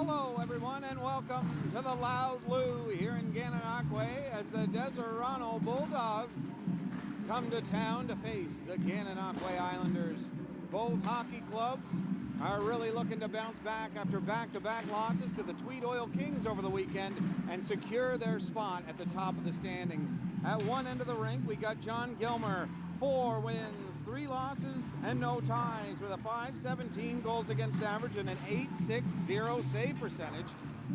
Hello everyone and welcome to the Loud Lou here in Gananoque as the Deseronto Bulldogs come to town to face the Gananoque Islanders. Both hockey clubs are really looking to bounce back after back-to-back losses to the Tweed Oil Kings over the weekend and secure their spot at the top of the standings. At one end of the rink, we got John Gilmer, 4 wins, 3 losses, and no ties with a .517 goals against average and an .860 save percentage.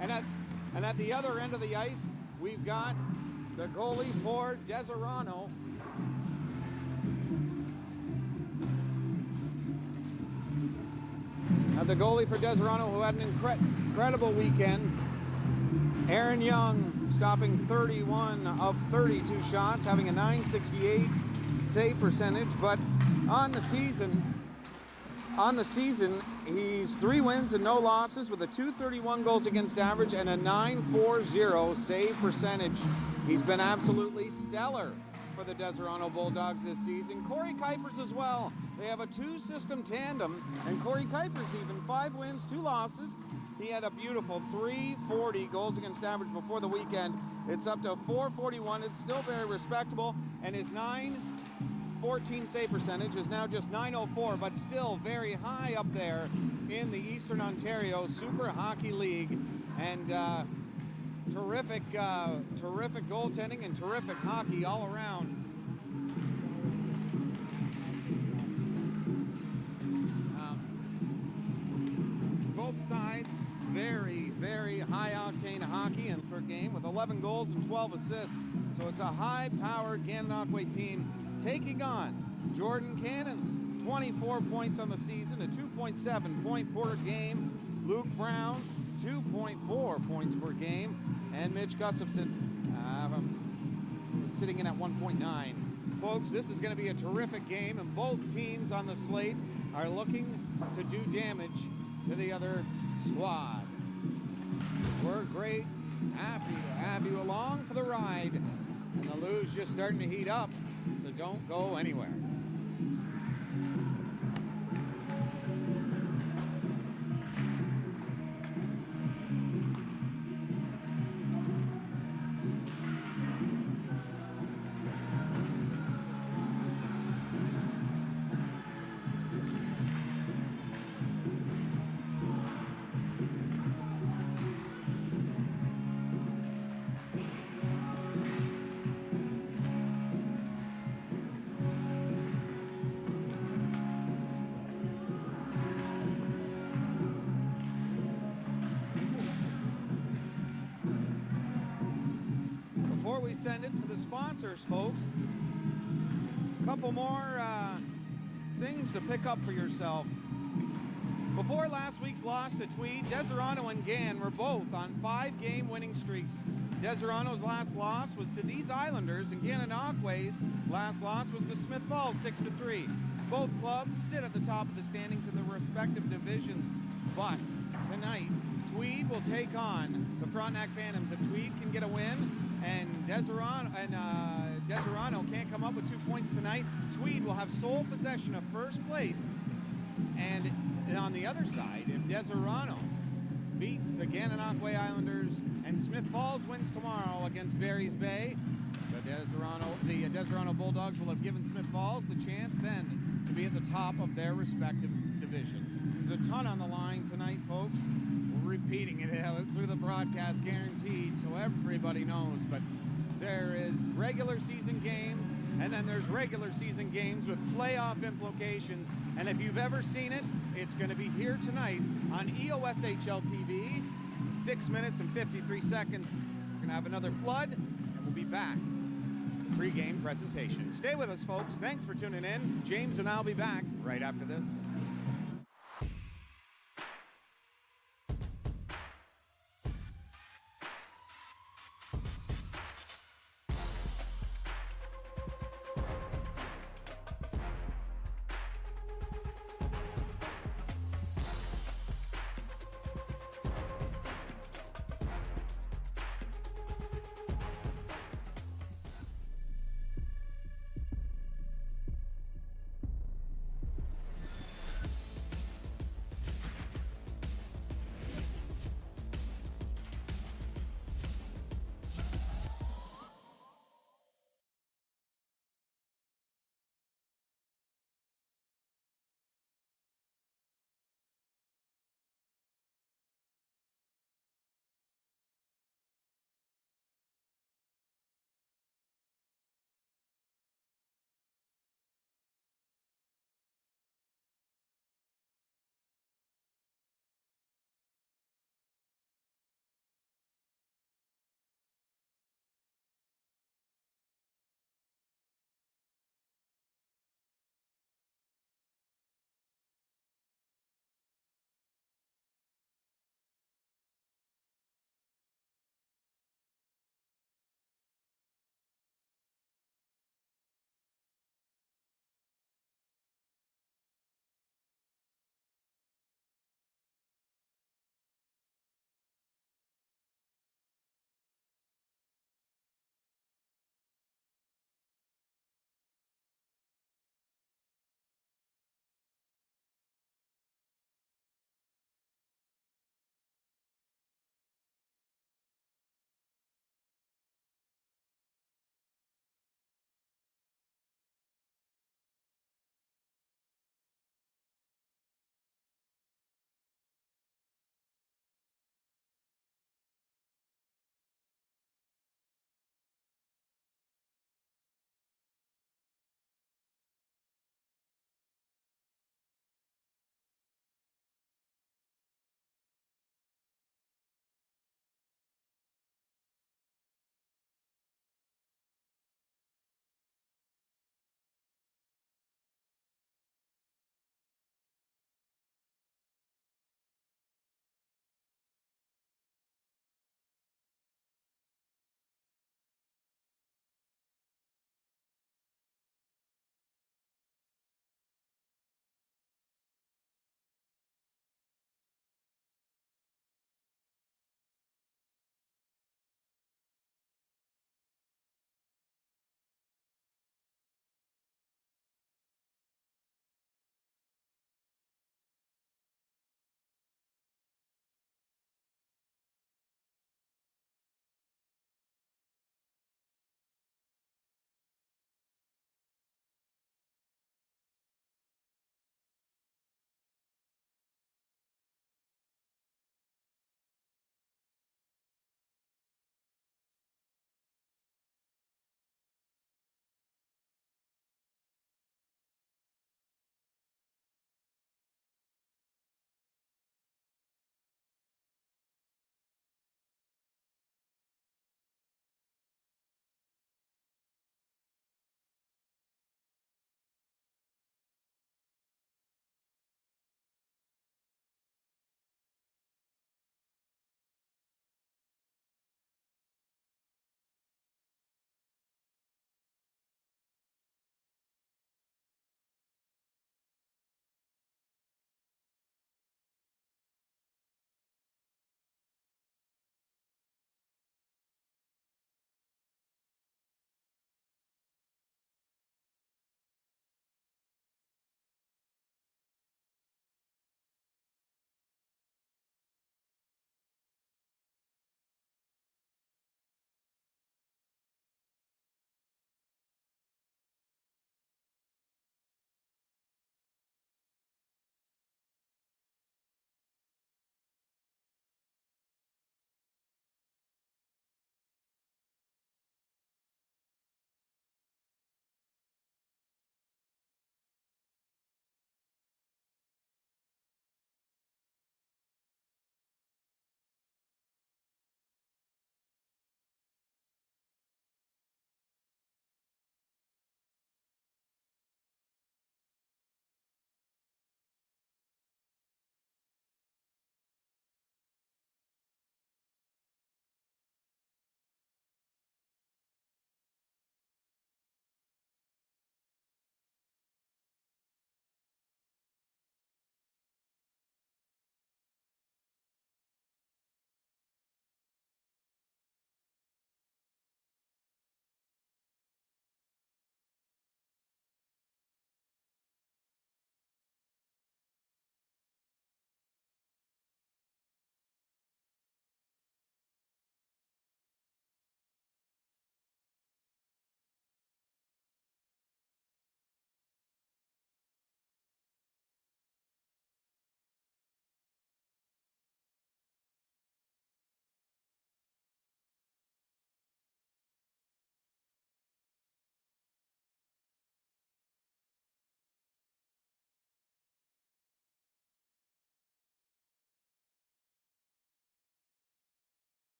And at the other end of the ice, we've got the goalie for Deseronto, who had an incredible weekend. Aaron Young stopping 31 of 32 shots, having a .968 save percentage, but on the season he's 3 wins and no losses with a .231 goals against average and a .940 save percentage. He's been absolutely stellar for the Deseronto Bulldogs this season. Corey Kuipers as well. They have a 2-system tandem, and Corey Kuipers even 5 wins, 2 losses. He had a beautiful .340 goals against average before the weekend. It's up to .441. It's still very respectable, and his .914 save percentage is now just .904, but still very high up there in the Eastern Ontario Super Hockey League. And terrific goaltending and terrific hockey all around. Both sides very, very high-octane hockey and per game with 11 goals and 12 assists. So it's a high-powered Gananoque team taking on Jordan Cannon's 24 points on the season, a 2.7 point per game. Luke Brown, 2.4 points per game. And Mitch Gustafson sitting in at 1.9. Folks, this is going to be a terrific game, and both teams on the slate are looking to do damage to the other squad. We're great, happy to have you along for the ride. And the Lou's just starting to heat up, so don't go anywhere. Before we send it to the sponsors, folks, a couple more things to pick up for yourself. Before last week's loss to Tweed, Deseronto and Gan were both on 5-game winning streaks. Deseronto's last loss was to these Islanders, and Gananoque's last loss was to Smith Falls 6-3. Both clubs sit at the top of the standings in their respective divisions, but tonight Tweed will take on the Frontenac Phantoms. If Tweed can get a win and Deseronto can't come up with 2 points tonight, Tweed will have sole possession of first place. And on the other side, if Deseronto beats the Gananoque Islanders and Smith Falls wins tomorrow against Barry's Bay, the Deseronto Bulldogs will have given Smith Falls the chance then to be at the top of their respective divisions. There's a ton on the line tonight, folks. We're repeating it through the broadcast, guaranteed, so everybody knows. But there is regular season games, and then there's regular season games with playoff implications. And if you've ever seen it, it's going to be here tonight on EOSHL TV. 6 minutes and 53 seconds. We're going to have another flood, and we'll be back. Pre-game presentation. Stay with us, folks. Thanks for tuning in. James and I'll be back right after this.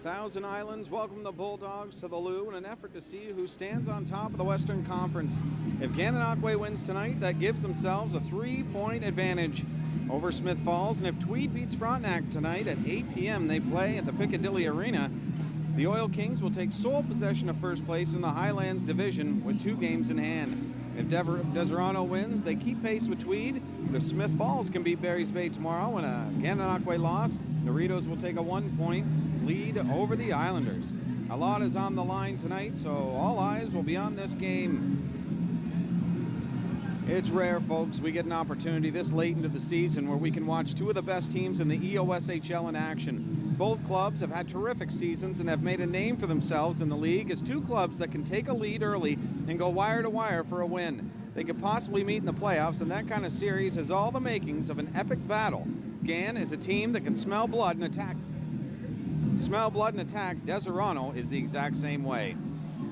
Thousand Islands welcome the Bulldogs to the Lou in an effort to see who stands on top of the Western Conference. If Gananoque wins tonight, that gives themselves a 3-point advantage over Smith Falls, and if Tweed beats Frontenac tonight at 8 p.m., they play at the Piccadilly Arena, the Oil Kings will take sole possession of first place in the Highlands Division with 2 games in hand. If Deseronto wins, they keep pace with Tweed, but if Smith Falls can beat Barry's Bay tomorrow in a Gananoque loss, the Ritos will take a 1-point lead over the Islanders. A lot is on the line tonight, so all eyes will be on this game. It's rare, folks, we get an opportunity this late into the season where we can watch 2 of the best teams in the EOSHL in action. Both clubs have had terrific seasons and have made a name for themselves in the league as 2 clubs that can take a lead early and go wire to wire for a win. They could possibly meet in the playoffs, and that kind of series has all the makings of an epic battle. Gan is a team that can smell blood and attack. Deseronto is the exact same way.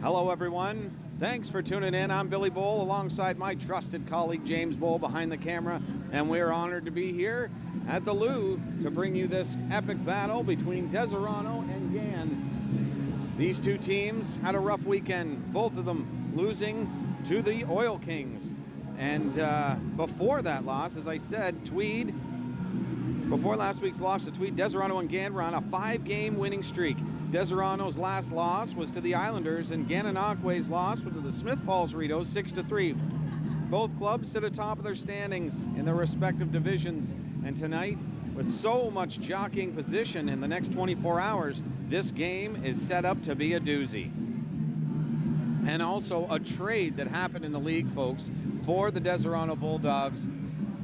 Hello, everyone. Thanks for tuning in. I'm Billy Bowl alongside my trusted colleague James Bowl behind the camera, and we're honored to be here at the Lou to bring you this epic battle between Deseronto and Gan. These 2 teams had a rough weekend, both of them losing to the Oil Kings. And before that loss, as I said, before last week's loss to Tweed, Deseronto and Gan were on a 5-game winning streak. Deseronto's last loss was to the Islanders, and Gananoque's loss was to the Smith Falls Ritos 6-3. Both clubs sit atop of their standings in their respective divisions, and tonight, with so much jockeying position in the next 24 hours, this game is set up to be a doozy. And also a trade that happened in the league, folks, for the Deseronto Bulldogs.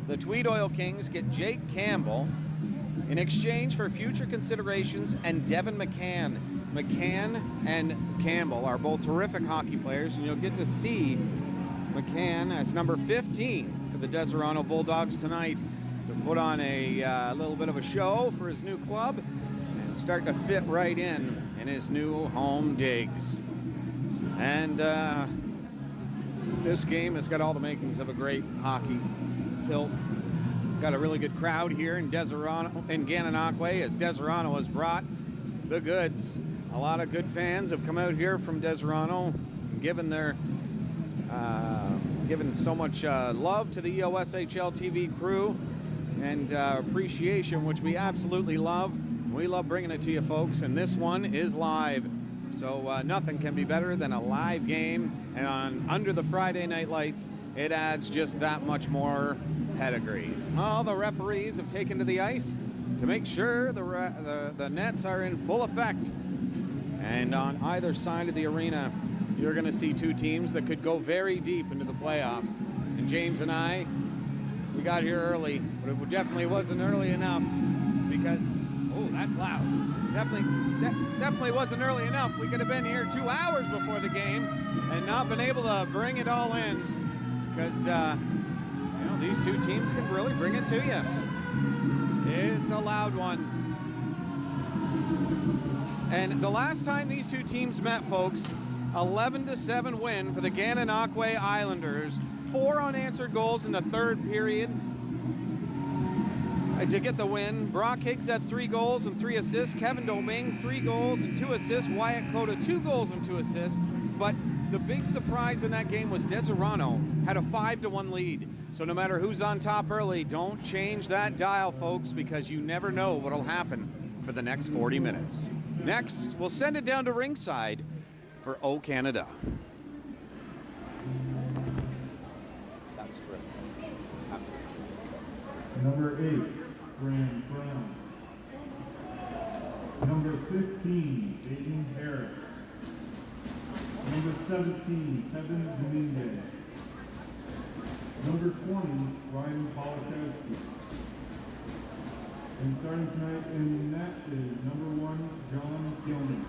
The Tweed Oil Kings get Jake Campbell in exchange for future considerations and Devin McCann. McCann and Campbell are both terrific hockey players, and you'll get to see McCann as number 15 for the Deseronto Bulldogs tonight to put on a little bit of a show for his new club and start to fit right in his new home digs. And this game has got all the makings of a great hockey tilt. Got a really good crowd here in Gananoque as Deseronto has brought the goods. A lot of good fans have come out here from Deseronto, given so much love to the EOSHL TV crew and appreciation, which we absolutely love. We love bringing it to you, folks, and this one is live. So nothing can be better than a live game, and under the Friday night lights, it adds just that much more pedigree. All the referees have taken to the ice to make sure the nets are in full effect. And on either side of the arena, you're going to see 2 teams that could go very deep into the playoffs. And James and I, we got here early, but it definitely wasn't early enough because, oh, that's loud. Definitely wasn't early enough. We could have been here 2 hours before the game and not been able to bring it all in because, these 2 teams can really bring it to you. It's a loud one. And the last time these 2 teams met, folks, 11-7 win for the Gananoque Islanders. 4 unanswered goals in the 3rd period to get the win. Brock Higgs had 3 goals and 3 assists. Kevin Domingue, 3 goals and 2 assists. Wyatt Cota, 2 goals and 2 assists. But the big surprise in that game was Deseronto had a 5-1 lead. So no matter who's on top early, don't change that dial, folks, because you never know what'll happen for the next 40 minutes. Next, we'll send it down to ringside for O Canada. That was terrific. Absolutely. Number 8, Graham Brown. Number 15, Aiden Harris. Number 17, Kevin Dominguez. Number 20, Ryan Polishowski. And starting tonight in the net is number 1, John Gilman.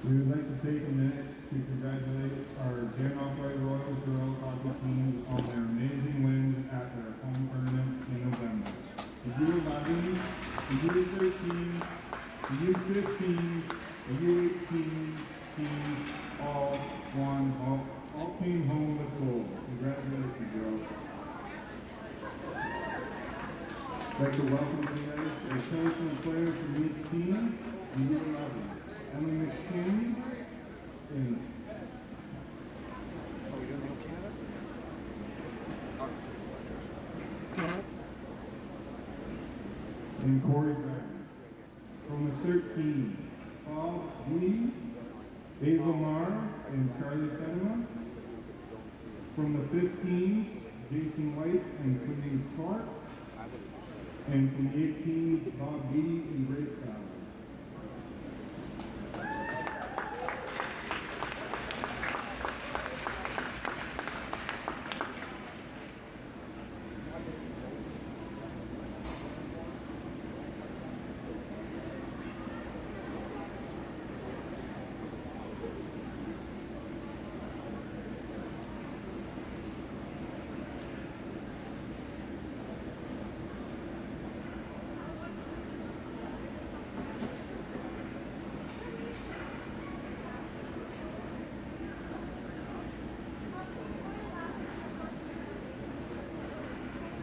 We would like to take a minute to congratulate our Gananoque Royals girls hockey teams on their amazing wins at their home tournament in November. The U11, the U13, the U15, the U18 teams all won, all came home with gold. Congratulations, girls. I'd like to welcome tonight our traditional players from each team. You will have Emily McKinney and Are we doing the Canada? and Corey Grant. From the 13, Paul Lee, Dave Lamar, and Charlie Fenema. From the 15, Jason White and Quentin Clark. And from the 18, Bob Beatty and Grace Fowler.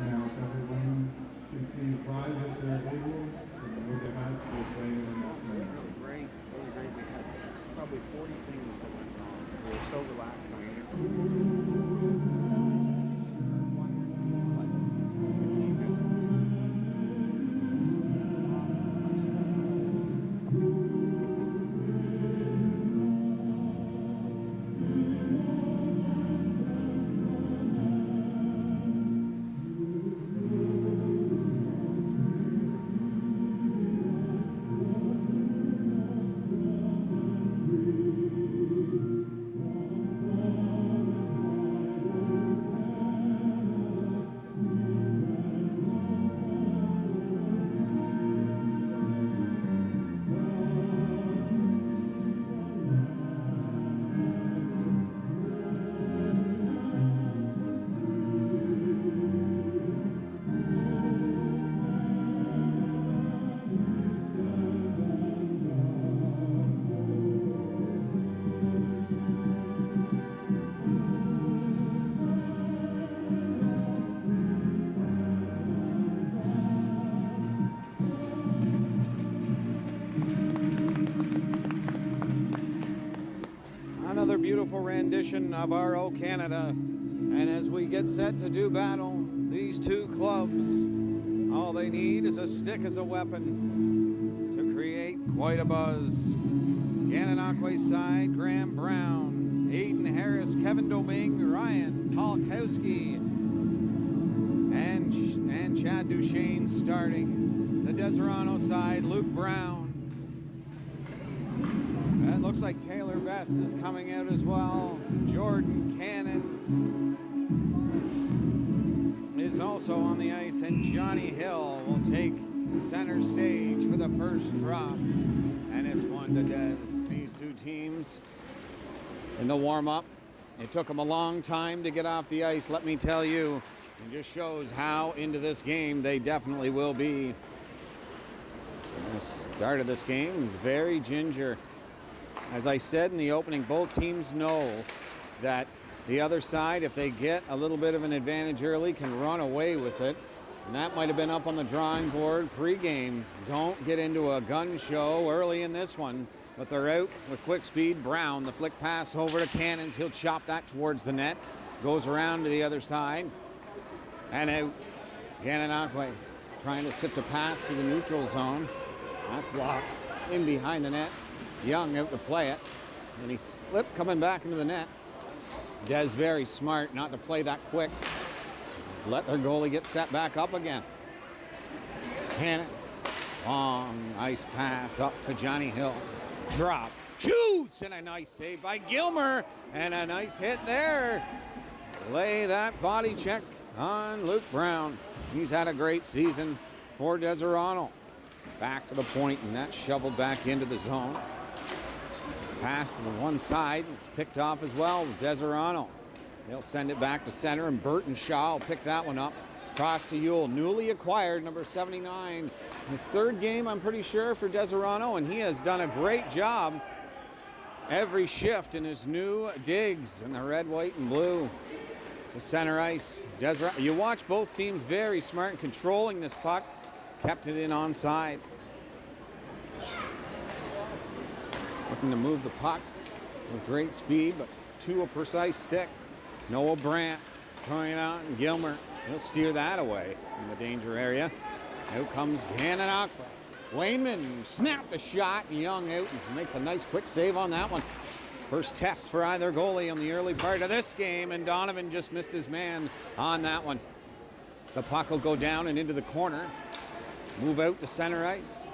Now, if everyone can see the prize at their table, and with the hats, we'll play in the next minute. Really great. Really great. We had probably 40 things that went wrong. We were so relaxed going in. Another beautiful rendition of our O Canada. And as we get set to do battle, these two clubs, all they need is a stick as a weapon to create quite a buzz. Gananoque side, Graham Brown, Aiden Harris, Kevin Domingue, Ryan Polkowski, and Chad Duchesne starting. The Deseronto side, Luke Brown. It looks like Taylor Best is coming out as well. Jordan Cannons is also on the ice, and Johnny Hill will take center stage for the first drop. And it's 1-Des. These two teams in the warm-up. It took them a long time to get off the ice, let me tell you. It just shows how into this game they definitely will be. The start of this game is very ginger. As I said in the opening, both teams know that the other side, if they get a little bit of an advantage early, can run away with it. And that might have been up on the drawing board pregame. Don't get into a gun show early in this one. But they're out with quick speed. Brown, the flick pass over to Cannons. He'll chop that towards the net. Goes around to the other side. And out. Gananoque trying to sift a pass to the neutral zone. That's blocked in behind the net. Young out to play it. And he slipped coming back into the net. Des very smart not to play that quick. Let their goalie get set back up again. Cannons. Long ice pass up to Johnny Hill. Drop. Shoots! And a nice save by Gilmer. And a nice hit there. Lay that body check on Luke Brown. He's had a great season for Deseronto. Back to the point, and that's shoveled back into the zone. Pass to the one side. It's picked off as well. Deseronto. They'll send it back to center, and Burton Shaw will pick that one up. Cross to Yule, newly acquired, number 79. His third game, I'm pretty sure, for Deseronto, and he has done a great job every shift in his new digs in the red, white, and blue. To center ice. You watch both teams very smart in controlling this puck. kept it in onside. Looking to move the puck with great speed, but to a precise stick. Noah Brandt going out, and Gilmer, he'll steer that away in the danger area. Out comes Gananoque. Wayman snapped a shot, and Young out and makes a nice quick save on that one. First test for either goalie on the early part of this game, and Donovan just missed his man on that one. The puck will go down and into the corner. Move out to center ice.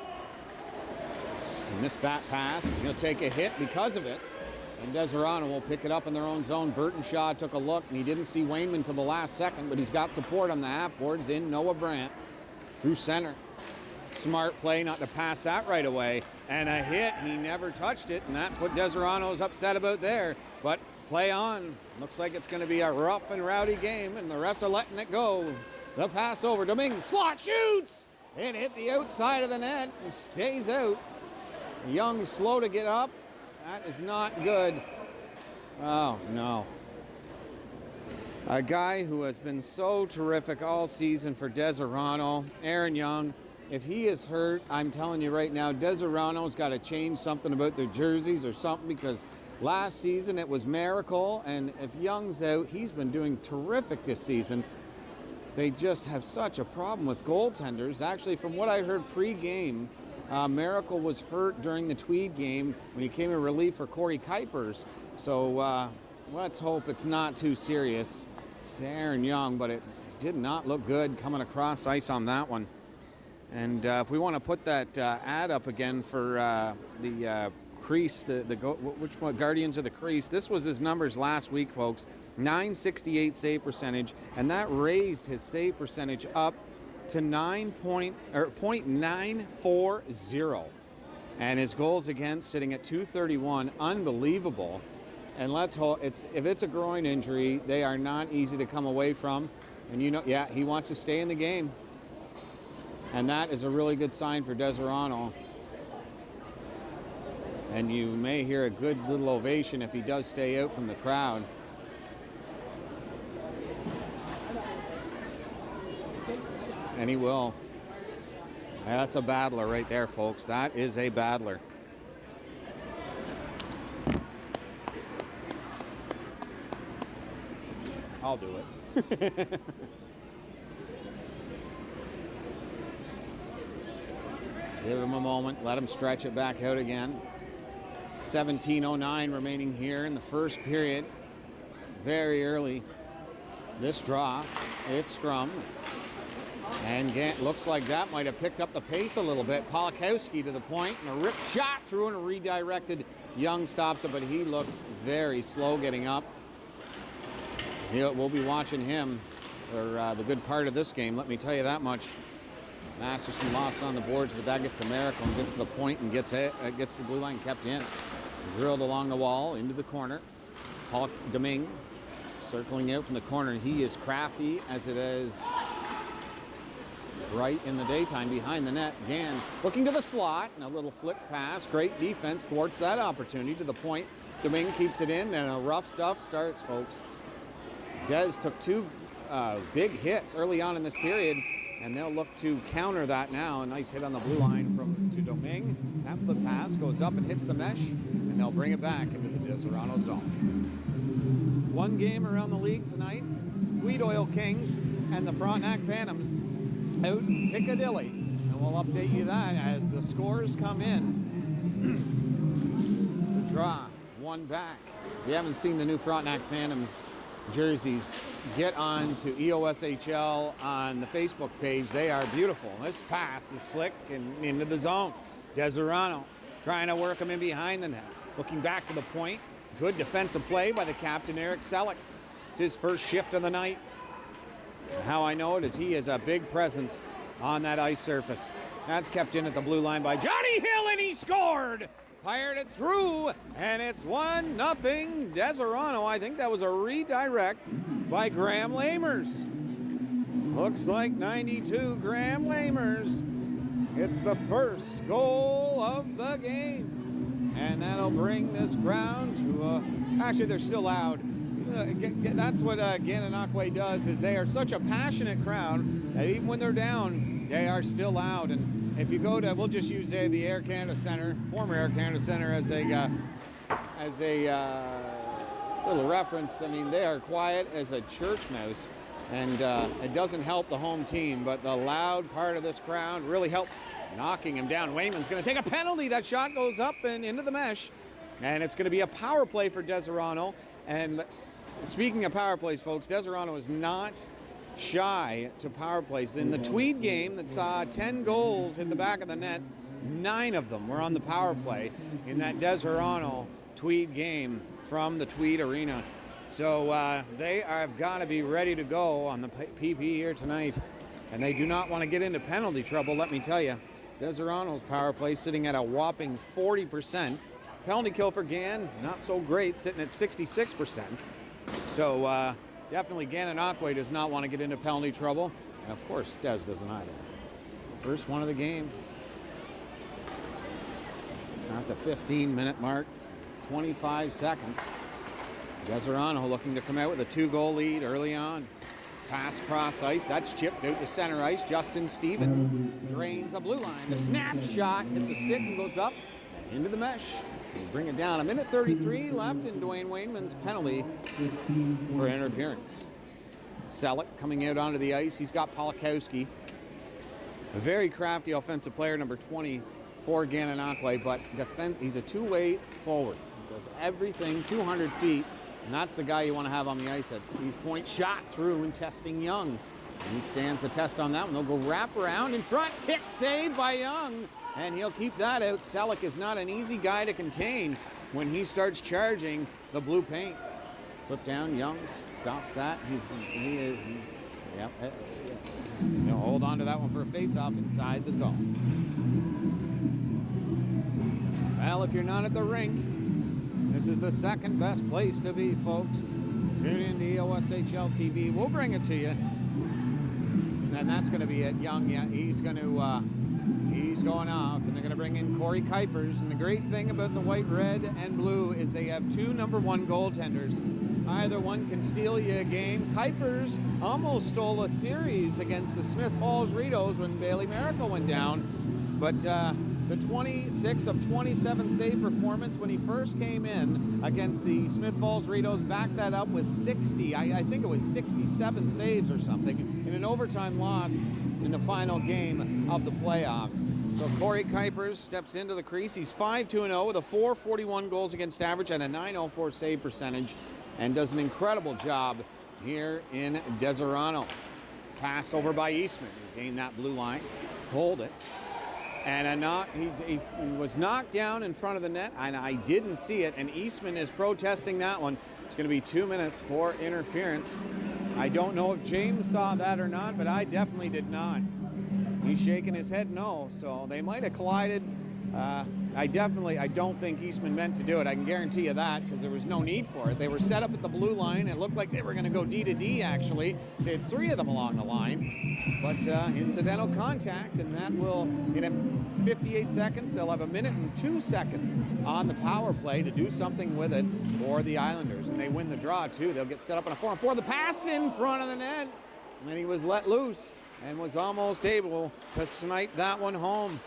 Missed that pass. He'll take a hit because of it. And Deseronto will pick it up in their own zone. Burtonshaw took a look, and he didn't see Wayman till the last second, but he's got support on the half boards in Noah Brandt through center. Smart play not to pass that right away. And a hit. He never touched it, and that's what Deseronto's upset about there. But play on. Looks like it's going to be a rough and rowdy game, and the refs are letting it go. The pass over. Domingue slot shoots! It hit the outside of the net and stays out. Young slow to get up. That is not good. Oh, no. A guy who has been so terrific all season for Deseronto, Aaron Young. If he is hurt, I'm telling you right now, Deseronto's got to change something about their jerseys or something, because last season it was Miracle, and if Young's out, he's been doing terrific this season. They just have such a problem with goaltenders. Actually, from what I heard pre-game, Miracle was hurt during the Tweed game when he came in relief for Corey Kuipers. So let's hope it's not too serious to Aaron Young, but it did not look good coming across ice on that one. And if we want to put that ad up again for the crease, which one, Guardians of the Crease, this was his numbers last week, folks. 968 save percentage, and that raised his save percentage up to 0.940, and his goals against sitting at 231. Unbelievable. And let's hope if it's a groin injury, they are not easy to come away from. And he wants to stay in the game, and that is a really good sign for Deseronto. And you may hear a good little ovation if he does stay out from the crowd. And he will. That's a battler right there, folks. That is a battler. I'll do it. Give him a moment. Let him stretch it back out again. 17:09 remaining here in the first period. Very early. This draw. It's scrum. And looks like that might have picked up the pace a little bit. Polakowski to the point, and a ripped shot through and a redirected. Young stops it, but he looks very slow getting up. We'll be watching him for the good part of this game, let me tell you that much. Masterson lost on the boards, but that gets the Miracle and gets to the point and gets the blue line kept in. Drilled along the wall into the corner. Domingue circling out from the corner. He is crafty as it is right in the daytime behind the net. Again, looking to the slot, and a little flick pass. Great defense thwarts that opportunity to the point. Domingue keeps it in, and a rough stuff starts, folks. Des took two big hits early on in this period, and they'll look to counter that now. A nice hit on the blue line to Domingue. That flip pass goes up and hits the mesh, and they'll bring it back into the Deseronto zone. One game around the league tonight. Tweed Oil Kings and the Frontenac Phantoms out in Piccadilly. And we'll update you that as the scores come in. The draw, one back. If you haven't seen the new Frontenac Phantoms jerseys, get on to EOSHL on the Facebook page. They are beautiful. This pass is slick and into the zone. Deseronto trying to work him in behind the net. Looking back to the point. Good defensive play by the captain, Eric Selleck. It's his first shift of the night. How I know it is he is a big presence on that ice surface. That's kept in at the blue line by Johnny Hill, and he scored! Fired it through, and it's 1-0 Deseronto. I think that was a redirect by Graham Lamers. Looks like 92 Graham Lamers. It's the first goal of the game. And that'll bring this crowd to actually, they're still loud. That's what Gananoque does, is they are such a passionate crowd that even when they're down, They are still loud, and if you go to, we'll just use the Air Canada Centre, former Air Canada Centre, as a little reference. I mean, they are quiet as a church mouse, and it doesn't help the home team, but the loud part of this crowd really helps knocking him down. Wayman's going to take a penalty. That shot goes up and into the mesh, and it's going to be a power play for Deseronto. And speaking of power plays, folks, Deseronto is not shy to power plays. In the Tweed game that saw 10 goals in the back of the net, 9 of them were on the power play in that Deseronto Tweed game from the Tweed Arena. So they have got to be ready to go on the PP here tonight. And they do not want to get into penalty trouble, let me tell you. Deseronto's power play sitting at a whopping 40%. Penalty kill for Gan, not so great, sitting at 66%. So definitely Gananoque does not want to get into penalty trouble. And of course, Des doesn't either. First one of the game. At the 15-minute mark, 25 seconds. Deseronto looking to come out with a 2-goal lead early on. Pass cross ice, that's chipped out to center ice. Justin Stephen drains a blue line. The snap shot hits a stick and goes up into the mesh. Bring it down. 1:33 left in Dwayne Wayman's penalty for interference. Selleck coming out onto the ice. He's got Polakowski. A very crafty offensive player, number 20 for Gananoque, but he's a two-way forward. He does everything 200 feet, and that's the guy you want to have on the ice. He's point shot through and testing Young. And he stands the test on that one. They'll go wrap around in front. Kick saved by Young. And he'll keep that out. Selleck is not an easy guy to contain when he starts charging the blue paint. Flip down, Young stops that. He'll hold on to that one for a face-off inside the zone. Well, if you're not at the rink, this is the second best place to be, folks. Tune in to EOSHL TV. We'll bring it to you. And that's going to be it. Young, yeah, he's going off, and they're going to bring in Corey Kuipers. And the great thing about the white, red, and blue is they have 2 number 1 goaltenders. Either one can steal you a game. Kuipers almost stole a series against the Smith Falls Ritos when Bailey Miracle went down. But the 26 of 27 save performance when he first came in against the Smith Falls Ritos backed that up with 60. I think it was 67 saves or something in an overtime loss in the final game of the playoffs. So Corey Kuipers steps into the crease. He's 5-2-0 with a .441 goals against average and a .904 save percentage, and does an incredible job here in Deseronto. Pass over by Eastman. Gain that blue line. Hold it. And he was knocked down in front of the net, and I didn't see it, and Eastman is protesting that one. It's going to be 2 minutes for interference. I don't know if James saw that or not, but I definitely did not. He's shaking his head no, so they might have collided. I don't think Eastman meant to do it. I can guarantee you that, because there was no need for it. They were set up at the blue line. It looked like they were going to go D to D, actually. They had 3 of them along the line. But incidental contact, and that will, in 58 seconds, they'll have 1 minute and 2 seconds on the power play to do something with it for the Islanders. And they win the draw, too. They'll get set up on a 4-on-4. The pass in front of the net, and he was let loose and was almost able to snipe that one home.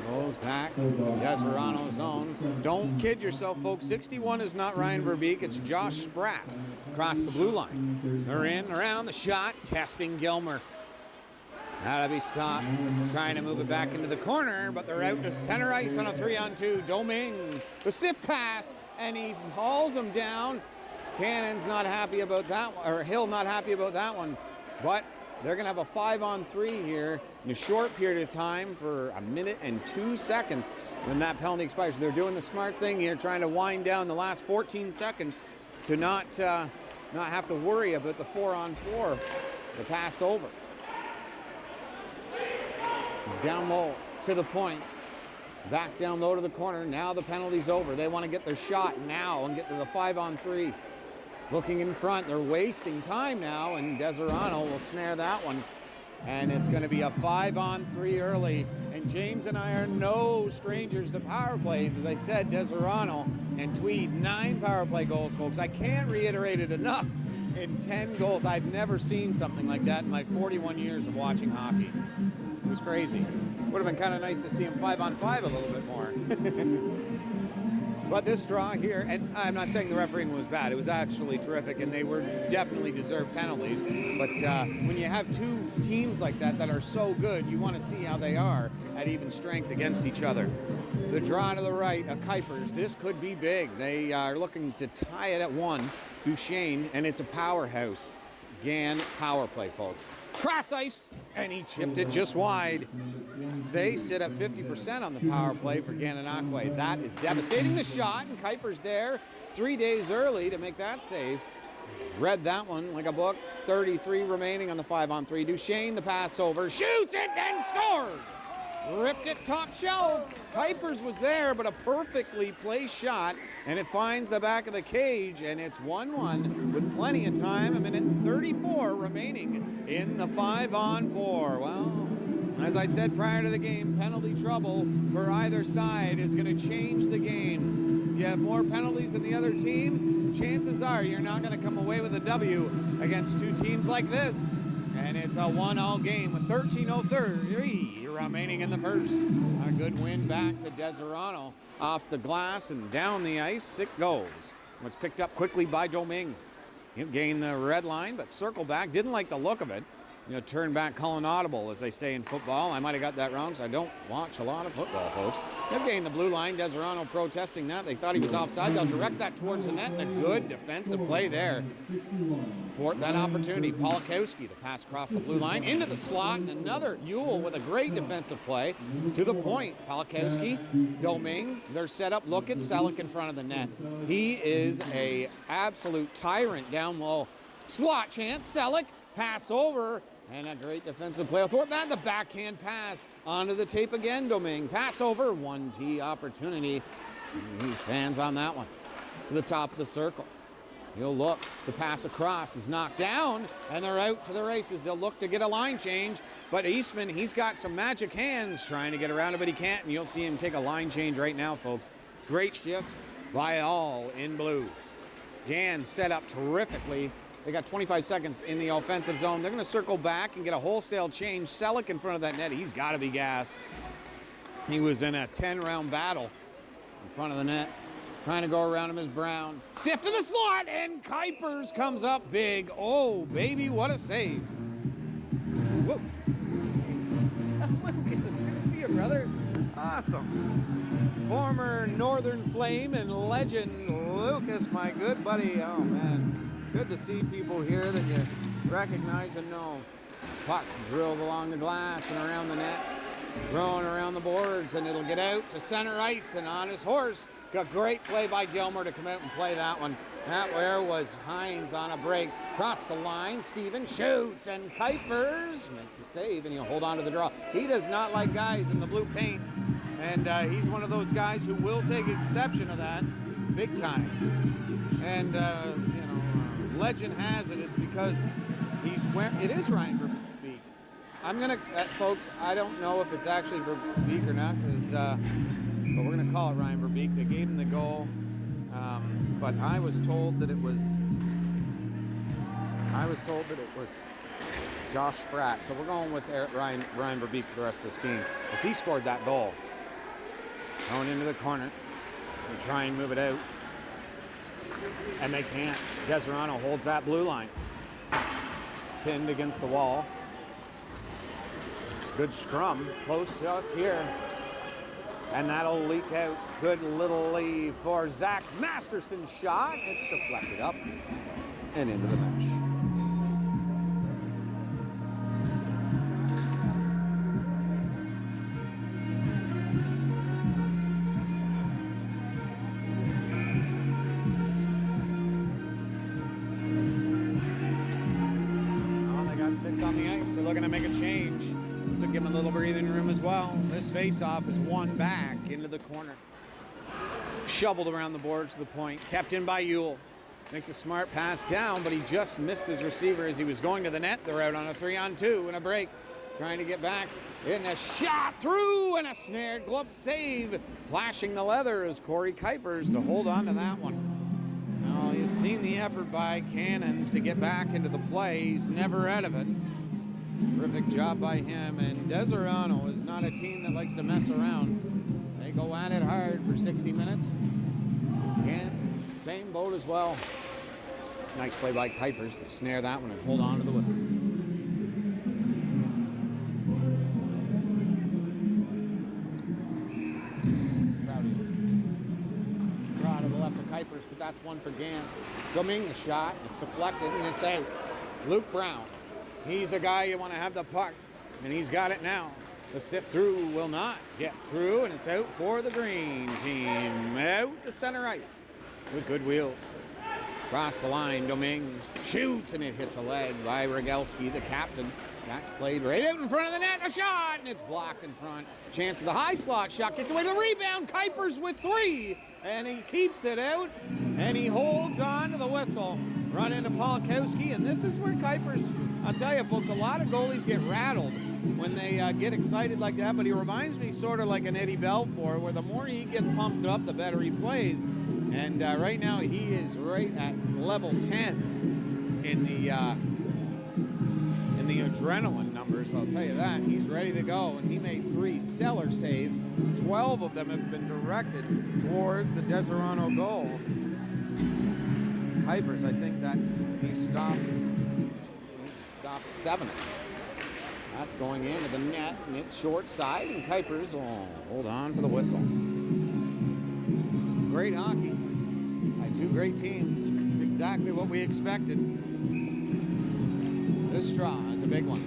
Goes back, Deseronto's zone. Don't kid yourself, folks. 61 is not Ryan Verbeek, it's Josh Spratt across the blue line. They're in, around the shot, testing Gilmer. That'll be stopped. Trying to move it back into the corner, but they're out to center ice on a 3-on-2. Domingue, the stiff pass, and he hauls him down. Cannon's not happy about that one, or Hill not happy about that one, but they're going to have a 5-on-3 here in a short period of time for 1 minute and 2 seconds when that penalty expires. They're doing the smart thing here, trying to wind down the last 14 seconds to not have to worry about the 4-on-4, the pass over. Down low to the point. Back down low to the corner. Now the penalty's over. They want to get their shot now and get to the 5-on-3. Looking in front, they're wasting time now, and Deseronto will snare that one. And it's going to be a 5-on-3 early. And James and I are no strangers to power plays. As I said, Deseronto and Tweed, 9 power play goals, folks. I can't reiterate it enough. in 10 goals. I've never seen something like that in my 41 years of watching hockey. It was crazy. Would have been kind of nice to see him 5-on-5 a little bit more. But this draw here, and I'm not saying the refereeing was bad. It was actually terrific, and they were definitely deserved penalties. But when you have two teams like that that are so good, you want to see how they are at even strength against each other. The draw to the right, Kuipers. This could be big. They are looking to tie it at 1. Duchesne, and it's a powerhouse. Gan power play, folks. Cross ice, and he chipped it just wide. They sit at 50% on the power play for Gananoque. That is devastating. The shot, and Kuiper's there 3 days early to make that save. Read that one like a book. 33 remaining on the 5-on-3. Duchesne, the pass over, shoots it, and scored. Ripped it top shelf. Kuipers was there, but a perfectly placed shot, and it finds the back of the cage, and it's 1-1 with plenty of time. 1:34 remaining in the 5-on-4. Well, as I said prior to the game, penalty trouble for either side is going to change the game. If you have more penalties than the other team, chances are you're not going to come away with a W against two teams like this. And it's a 1-1 game with 13:03 remaining in the first. A good win back to Deseronto off the glass and down the ice. It goes. It's picked up quickly by Domingue. He'll gain the red line, but circle back. Didn't like the look of it. Turn back, call an audible, as they say in football. I might have got that wrong, so I don't watch a lot of football, folks. They've gained the blue line. Deseronto protesting that. They thought he was offside. They'll direct that towards the net, and a good defensive play there. Thwart that opportunity. Polakowski, the pass across the blue line, into the slot, and another Ewell with a great defensive play to the point. Polakowski, Domingue, they're set up. Look at Selleck in front of the net. He is a absolute tyrant down low. Slot chance, Selleck, pass over, and a great defensive play. Thwart that, the backhand pass onto the tape again. Domingue, pass over, 1T opportunity. He fans on that one to the top of the circle. He'll look, the pass across is knocked down, and they're out to the races. They'll look to get a line change, but Eastman, he's got some magic hands trying to get around it, but he can't, and you'll see him take a line change right now, folks. Great shifts by all in blue. Gan set up terrifically. They got 25 seconds in the offensive zone. They're going to circle back and get a wholesale change. Selleck in front of that net. He's got to be gassed. He was in a 10-round battle in front of the net. Trying to go around him is Brown. Sift to the slot, and Kuipers comes up big. Oh, baby, what a save. Whoa. Lucas, good to see you, brother. Awesome. Former Northern Flame and legend Lucas, my good buddy. Oh, man. Good to see people here that you recognize and know. Puck drilled along the glass and around the net, throwing around the boards, and it'll get out to center ice and on his horse. Got great play by Gilmer to come out and play that one. That where was Hines on a break. Cross the line, Steven shoots, and Kuipers makes the save, and he'll hold on to the draw. He does not like guys in the blue paint, and he's one of those guys who will take exception of that big time. And, legend has it, it's because he's wearing, it is Ryan Verbeek. I'm going to, folks, I don't know if it's actually Verbeek or not, because, but we're going to call it Ryan Verbeek. They gave him the goal, but I was told that it was Josh Spratt. So we're going with Ryan Verbeek for the rest of this game, because he scored that goal. Going into the corner, and try and move it out. And they can't. Deseronto holds that blue line. Pinned against the wall. Good scrum, close to us here. And that'll leak out. Good little lead for Zach Masterson's shot. It's deflected up and into the mesh. On the ice, they're looking to make a change. So give them a little breathing room as well. This face-off is won back into the corner. Shoveled around the boards to the point. Kept in by Ewell. Makes a smart pass down, but he just missed his receiver as he was going to the net. They're out on a 3-on-2 and a break. Trying to get back. In a shot through and a snared glove save. Flashing the leather is Corey Kuipers to hold on to that one. Well, He's seen the effort by Cannons to get back into the play. He's never out of it. Terrific job by him. And Deseronto is not a team that likes to mess around. They go at it hard for 60 minutes. And same boat as well. Nice play by Kuipers to snare that one and hold on to the whistle. Draw to the left of Kuipers, but that's one for Gant. Coming, the shot, it's deflected, and it's out. Luke Brown. He's a guy you want to have the puck, and he's got it now. The sift through will not get through, and it's out for the green team. Out the center ice with good wheels. Across the line, Domingue shoots, and it hits a leg by Rogalski, the captain. That's played right out in front of the net. A shot, and it's blocked in front. Chance of the high slot shot. Gets away to the rebound. Kuipers with 3, and he keeps it out, and he holds on to the whistle. Run into Polakowski, and this is where Kuipers, I'll tell you, folks, a lot of goalies get rattled when they get excited like that, but he reminds me sort of like an Eddie Belfour, where the more he gets pumped up, the better he plays. And right now, he is right at level 10 in the adrenaline numbers, I'll tell you that. He's ready to go, and he made 3 stellar saves. 12 of them have been directed towards the Deseronto goal. Kuipers, I think that he stopped 7 of them. That's going into the net, and it's short side, and Kuipers will hold on for the whistle. Great hockey by 2 great teams. It's exactly what we expected. This draw is a big one.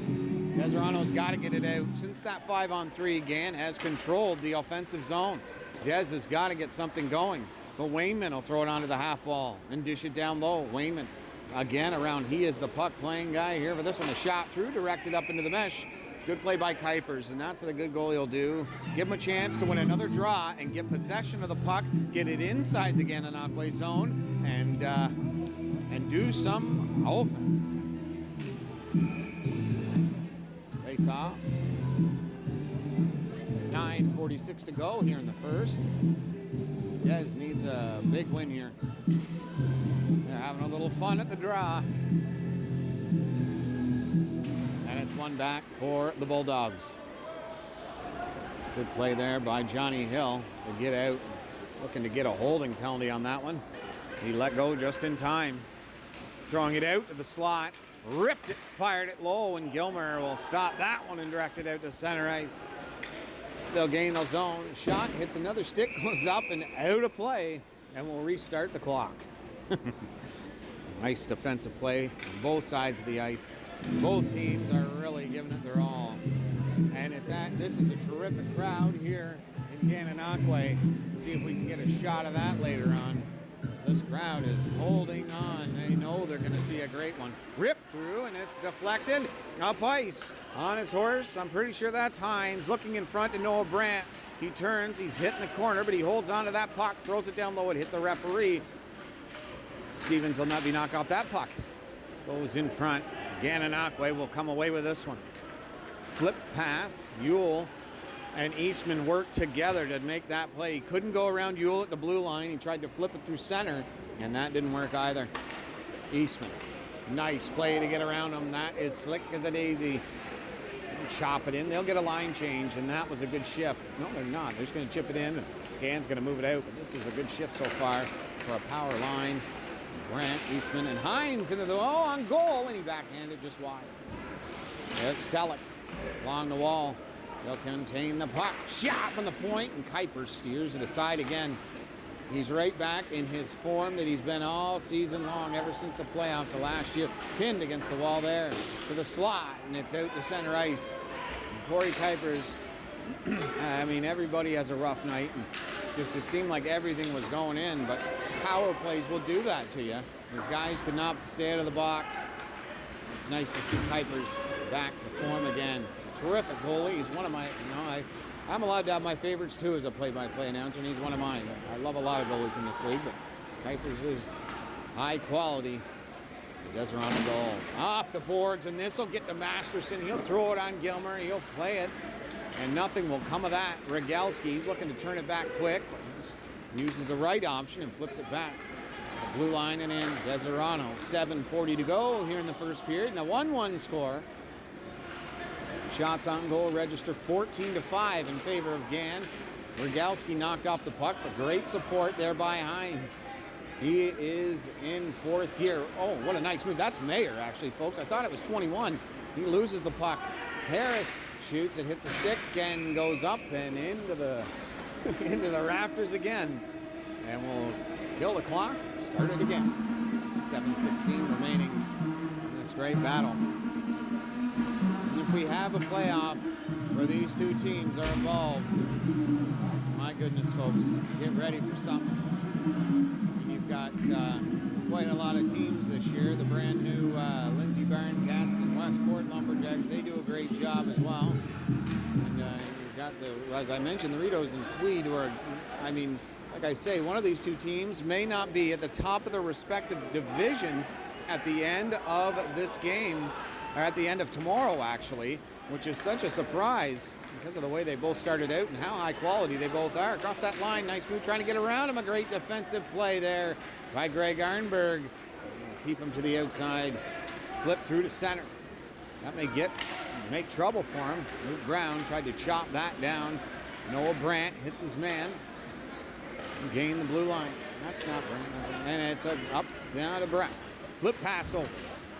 Deseronto's got to get it out. Since that 5-on-3, Gant has controlled the offensive zone. Des has got to get something going. But Wayman will throw it onto the half wall and dish it down low. Wayman, again, around. He is the puck-playing guy here. For this one, a shot through, directed up into the mesh. Good play by Kuipers, and that's what a good goalie will do. Give him a chance to win another draw and get possession of the puck, get it inside the Gananoque zone, and do some offense. Face off. 9:46 to go here in the first. Des needs a big win here. They're having a little fun at the draw. And it's one back for the Bulldogs. Good play there by Johnny Hill to get out. Looking to get a holding penalty on that one. He let go just in time. Throwing it out to the slot. Ripped it, fired it low, and Gilmer will stop that one and direct it out to center ice. They'll gain the zone. Shot hits another stick, goes up and out of play, and we'll restart the clock. Nice defensive play on both sides of the ice. Both teams are really giving it their all. And this is a terrific crowd here in Gananoque. See if we can get a shot of that later on. This crowd is holding on. They know they're going to see a great one. Ripped through, and it's deflected. Up ice on his horse. I'm pretty sure that's Hines looking in front to Noah Brandt. He turns. He's hitting the corner, but he holds on to that puck, throws it down low. It hit the referee. Stevens will not be knocked off that puck. Goes in front. Gananoque will come away with this one. Flip pass. Ewell and Eastman worked together to make that play. He couldn't go around Ewell at the blue line. He tried to flip it through center, and that didn't work either. Eastman, nice play to get around him. That is slick as a daisy. Chop it in. They'll get a line change, and that was a good shift. No, they're not. They're just going to chip it in, and Gan's going to move it out. But this is a good shift so far for a power line. Brandt, Eastman, and Hines into the on goal, and he backhanded just wide. Eric Selleck along the wall. They'll contain the puck. Shot from the point, and Kuipers steers it aside again. He's right back in his form that he's been all season long, ever since the playoffs of last year. Pinned against the wall there to the slot, and it's out to center ice. And Corey Kuipers, I mean, everybody has a rough night, and just it seemed like everything was going in, but power plays will do that to you. These guys could not stay out of the box. It's nice to see Kuipers back to form again. He's a terrific goalie. He's one of my, I'm allowed to have my favorites too as a play-by-play announcer, and he's one of mine. I love a lot of goalies in this league, but Kuipers is high quality. The Deseronto goal off the boards, and this will get to Masterson. He'll throw it on Gilmer. He'll play it, and nothing will come of that. Rogalski, he's looking to turn it back quick. He uses the right option and flips it back. The blue line and in. Deseronto, 7:40 to go here in the first period. And a 1-1 score. Shots on goal register 14-5 in favor of Gan. Rogalski knocked off the puck, but great support there by Hines. He is in fourth gear. Oh, what a nice move. That's Mayer, actually, folks. I thought it was 21. He loses the puck. Harris shoots, it hits a stick and goes up and into the into the rafters again. And we'll kill the clock and start it again. 7:16 remaining in this great battle. And if we have a playoff where these two teams are involved, my goodness, folks, get ready for something. You've got quite a lot of teams this year. The brand new Lindsay Barn Cats and Westport Lumberjacks, they do a great job as well. And you've got, as I mentioned, the Ritos and Tweed, who are, I mean, like I say, one of these two teams may not be at the top of their respective divisions at the end of this game, or at the end of tomorrow, actually, which is such a surprise because of the way they both started out and how high quality they both are. Across that line, nice move trying to get around him. A great defensive play there by Greg Arnberg. Keep him to the outside. Flip through to center. That may make trouble for him. Luke Brown tried to chop that down. Noah Brandt hits his man. Gain the blue line. That's not Brandt. And it's up down to Brown. Flip pass over.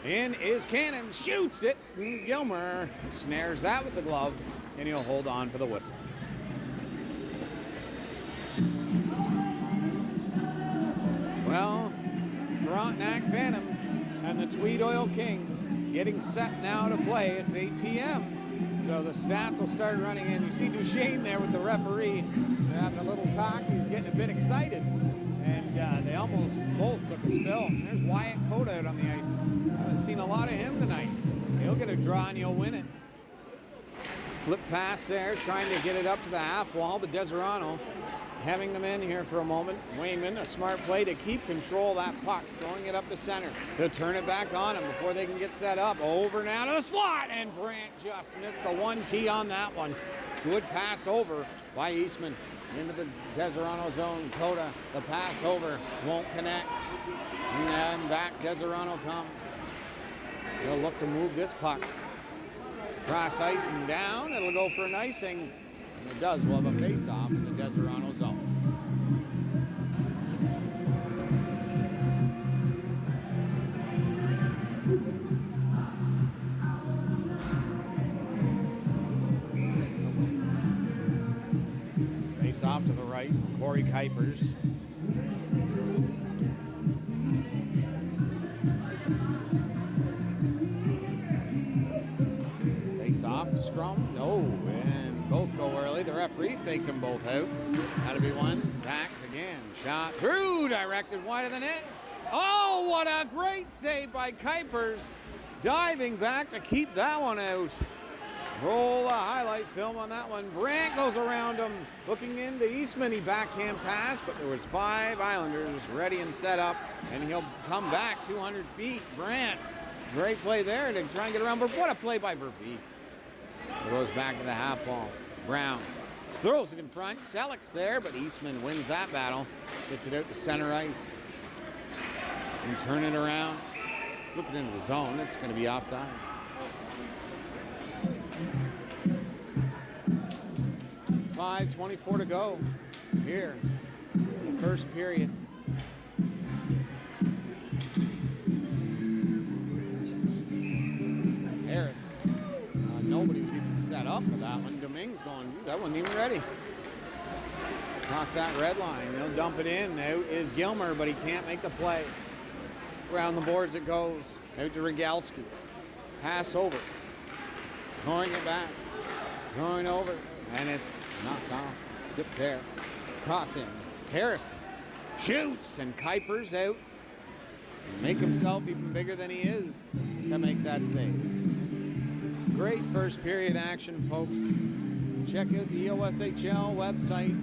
In is Cannon. Shoots it. Gilmer snares that with the glove. And he'll hold on for the whistle. Well, Frontenac Phantoms and the Tweed Oil Kings getting set now to play. It's 8 p.m. So the stats will start running in. You see Duchesne there with the referee. They're having a little talk. He's getting a bit excited. And they almost both took a spill. There's Wyatt Cote out on the ice. I haven't seen a lot of him tonight. He'll get a draw and he'll win it. Flip pass there, trying to get it up to the half wall, but Deseronto having them in here for a moment. Wayman, a smart play to keep control of that puck, throwing it up to center. They'll turn it back on him before they can get set up. Over now to the slot, and Brandt just missed the 1T on that one. Good pass over by Eastman into the Deseronto zone. Coda, the pass over, won't connect. And then back Deseronto comes. He'll look to move this puck. Cross ice and down. It'll go for an icing. And it does. We'll have a face-off in the Deseronto zone. Face-off to the right. Corey Kuipers. Off scrum, no, and both go early. The referee faked them both out. That'll be one. Back again. Shot through, directed wide of the net. Oh, what a great save by Kuipers. Diving back to keep that one out. Roll a highlight film on that one. Brandt goes around him, looking into Eastman. He backhand pass, but there was 5 Islanders ready and set up, and he'll come back 200 feet. Brandt, great play there to try and get around, but what a play by Verbeek. It goes back to the half wall. Brown throws it in front. Selleck's there, but Eastman wins that battle. Gets it out to center ice. And turn it around. Flip it into the zone. It's going to be offside. .24 to go here in the first period. Harris. Nobody was even set up for that one. Dominguez going, that wasn't even ready. Across that red line. They'll dump it in. Out is Gilmer, but he can't make the play. Around the boards it goes. Out to Rogalski. Pass over. Throwing it back. Throwing over. And it's knocked off. Stipped there. Cross in. Harrison shoots, and Kuipers out. Make himself even bigger than he is to make that save. Great first period action, folks. Check out the EOSHL website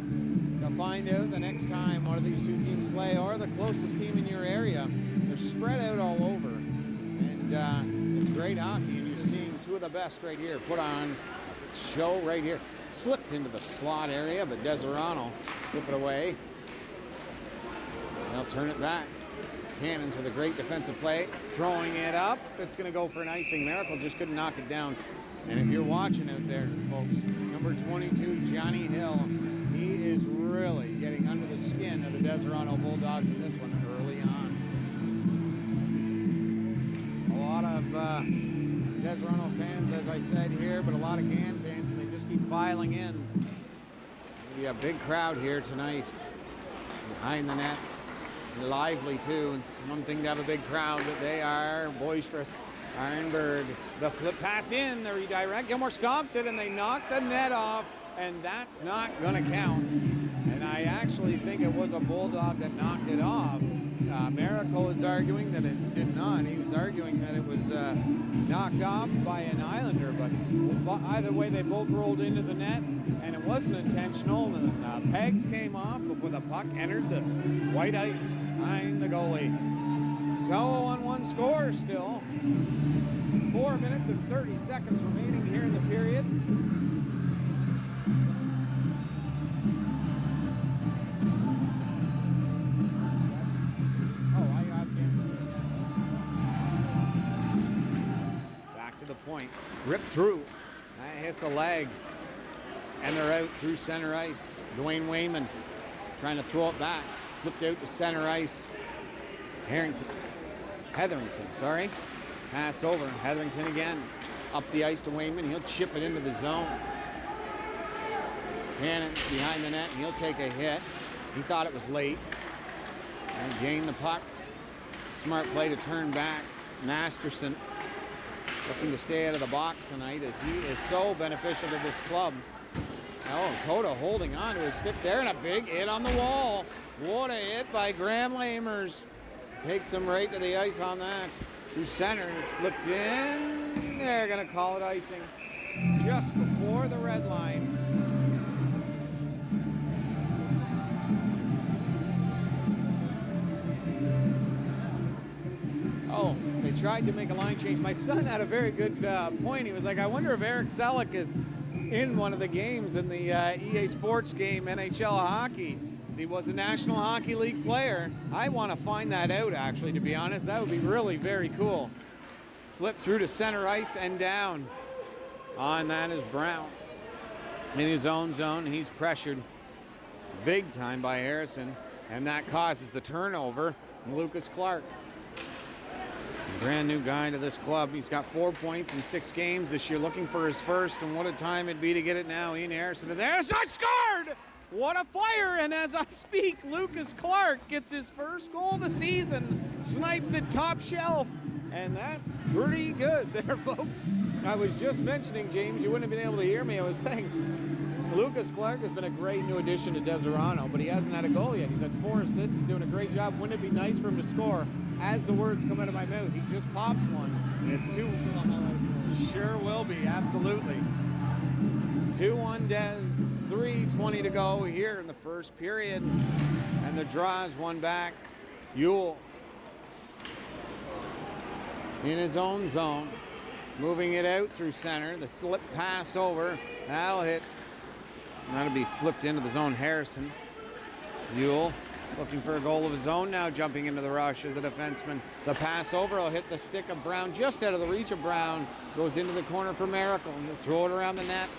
to find out the next time one of these two teams play, or the closest team in your area. They're spread out all over, and it's great hockey, and you're seeing two of the best right here. Put on a show right here. Slipped into the slot area, but Deseronto flip it away. They'll turn it back. Cannons with a great defensive play, throwing it up. It's going to go for an icing. Miracle just couldn't knock it down. And if you're watching out there, folks, number 22, Johnny Hill, he is really getting under the skin of the Deseronto Bulldogs in this one early on. A lot of Deseronto fans, as I said here, but a lot of Gan fans, and they just keep filing in. There'll be a big crowd here tonight behind the net. Lively too. It's one thing to have a big crowd, but they are boisterous. Ironberg, the flip pass in, the redirect. Gilmore stops it, and they knock the net off, and that's not going to count. And I actually think it was a Bulldog that knocked it off. Miracle is arguing that it did not. He was arguing that it was knocked off by an Islander, but either way, they both rolled into the net, and it wasn't intentional. The pegs came off before the puck entered the white ice behind the goalie. So 1-1 score still. 4 minutes and 30 seconds remaining here in the period. Back to the point. Ripped through. That hits a leg. And they're out through center ice. Dwayne Wayman trying to throw it back. Flipped out to center ice. Hetherington, sorry. Pass over. Hetherington again. Up the ice to Wayman. He'll chip it into the zone. Cannons behind the net. He'll take a hit. He thought it was late. And gain the puck. Smart play to turn back. Masterson looking to stay out of the box tonight as he is so beneficial to this club. Oh, Coda holding on to his stick there, and a big hit on the wall. What a hit by Graham Lamers. Takes him right to the ice on that. Through center, and it's flipped in. They're going to call it icing just before the red line. Oh, they tried to make a line change. My son had a very good point. He was like, I wonder if Eric Selleck is in one of the games in the EA Sports game, NHL hockey. He was a National Hockey League player. I want to find that out, actually, to be honest. That would be really very cool. Flip through to center ice and down. On that is Brown. In his own zone, he's pressured big time by Harrison, and that causes the turnover. Lucas Clark, brand new guy to this club. He's got 4 points in 6 games this year, looking for his first, and what a time it'd be to get it now. Ian Harrison, and there's not scored! What a fire! And as I speak, Lucas Clark gets his first goal of the season, snipes it top shelf, and that's pretty good there, folks. I was just mentioning, James, you wouldn't have been able to hear me. I was saying Lucas Clark has been a great new addition to Deseronto, but he hasn't had a goal yet. He's had 4 assists. He's doing a great job. Wouldn't it be nice for him to score? As the words come out of my mouth, he just pops one, and it's 2. Sure will be, absolutely. 2-1 Des. 3:20 to go here in the first period, and the draw is one back. Ewell in his own zone, moving it out through center. The slip pass over, that'll hit. That'll be flipped into the zone. Harrison. Ewell looking for a goal of his own now, jumping into the rush as a defenseman. The pass over will hit the stick of Brown, just out of the reach of Brown. Goes into the corner for Miracle. He'll throw it around the net.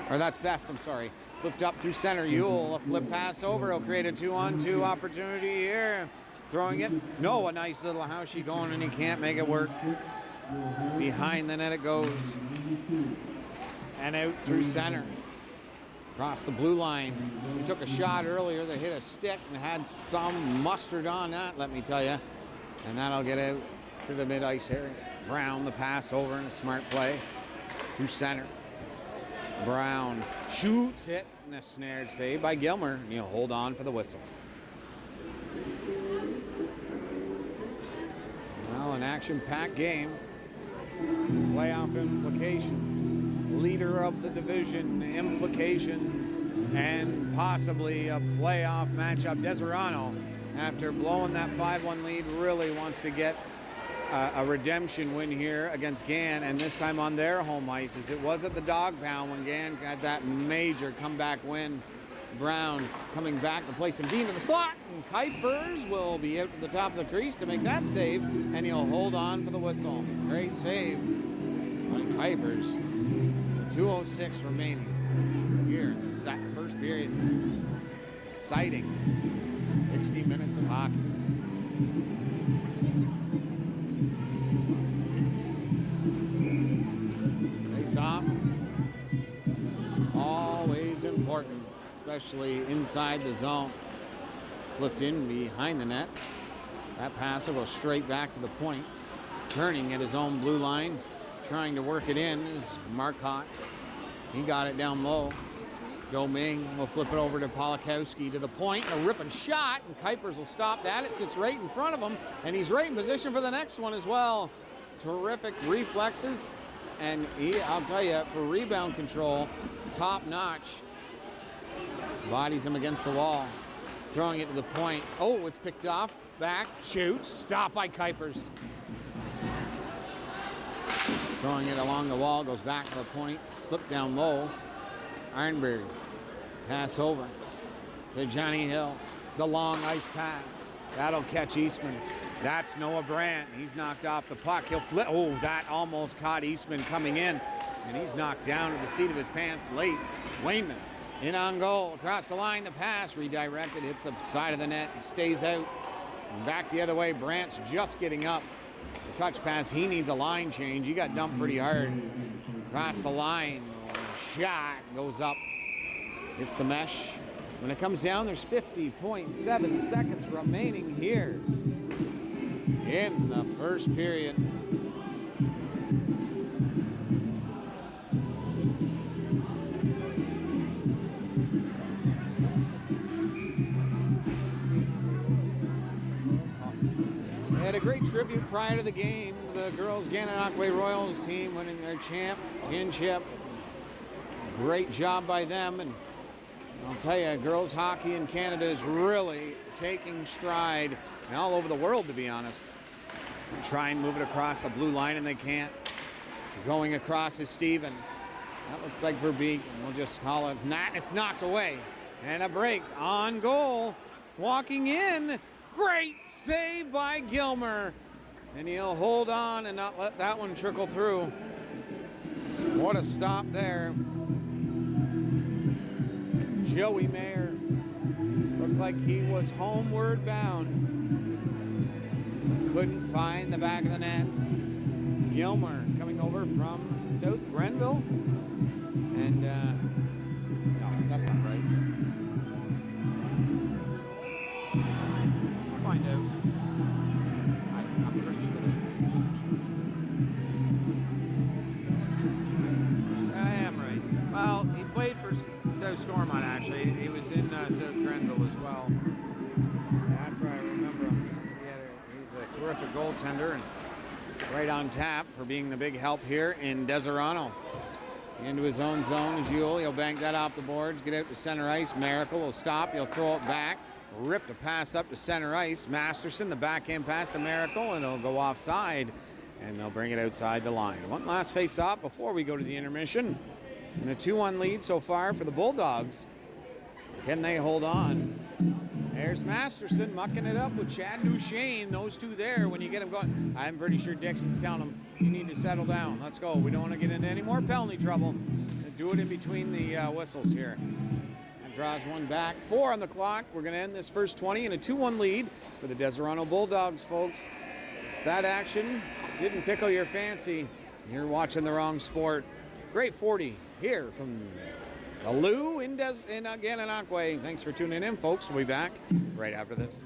Or that's Best, I'm sorry. Flipped up through center. Ewell, a flip pass over. He'll create a 2-on-2 opportunity here. Throwing it. No, a nice little housey going, and he can't make it work. Behind the net it goes. And out through center. Across the blue line. He took a shot earlier that hit a stick and had some mustard on that, let me tell you. And that'll get out to the mid-ice area. Brown, the pass over, and a smart play. Through center. Brown shoots it, and a snared save by Gilmer. And he'll hold on for the whistle. Well, an action-packed game. Playoff implications. Leader of the division implications. And possibly a playoff matchup. Deseronto, after blowing that 5-1 lead, really wants to get a redemption win here against Gan, and this time on their home ice, as it was at the Dog Pound when Gan had that major comeback win Brown coming back to place him deep in the slot, and Kuipers will be out to the top of the crease to make that save, and he'll hold on for the whistle. Great save by Kuipers. 2:06 remaining here in the first period. Exciting 60 minutes of hockey. Face off. Always important, especially inside the zone. Flipped in behind the net. That pass will go straight back to the point. Turning at his own blue line, trying to work it in is Marcotte. He got it down low. Doming will flip it over to Polakowski to the point. A ripping shot, and Kuipers will stop that. It sits right in front of him, and he's right in position for the next one as well. Terrific reflexes, and I'll tell you, for rebound control, top notch. Bodies him against the wall. Throwing it to the point. Oh, it's picked off. Back, shoots, stopped by Kuipers. Throwing it along the wall, goes back to the point, slipped down low. Arnberg, pass over to Johnny Hill. The long ice pass. That'll catch Eastman. That's Noah Brandt. He's knocked off the puck. He'll flip. Oh, that almost caught Eastman coming in. And he's knocked down to the seat of his pants late. Wayman in on goal. Across the line, the pass redirected. Hits the side of the net. Stays out. And back the other way. Brandt's just getting up. The touch pass. He needs a line change. He got dumped pretty hard. Across the line. Shot goes up. Hits the mesh. When it comes down, there's 50.7 seconds remaining here in the first period. They had a great tribute prior to the game. The girls' Gananoque Royals team winning their championship. Great job by them, and I'll tell you, girls hockey in Canada is really taking stride, and all over the world, to be honest. Try and move it across the blue line, and they can't. Going across is Steven. That looks like Verbeek, and we'll just call it that. It's knocked away, and a break on goal. Walking in, great save by Gilmer, and he'll hold on and not let that one trickle through. What a stop there. Joey Mayer looked like he was homeward bound. Couldn't find the back of the net. Gilmer coming over from South Grenville. And, no, that's not right. I'll find out. I'm pretty sure that's it. I am right. Well, he played for South Stormont, actually. He was in South Grenville as well. That's right, I remember him. He's a terrific goaltender and right on tap for being the big help here in Deseronto. Into his own zone is Yule. He'll bank that off the boards, get out to center ice. Miracle will stop. He'll throw it back. Rip a pass up to center ice. Masterson, the backhand pass to Miracle, and it'll go offside. And they'll bring it outside the line. One last face-off before we go to the intermission. And a 2-1 lead so far for the Bulldogs. Can they hold on? There's Masterson mucking it up with Chad Duchesne. Those two there, when you get them going. I'm pretty sure Dixon's telling them, you need to settle down. Let's go. We don't want to get into any more penalty trouble. Do it in between the whistles here. That draws one back. 4 on the clock. We're going to end this first 20 in a 2-1 lead for the Deseronto Bulldogs, folks. If that action didn't tickle your fancy, you're watching the wrong sport. Great 40 here from the Lou in Gananoque. Thanks for tuning in, folks. We'll be back right after this.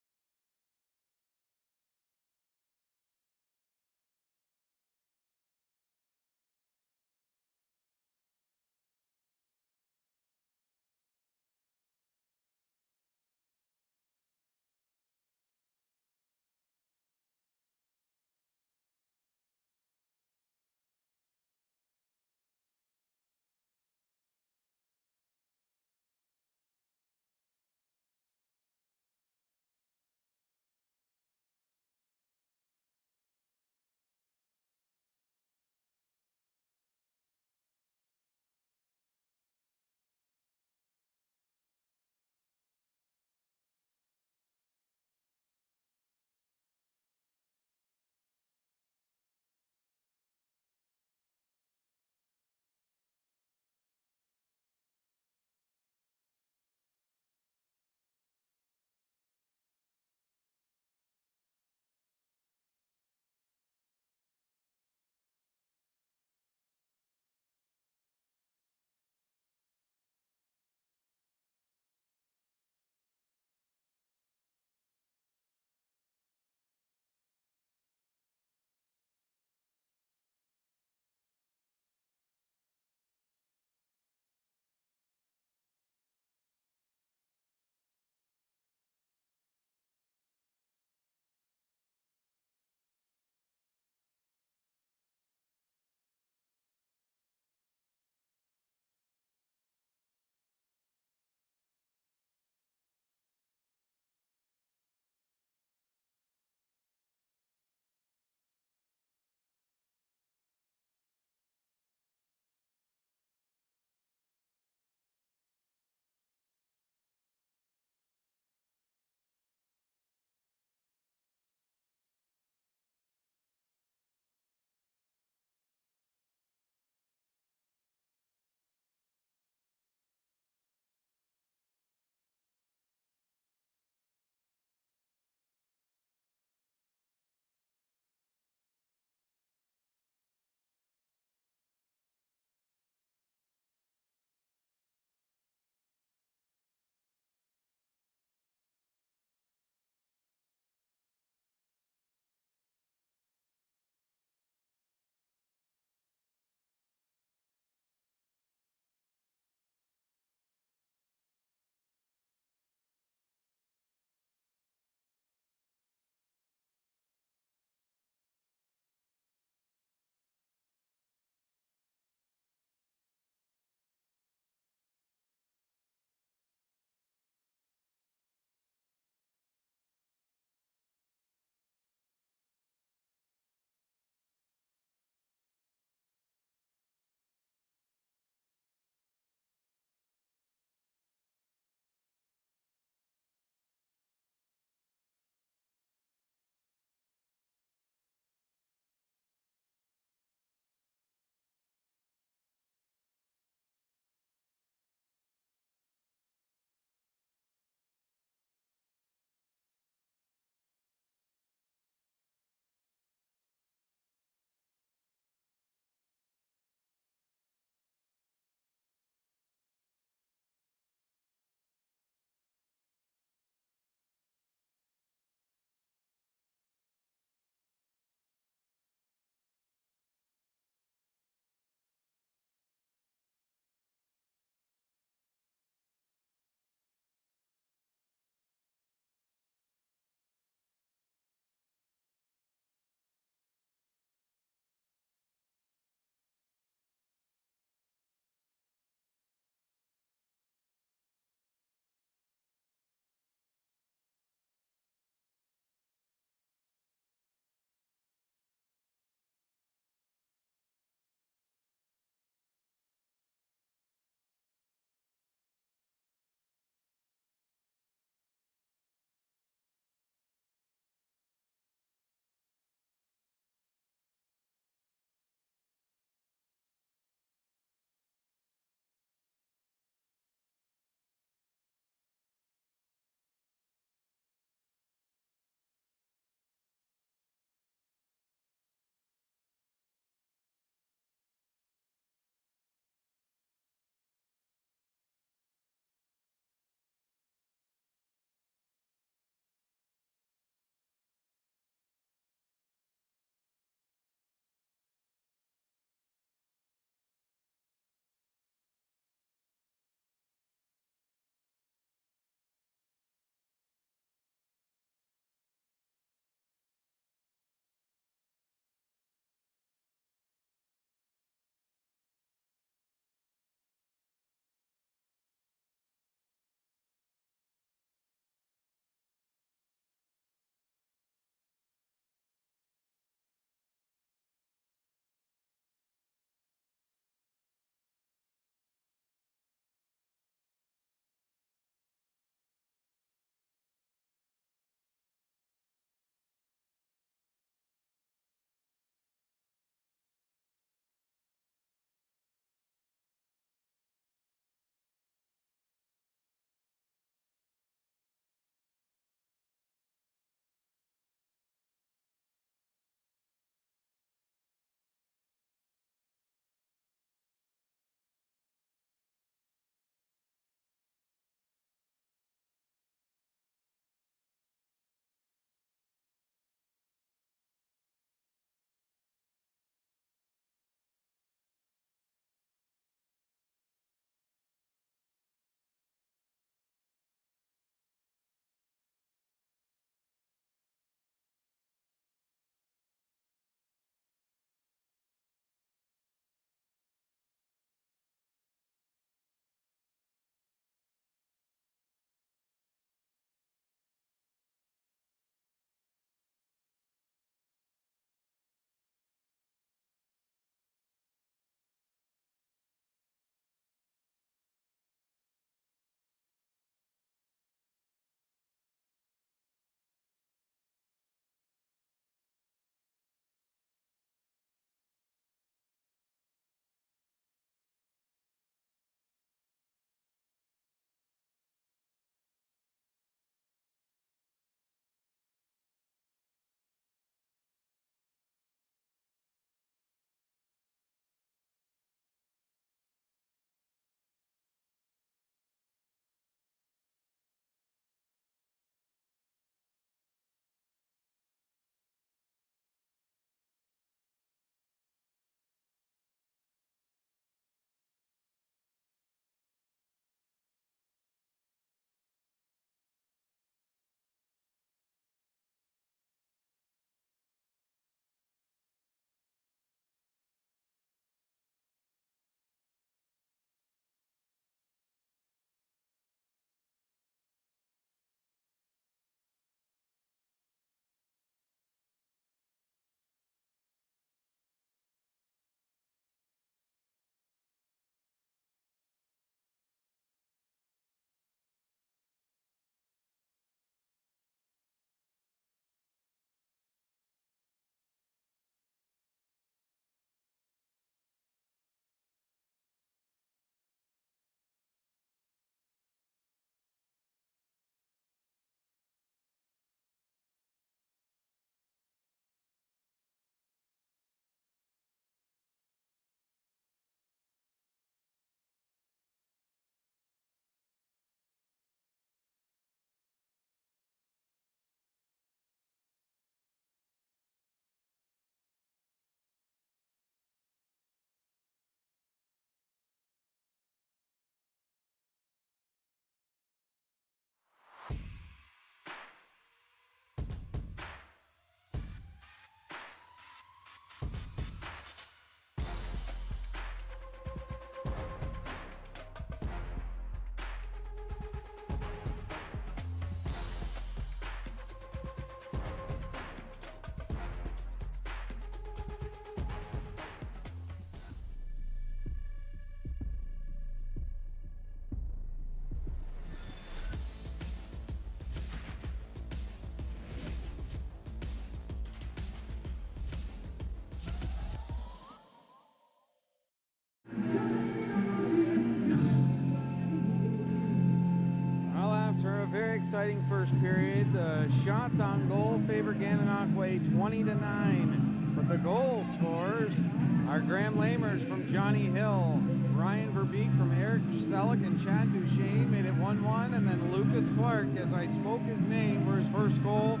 exciting first period. The shots on goal favor Gananoque 20-9. But the goal scorers are Graham Lamers from Johnny Hill, Ryan Verbeek from Eric Selleck and Chad Duchesne made it 1-1, and then Lucas Clark, as I spoke his name for his first goal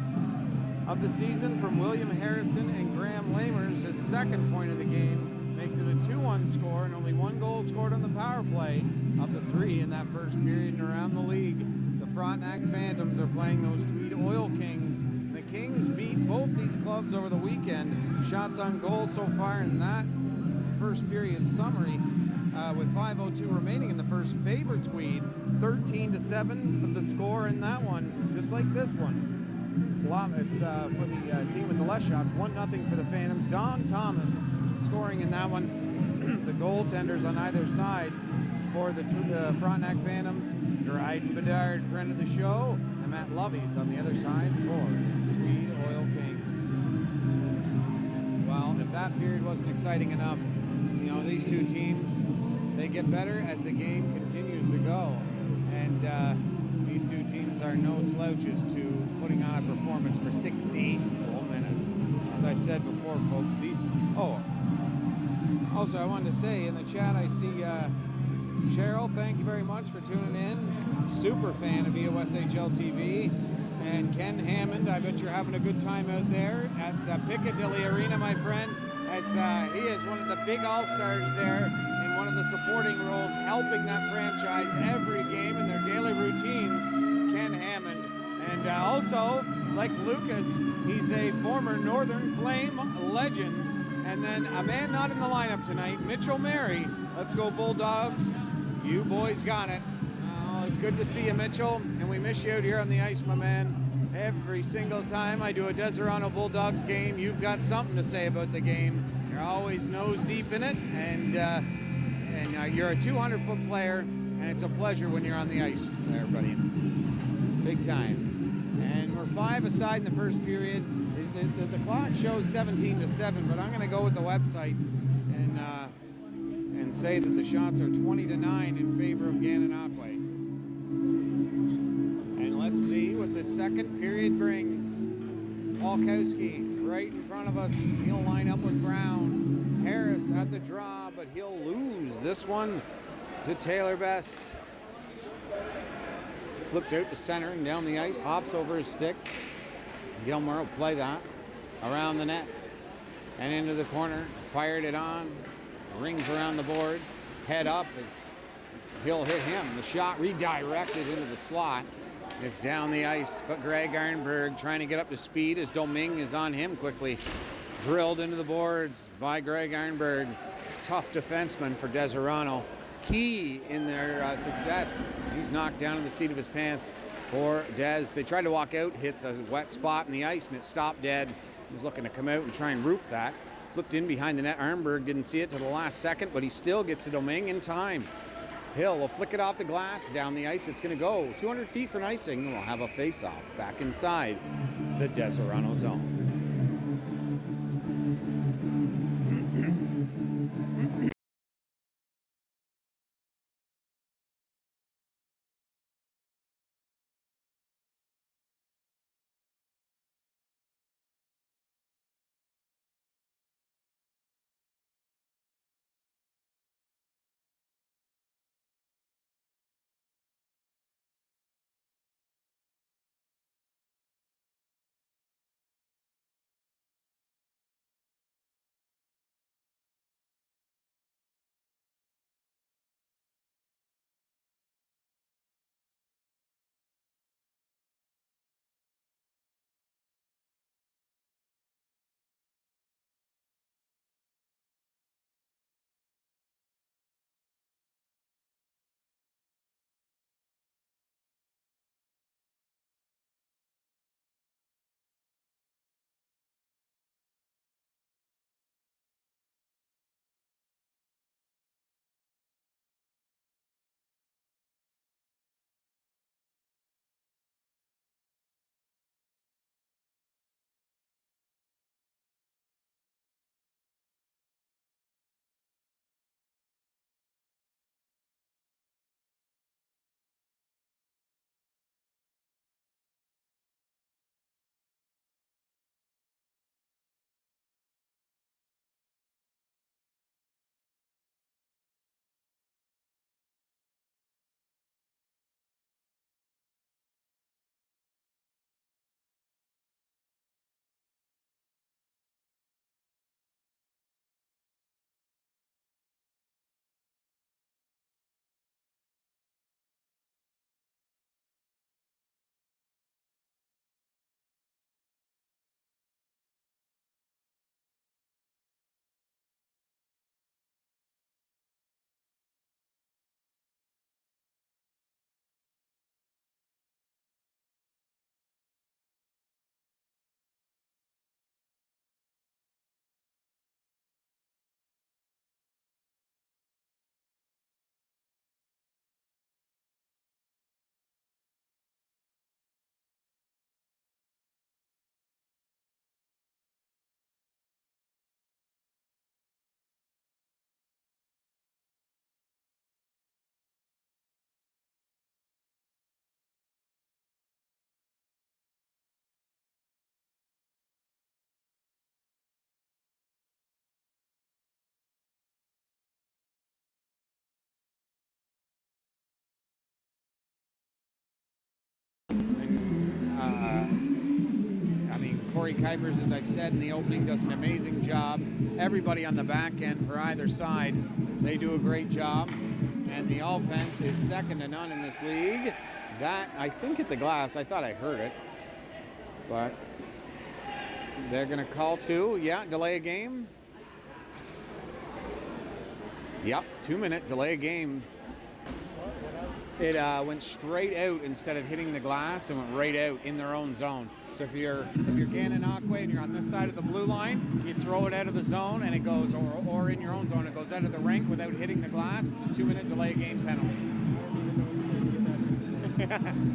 of the season from William Harrison and Graham Lamers, his second point of the game, makes it a 2-1 score, and only one goal scored on the power play of the 3 in that first period. And around the league, the Frontenac Phantoms are playing those Tweed Oil Kings. The Kings beat both these clubs over the weekend. Shots on goal so far in that first period summary, with 5:02 remaining in the first, favor Tweed 13-7, but the score in that one, just like this one, it's for the team with the less shots, 1-0 for the Phantoms. Don Thomas scoring in that one. The goaltenders on either side for the Frontenac Phantoms, Dryden Bedard, friend of the show, and Matt Lovey's on the other side for Tweed Oil Kings. Well, if that period wasn't exciting enough, you know, these two teams, they get better as the game continues to go. And these two teams are no slouches to putting on a performance for 16 full minutes. As I've said before, folks, also I wanted to say in the chat, I see Cheryl, thank you very much for tuning in. Super fan of EOSHL TV. And Ken Hammond, I bet you're having a good time out there at the Piccadilly Arena, my friend. As he is one of the big all-stars there in one of the supporting roles, helping that franchise every game in their daily routines, Ken Hammond. And also, like Lucas, he's a former Northern Flame legend. And then a man not in the lineup tonight, Mitchell Mary. Let's go Bulldogs. You boys got it. Oh, it's good to see you, Mitchell. And we miss you out here on the ice, my man. Every single time I do a Deseronto Bulldogs game, you've got something to say about the game. You're always nose deep in it, and you're a 200-foot player, and it's a pleasure when you're on the ice there, buddy. Big time. And we're 5 aside in the first period. The clock shows 17-7, but I'm going to go with the website and say that the shots are 20-9 in favor of Gananoque. And let's see what the second period brings. Walkowski right in front of us. He'll line up with Brown. Harris at the draw, but he'll lose this one to Taylor Best. Flipped out to center and down the ice. Hops over his stick. Gilmore will play that around the net and into the corner. Fired it on. Rings around the boards. Head up as he'll hit him. The shot redirected into the slot. It's down the ice, but Greg Arnberg trying to get up to speed as Domingue is on him quickly. Drilled into the boards by Greg Arnberg. Tough defenseman for Deseronto. Key in their success. He's knocked down in the seat of his pants for Des. They tried to walk out, hits a wet spot in the ice, and it stopped dead. He was looking to come out and try and roof that. Flipped in behind the net. Arnberg didn't see it to the last second, but he still gets to Domingue in time. Hill will flick it off the glass, down the ice. It's going to go 200 feet from icing, and we'll have a face-off back inside the Deseronto zone. Corey Kuipers, as I've said in the opening, does an amazing job. Everybody on the back end for either side, they do a great job. And the offense is second to none in this league. That, I think, hit the glass. I thought I heard it. But they're going to call two. Yeah, delay a game. Yep, 2-minute delay a game. It went straight out instead of hitting the glass, and went right out in their own zone. So if you're Gananoque and you're on this side of the blue line, you throw it out of the zone and it goes, or in your own zone, it goes out of the rink without hitting the glass. It's a 2-minute delay game penalty.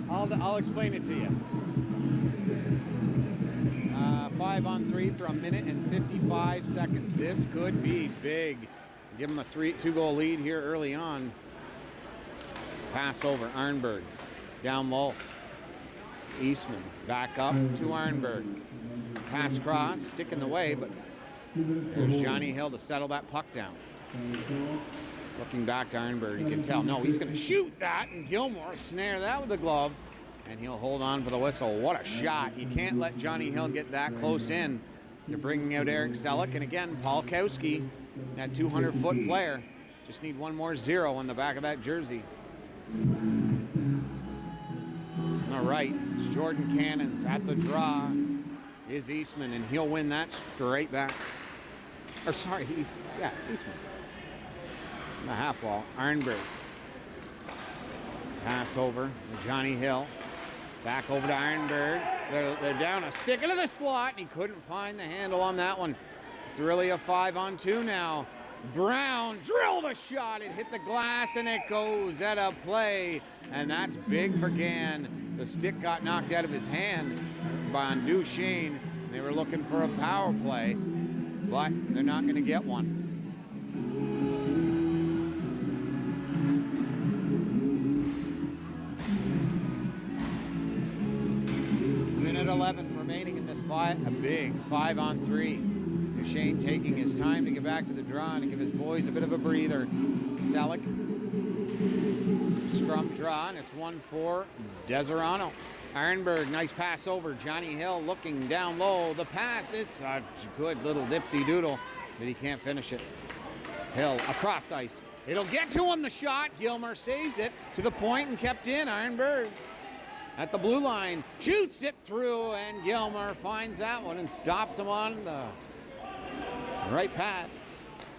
I'll explain it to you. 5-on-3 for 1 minute and 55 seconds. This could be big. Give them a 2-goal lead here early on. Pass over, Arnberg, down low. Eastman, back up to Arnberg. Pass cross, stick in the way, but there's Johnny Hill to settle that puck down. Looking back to Arnberg, you can tell, no, he's going to shoot that, and Gilmore snare that with the glove, and he'll hold on for the whistle. What a shot. You can't let Johnny Hill get that close in. You're bringing out Eric Selleck, and again, Paul Kowski, that 200-foot player. Just need one more 0 on the back of that jersey. All right, it's Jordan Cannons at the draw is Eastman, and he'll win that straight back. Or sorry, Eastman. The half wall, Arnberg. Pass over to Johnny Hill. Back over to Arnberg. They're down a stick into the slot, and he couldn't find the handle on that one. It's really a 5-on-2 now. Brown drilled a shot. It hit the glass, and it goes out of play. And that's big for Gann. The stick got knocked out of his hand by Duchesne. They were looking for a power play, but they're not going to get one. Minute 11 remaining in this a big 5-on-3. Duchesne taking his time to get back to the draw and to give his boys a bit of a breather. Selleck, scrum draw, and it's 1-4 Deseronto. Arnberg, nice pass over. Johnny Hill looking down low. The pass, it's a good little dipsy doodle, but he can't finish it. Hill across ice. It'll get to him, the shot. Gilmer saves it to the point and kept in. Arnberg at the blue line, shoots it through, and Gilmer finds that one and stops him on the right pad.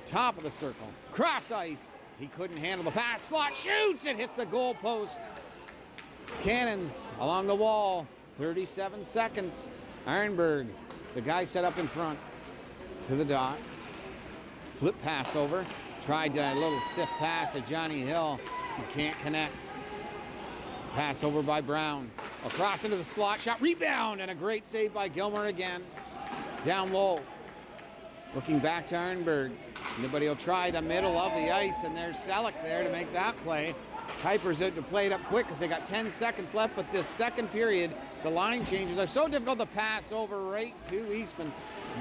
Top of the circle. Cross ice. He couldn't handle the pass. Slot shoots. It hits the goal post. Cannons along the wall. 37 seconds. Arnberg, the guy set up in front. To the dot. Flip pass over. Tried a little sift pass at Johnny Hill. He can't connect. Pass over by Brown. Across into the slot. Shot. Rebound. And a great save by Gilmer again. Down low. Looking back to Arnberg. Nobody will try the middle of the ice, and there's Selleck there to make that play. Kuipers out to play it up quick because they got 10 seconds left, but this second period, the line changes are so difficult to pass over right to Eastman.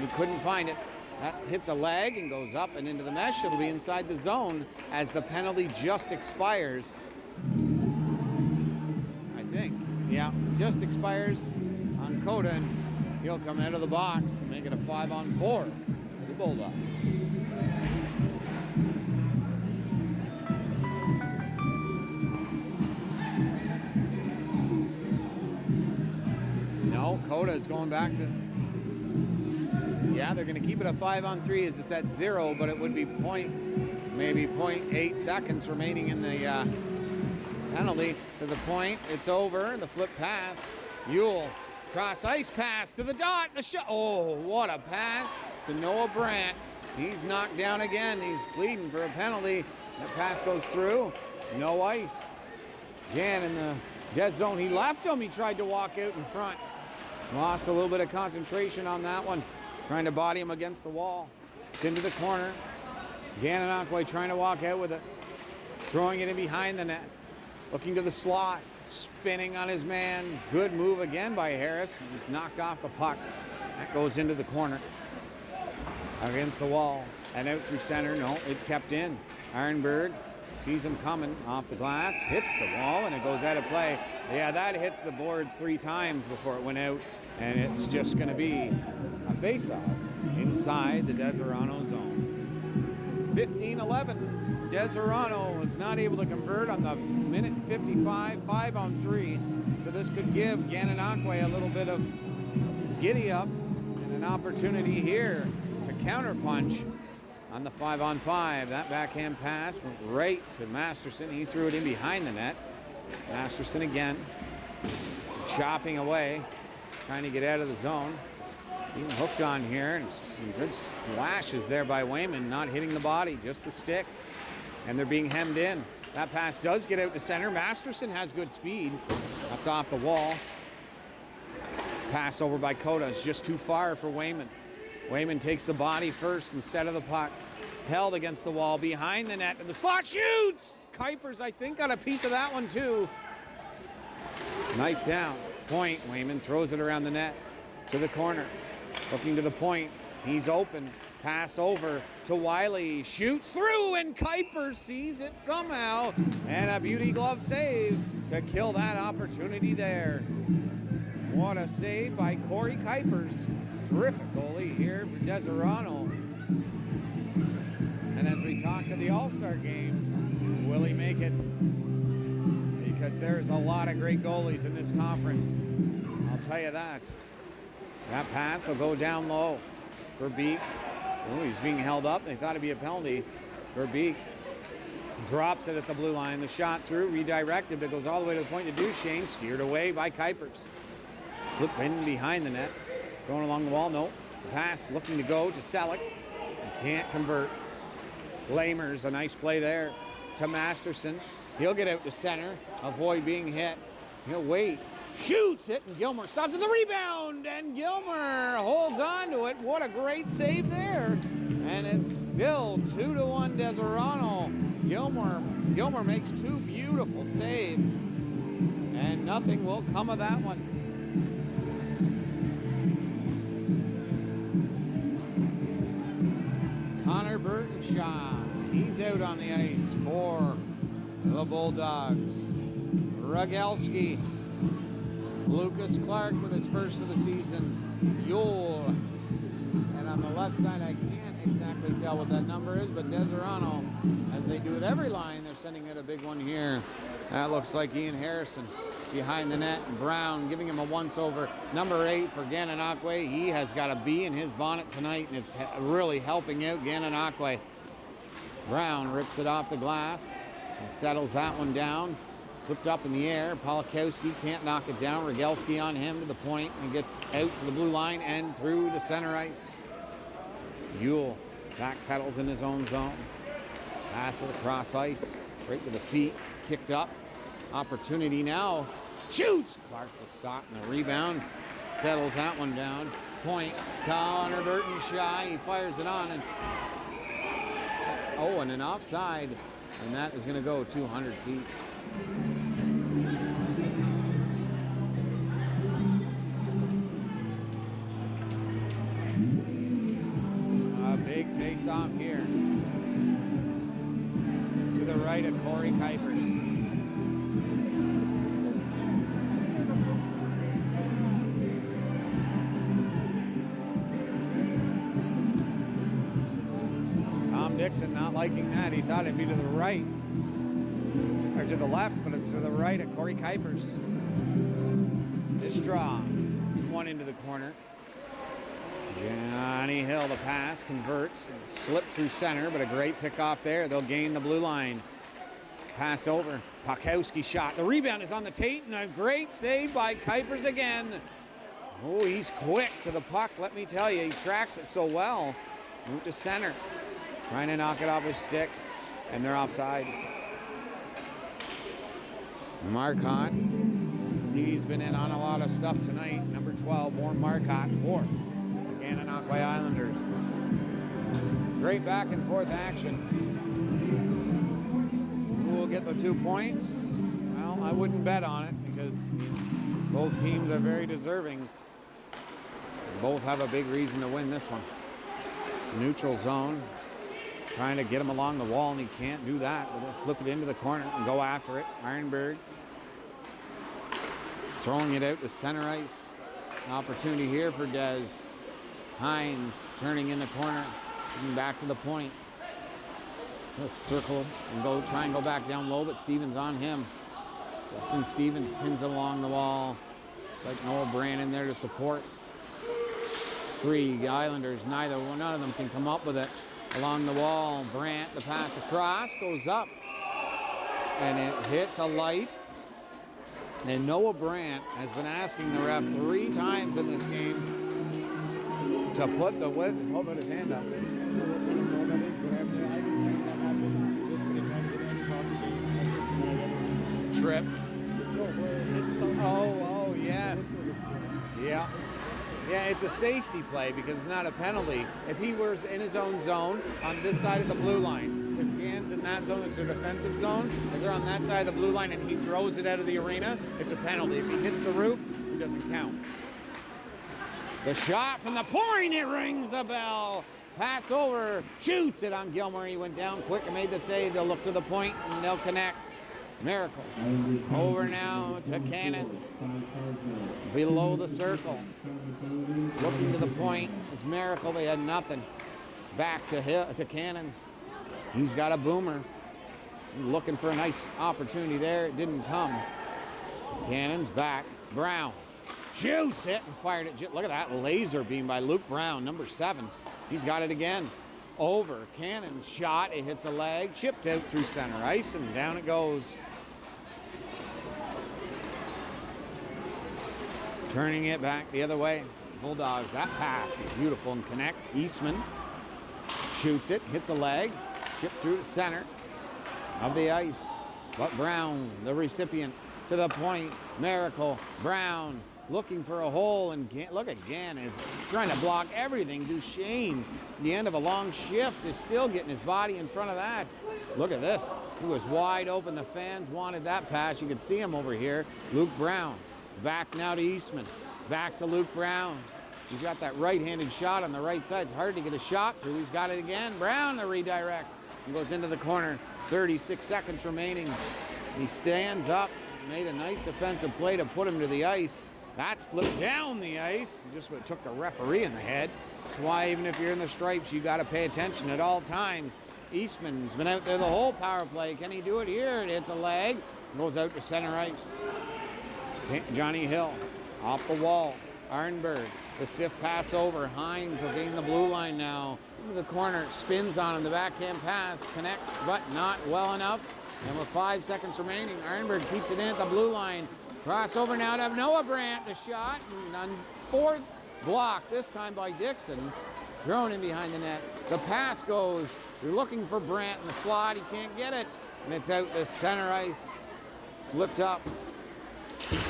We couldn't find it. That hits a leg and goes up and into the mesh. It'll be inside the zone as the penalty just expires. I think. Yeah, just expires on Coda, and he'll come out of the box and make it a 5-on-4 for the Bulldogs. No, Coda is going back to... Yeah, they're going to keep it a 5-on-3 as it's at 0, but it would be maybe 0.8 seconds remaining in the penalty to the point. It's over. The flip pass. Ewell, cross ice pass to the dot. The shot. Oh, what a pass to Noah Brandt. He's knocked down again. He's pleading for a penalty. That pass goes through. No ice. Again in the dead zone. He left him. He tried to walk out in front. Lost a little bit of concentration on that one. Trying to body him against the wall. It's into the corner. Gananoque trying to walk out with it. Throwing it in behind the net. Looking to the slot. Spinning on his man. Good move again by Harris. He's knocked off the puck. That goes into the corner. Against the wall. And out through center. No, it's kept in. Arnberg sees him coming off the glass. Hits the wall and it goes out of play. Yeah, that hit the boards 3 times before it went out. and it's just going to be a face-off inside the Deseronto zone. 15-11. Deseronto was not able to convert on the minute and 55, 5-on-3. So this could give Gananoque a little bit of giddy up and an opportunity here to counterpunch on the 5-on-5. That backhand pass went right to Masterson. He threw it in behind the net. Masterson again, chopping away, trying to get out of the zone. Being hooked on here, and some good splashes there by Wayman, not hitting the body, just the stick. And they're being hemmed in. That pass does get out to center. Masterson has good speed. That's off the wall. Pass over by Cota is just too far for Wayman. Wayman takes the body first instead of the puck. Held against the wall behind the net, and the slot shoots! Kuipers, I think, got a piece of that one too. Knife down. Point. Wayman throws it around the net to the corner. Looking to the point. He's open. Pass over to Wiley. Shoots through, and Kuipers sees it somehow. And a beauty glove save to kill that opportunity there. What a save by Corey Kuipers. Terrific goalie here for Deseronto. And as we talk to the All-Star game, will he make it? Because there's a lot of great goalies in this conference. I'll tell you that. That pass will go down low. Verbeek. Oh, he's being held up. They thought it'd be a penalty. Verbeek drops it at the blue line. The shot through, redirected, but goes all the way to the point to Duchesne. Steered away by Kuipers. Flip in behind the net. Going along the wall. No. Pass looking to go to Selleck. He can't convert. Lamers, a nice play there to Masterson. He'll get out to center, avoid being hit. He'll wait. Shoots it, and Gilmore stops at the rebound, and Gilmore holds on to it. What a great save there. And it's still 2-1 Deseronto. Gilmore makes two beautiful saves, and nothing will come of that one. Connor Burtonshaw, he's out on the ice for the Bulldogs. Rogalski, Lucas Clark with his first of the season, Yule, and on the left side I can't exactly tell what that number is, but Deseronto, as they do with every line, they're sending out a big one here. That looks like Ian Harrison behind the net. Brown giving him a once-over. Number 8 for Gananoque. He has got a bee in his bonnet tonight, and it's really helping out Gananoque. Brown rips it off the glass and settles that one down. Flipped up in the air. Polakowski can't knock it down. Rogalski on him to the point and gets out to the blue line and through the center ice. Yule backpedals in his own zone. Pass it across ice. Right with the feet. Kicked up. Opportunity now. Shoots! Clark will stop in the rebound. Settles that one down. Point. Connor Burtonshaw. He fires it on. And an offside. And that is going to go 200 feet. A big face-off here. To the right of Corey Kuipers. Dixon not liking that. He thought it'd be to the right, or to the left, but it's to the right of Corey Kuipers. This draw, one into the corner. Johnny Hill, the pass, converts, slipped through center, but a great pick off there. They'll gain the blue line. Pass over, Pakowski shot. The rebound is on the Tate, and a great save by Kuipers again. Oh, he's quick to the puck, let me tell you. He tracks it so well. Move to center. Trying to knock it off his stick, and they're offside. Marcotte, he's been in on a lot of stuff tonight. Number 12, Warren Marcotte for the Gananoque Islanders. Great back and forth action. Who will get the 2 points? Well, I wouldn't bet on it because both teams are very deserving. Both have a big reason to win this one. Neutral zone. Trying to get him along the wall, and he can't do that. But they'll flip it into the corner and go after it. Ironberg throwing it out to center ice. Opportunity here for Des. Hines turning in the corner, getting back to the point. He'll circle and try and go back down low, but Stevens on him. Justin Stevens pins along the wall. It's like Noah Brandon there to support. 3 Islanders, none of them can come up with it. Along the wall, Brandt, the pass across, goes up. And it hits a light. And Noah Brandt has been asking the ref 3 times in this game to put the hold his hand up. I don't know what kind of call that is, but I haven't seen that happen this many times in any hockey game. Trip. No, where it hits something. Oh, yes. Yeah. Yeah, it's a safety play because it's not a penalty. If he was in his own zone on this side of the blue line, his Gans in that zone, it's their defensive zone. If they're on that side of the blue line and he throws it out of the arena, it's a penalty. If he hits the roof, it doesn't count. The shot from the point, it rings the bell. Pass over, shoots it on Gilmore. He went down quick and made the save. They'll look to the point and they'll connect. Miracle. Over now to Cannons. Below the circle. Looking to the point is Miracle. They had nothing. Back to Cannons. He's got a boomer. Looking for a nice opportunity there. It didn't come. Cannons back. Brown shoots it and fired it. Look at that laser beam by Luke Brown, number 7. He's got it again. Over. Cannon's shot. It hits a leg. Chipped out through center ice and down it goes. Turning it back the other way. Bulldogs. That pass is beautiful and connects. Eastman shoots it. Hits a leg. Chipped through the center of the ice. But Brown, the recipient, to the point. Miracle. Brown looking for a hole, and look at Gann is trying to block everything. Duchesne, the end of a long shift, is still getting his body in front of that. Look at this. He was wide open. The fans wanted that pass. You can see him over here. Luke Brown. Back now to Eastman. Back to Luke Brown. He's got that right-handed shot on the right side. It's hard to get a shot through. He's got it again. Brown, the redirect. He goes into the corner. 36 seconds remaining. He stands up. Made a nice defensive play to put him to the ice. That's flipped down the ice. Just what took the referee in the head. That's why even if you're in the stripes, you got to pay attention at all times. Eastman's been out there the whole power play. Can he do it here? It hits a leg. Goes out to center ice. Johnny Hill off the wall. Arnberg, the sift pass over. Hines will gain the blue line now. Into the corner, spins on him. The backhand pass connects, but not well enough. And with 5 seconds remaining, Arnberg keeps it in at the blue line. Crossover now to Noah Brandt, the shot, and on 4th block, this time by Dixon, thrown in behind the net. The pass goes, you're looking for Brandt in the slot, he can't get it, and it's out to center ice, flipped up,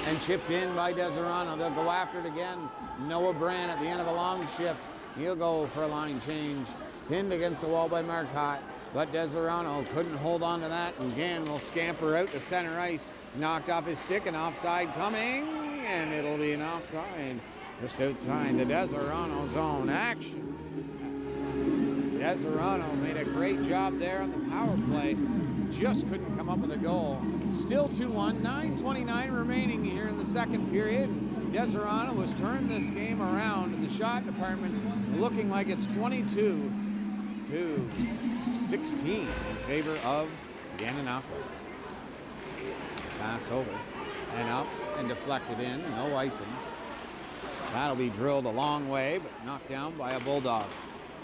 and chipped in by Deseronto. They'll go after it again. Noah Brandt at the end of a long shift, he'll go for a line change, pinned against the wall by Marcotte. But Deseronto couldn't hold on to that, and Gann will scamper out to center ice. Knocked off his stick, and offside coming, and it'll be an offside just outside the Deseronto zone. Action. Deseronto made a great job there on the power play. Just couldn't come up with a goal. Still 2-1, 9:29 remaining here in the second period. Deseronto has turned this game around in the shot department, looking like it's 22-16 in favor of Gananoque. Pass over and up and deflected in. No icing. That'll be drilled a long way, but knocked down by a Bulldog.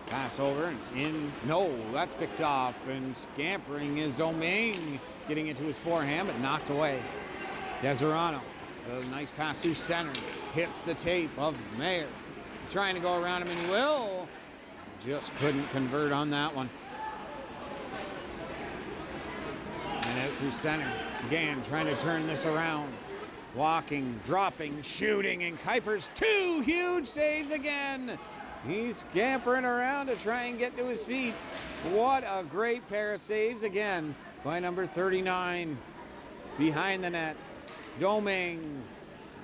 Pass over and in. No, that's picked off. And scampering is Domingue, getting it to his forehand, but knocked away. Deseronto, a nice pass through center. Hits the tape of Mayer. Trying to go around him, and he will. Just couldn't convert on that one. And out through center. Gann trying to turn this around. Walking, dropping, shooting, and Kuiper's 2 huge saves again. He's scampering around to try and get to his feet. What a great pair of saves again by number 39. Behind the net. Domingue.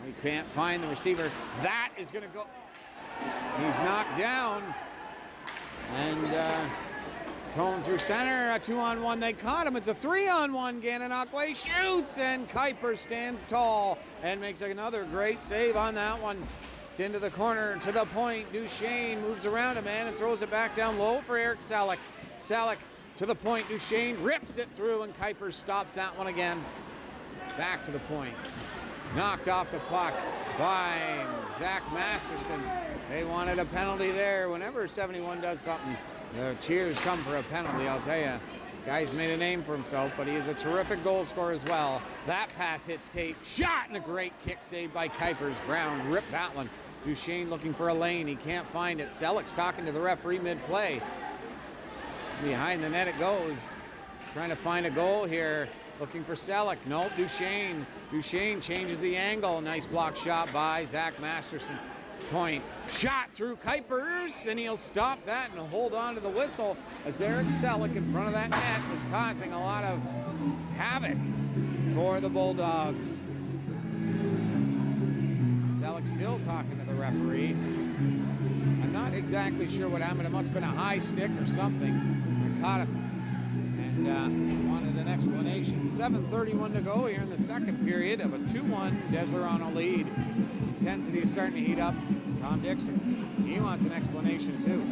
We can't find the receiver. That is going to go. He's knocked down. And thrown through center, a 2-on-1. They caught him. It's a 3-on-1. Gananoque shoots, and Kuiper stands tall and makes another great save on that one. Whipped into the corner to the point. Duchesne moves around a man and throws it back down low for Eric Selleck. Selleck to the point. Duchesne rips it through, and Kuipers stops that one again. Back to the point. Knocked off the puck by Zach Masterson. They wanted a penalty there. Whenever 71 does something, the cheers come for a penalty, I'll tell you. Guy's made a name for himself, but he is a terrific goal scorer as well. That pass hits tape. Shot, and a great kick save by Kuipers. Brown ripped that one. Duchesne looking for a lane. He can't find it. Selleck's talking to the referee mid-play. Behind the net it goes. Trying to find a goal here. Looking for Selleck. Nope, Duchesne. Duchesne changes the angle. Nice block shot by Zach Masterson. Point. Shot through Kuipers, and he'll stop that and hold on to the whistle as Eric Selleck in front of that net is causing a lot of havoc for the Bulldogs. Selleck still talking to the referee. I'm not exactly sure what happened. It must have been a high stick or something. I caught him and wanted an explanation. 7:31 to go here in the second period of a 2-1 Deseronto lead. Intensity is starting to heat up. Tom Dixon, he wants an explanation too.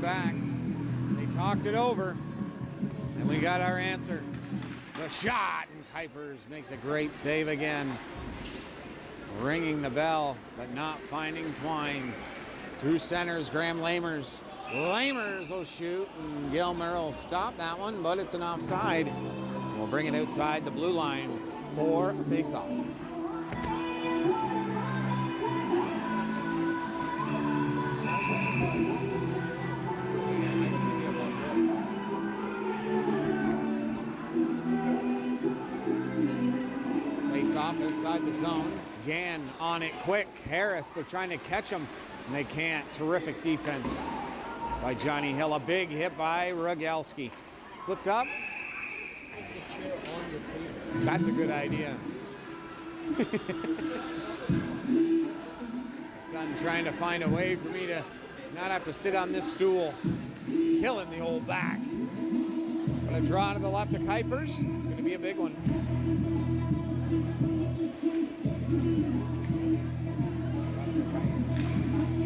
Back. They talked it over, and we got our answer. The shot, and Kuipers makes a great save again. Ringing the bell, but not finding Twine. Through centers, Graham Lamers. Lamers will shoot, and Gilmer will stop that one, but it's an offside. We'll bring it outside the blue line for a face-off. Outside the zone. Gann on it quick. Harris, they're trying to catch him, and they can't. Terrific defense by Johnny Hill. A big hit by Rogalski. Flipped up. That's a good idea. Son trying to find a way for me to not have to sit on this stool. Killing the old back. But a draw to the left of Kuipers. It's going to be a big one.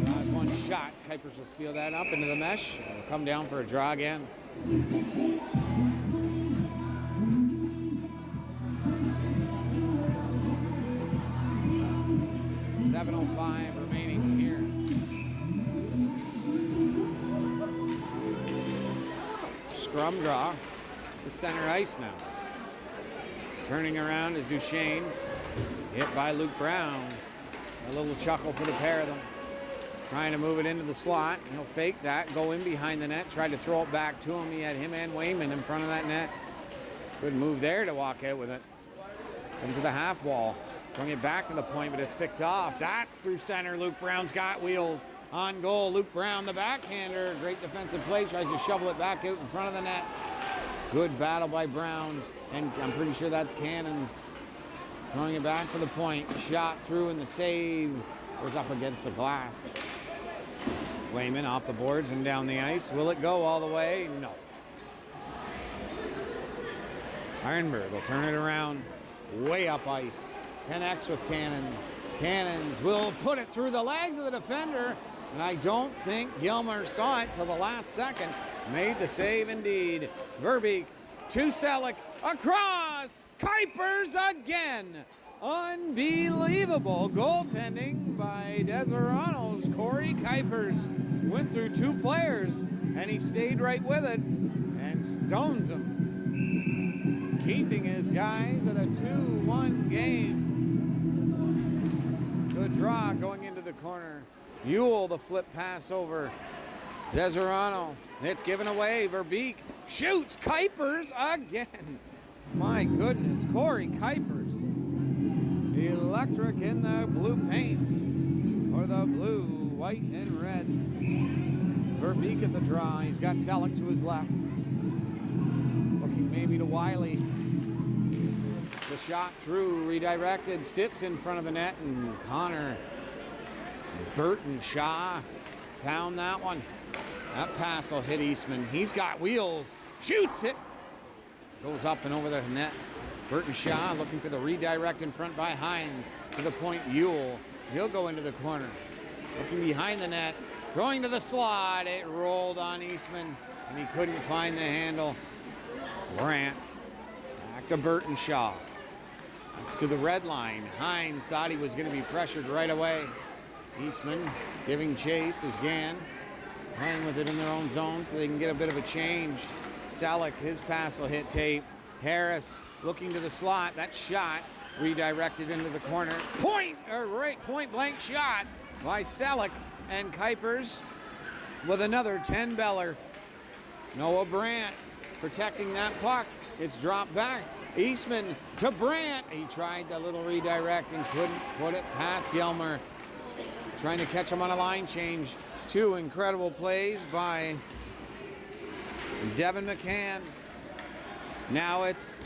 Draws one shot. Kuipers will steal that up into the mesh. It'll come down for a draw again. 7:05 remaining here. Scrum draw to center ice now. Turning around is Duchesne. Hit by Luke Brown. A little chuckle for the pair of them. Trying to move it into the slot. He'll fake that, go in behind the net, try to throw it back to him. He had him and Wayman in front of that net. Good move there to walk out with it. Come to the half wall. Bring it back to the point, but it's picked off. That's through center. Luke Brown's got wheels. On goal, Luke Brown, the backhander. Great defensive play. Tries to shovel it back out in front of the net. Good battle by Brown. And I'm pretty sure that's Cannons. Throwing it back to the point. Shot through, and the save was up against the glass. Wayman off the boards and down the ice. Will it go all the way? No. Ironberg will turn it around. Way up ice. 10x with Cannons. Cannons will put it through the legs of the defender. And I don't think Gilmer saw it till the last second. Made the save indeed. Verbeek to Selleck. Across. Kuipers again. Unbelievable goaltending by Deseronto's Corey Kuipers. Went through two players, and he stayed right with it and stones them. Keeping his guys at a 2-1 game. Good draw going into the corner. Ewell, the flip pass over Deseronto. It's given away. Verbeek shoots. Kuipers again. My goodness, Corey Kuipers. Electric in the blue paint. Or the blue, white, and red. Verbeek at the draw. He's got Selleck to his left. Looking maybe to Wiley. The shot through, redirected, sits in front of the net, and Connor Burton Shaw found that one. That pass will hit Eastman. He's got wheels, shoots it, goes up and over the net. Burton Shaw looking for the redirect in front by Hines. To the point, Ewell. He'll go into the corner. Looking behind the net, throwing to the slot. It rolled on Eastman, and he couldn't find the handle. Brandt back to Burton Shaw. That's to the red line. Hines thought he was going to be pressured right away. Eastman giving chase as Gann playing with it in their own zone so they can get a bit of a change. Selleck, his pass will hit tape. Harris looking to the slot. That shot redirected into the corner. Point blank shot by Selleck, and Kuipers with another 10-beller. Noah Brandt protecting that puck. It's dropped back. Eastman to Brandt. He tried the little redirect and couldn't put it past Gilmer. Trying to catch him on a line change. Two incredible plays by Devin McCann. Now it's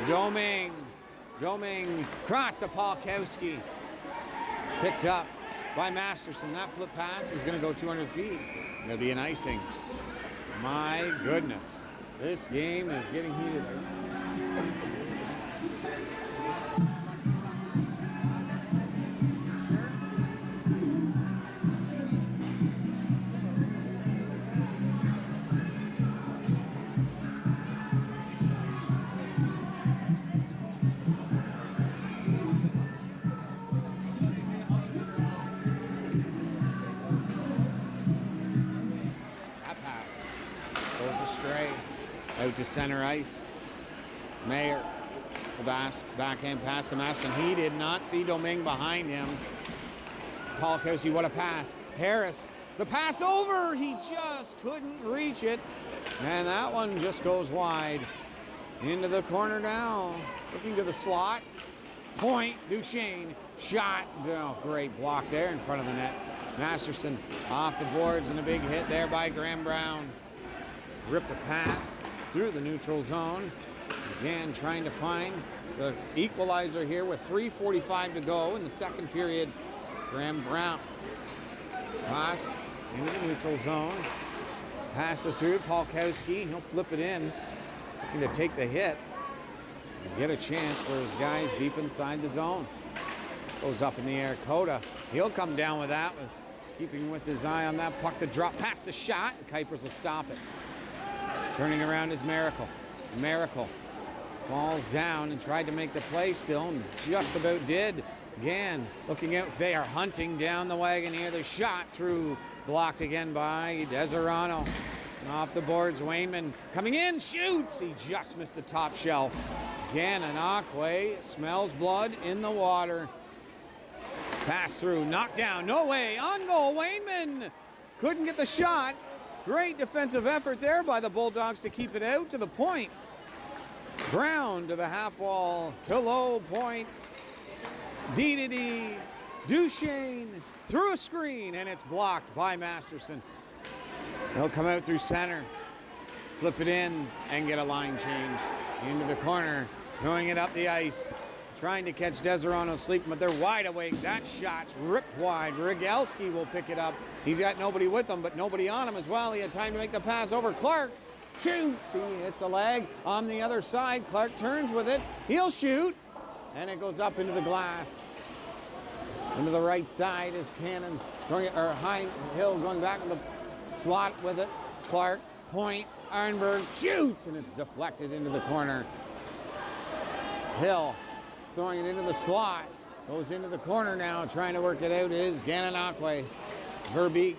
Domingue. Domingue cross to Polkowski. Picked up by Masterson. That flip pass is going to go 200 feet. It'll be an icing. My goodness. This game is getting heated. Out to center ice. Mayer, the backhand pass to Masterson. He did not see Domingue behind him. Polkowski, what a pass. Harris, the pass over. He just couldn't reach it. And that one just goes wide. Into the corner now. Looking to the slot. Point, Duchesne. Shot. Oh, great block there in front of the net. Masterson off the boards and a big hit there by Graham Brown. Ripped a pass through the neutral zone. Again, trying to find the equalizer here with 3:45 to go in the second period. Graham Brown. Pass into the neutral zone. Pass it through. Polkowski. He'll flip it in. Looking to take the hit and get a chance for his guys deep inside the zone. Goes up in the air. Coda. He'll come down with that, with keeping with his eye on that puck. The drop past the shot. Kuipers will stop it. Turning around is Miracle. Miracle falls down and tried to make the play still, and just about did. Gann looking out. They are hunting down the wagon here. The shot through, blocked again by Deseronto. Off the boards, Wainman coming in, shoots. He just missed the top shelf. Gananoque smells blood in the water. Pass through, knocked down, no way, on goal, Wainman couldn't get the shot. Great defensive effort there by the Bulldogs to keep it out to the point. Brown to the half wall, to low point. D. Duchesne through a screen, and it's blocked by Masterson. He'll come out through center, flip it in, and get a line change. Into the corner, throwing it up the ice. Trying to catch Deseronto sleeping, but they're wide awake. That shot's ripped wide. Rigelski will pick it up. He's got nobody with him, but nobody on him as well. He had time to make the pass over. Clark shoots. He hits a leg on the other side. Clark turns with it. He'll shoot, and it goes up into the glass. Into the right side is Cannons throwing it, or Hill going back in the slot with it. Clark, point, Arnberg shoots, and it's deflected into the corner. Hill throwing it into the slot. Goes into the corner now, trying to work it out is Gananoque. Verbeek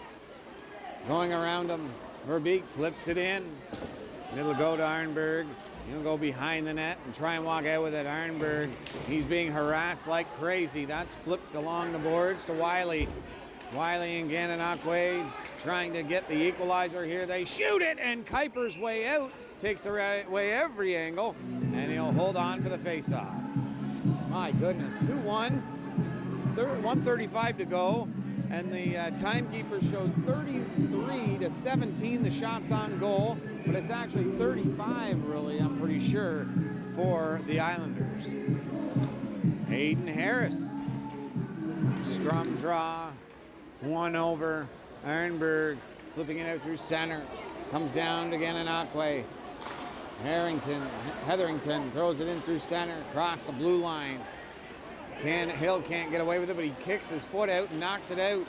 going around him. Verbeek flips it in. And it'll go to Arnberg. He'll go behind the net and try and walk out with it. Arnberg, he's being harassed like crazy. That's flipped along the boards to Wiley. Wiley and Gananoque trying to get the equalizer here. They shoot it, and Kuiper's way out takes away every angle, and he'll hold on for the face-off. My goodness, 2-1, 1:35 to go, and the timekeeper shows 33-17 the shots on goal, but it's actually 35 really, I'm pretty sure, for the Islanders. Hayden Harris, scrum draw, one over, Ironberg flipping it out through center, comes down to Gananoque. Hetherington throws it in through center, across the blue line. Hill can't get away with it, but he kicks his foot out and knocks it out.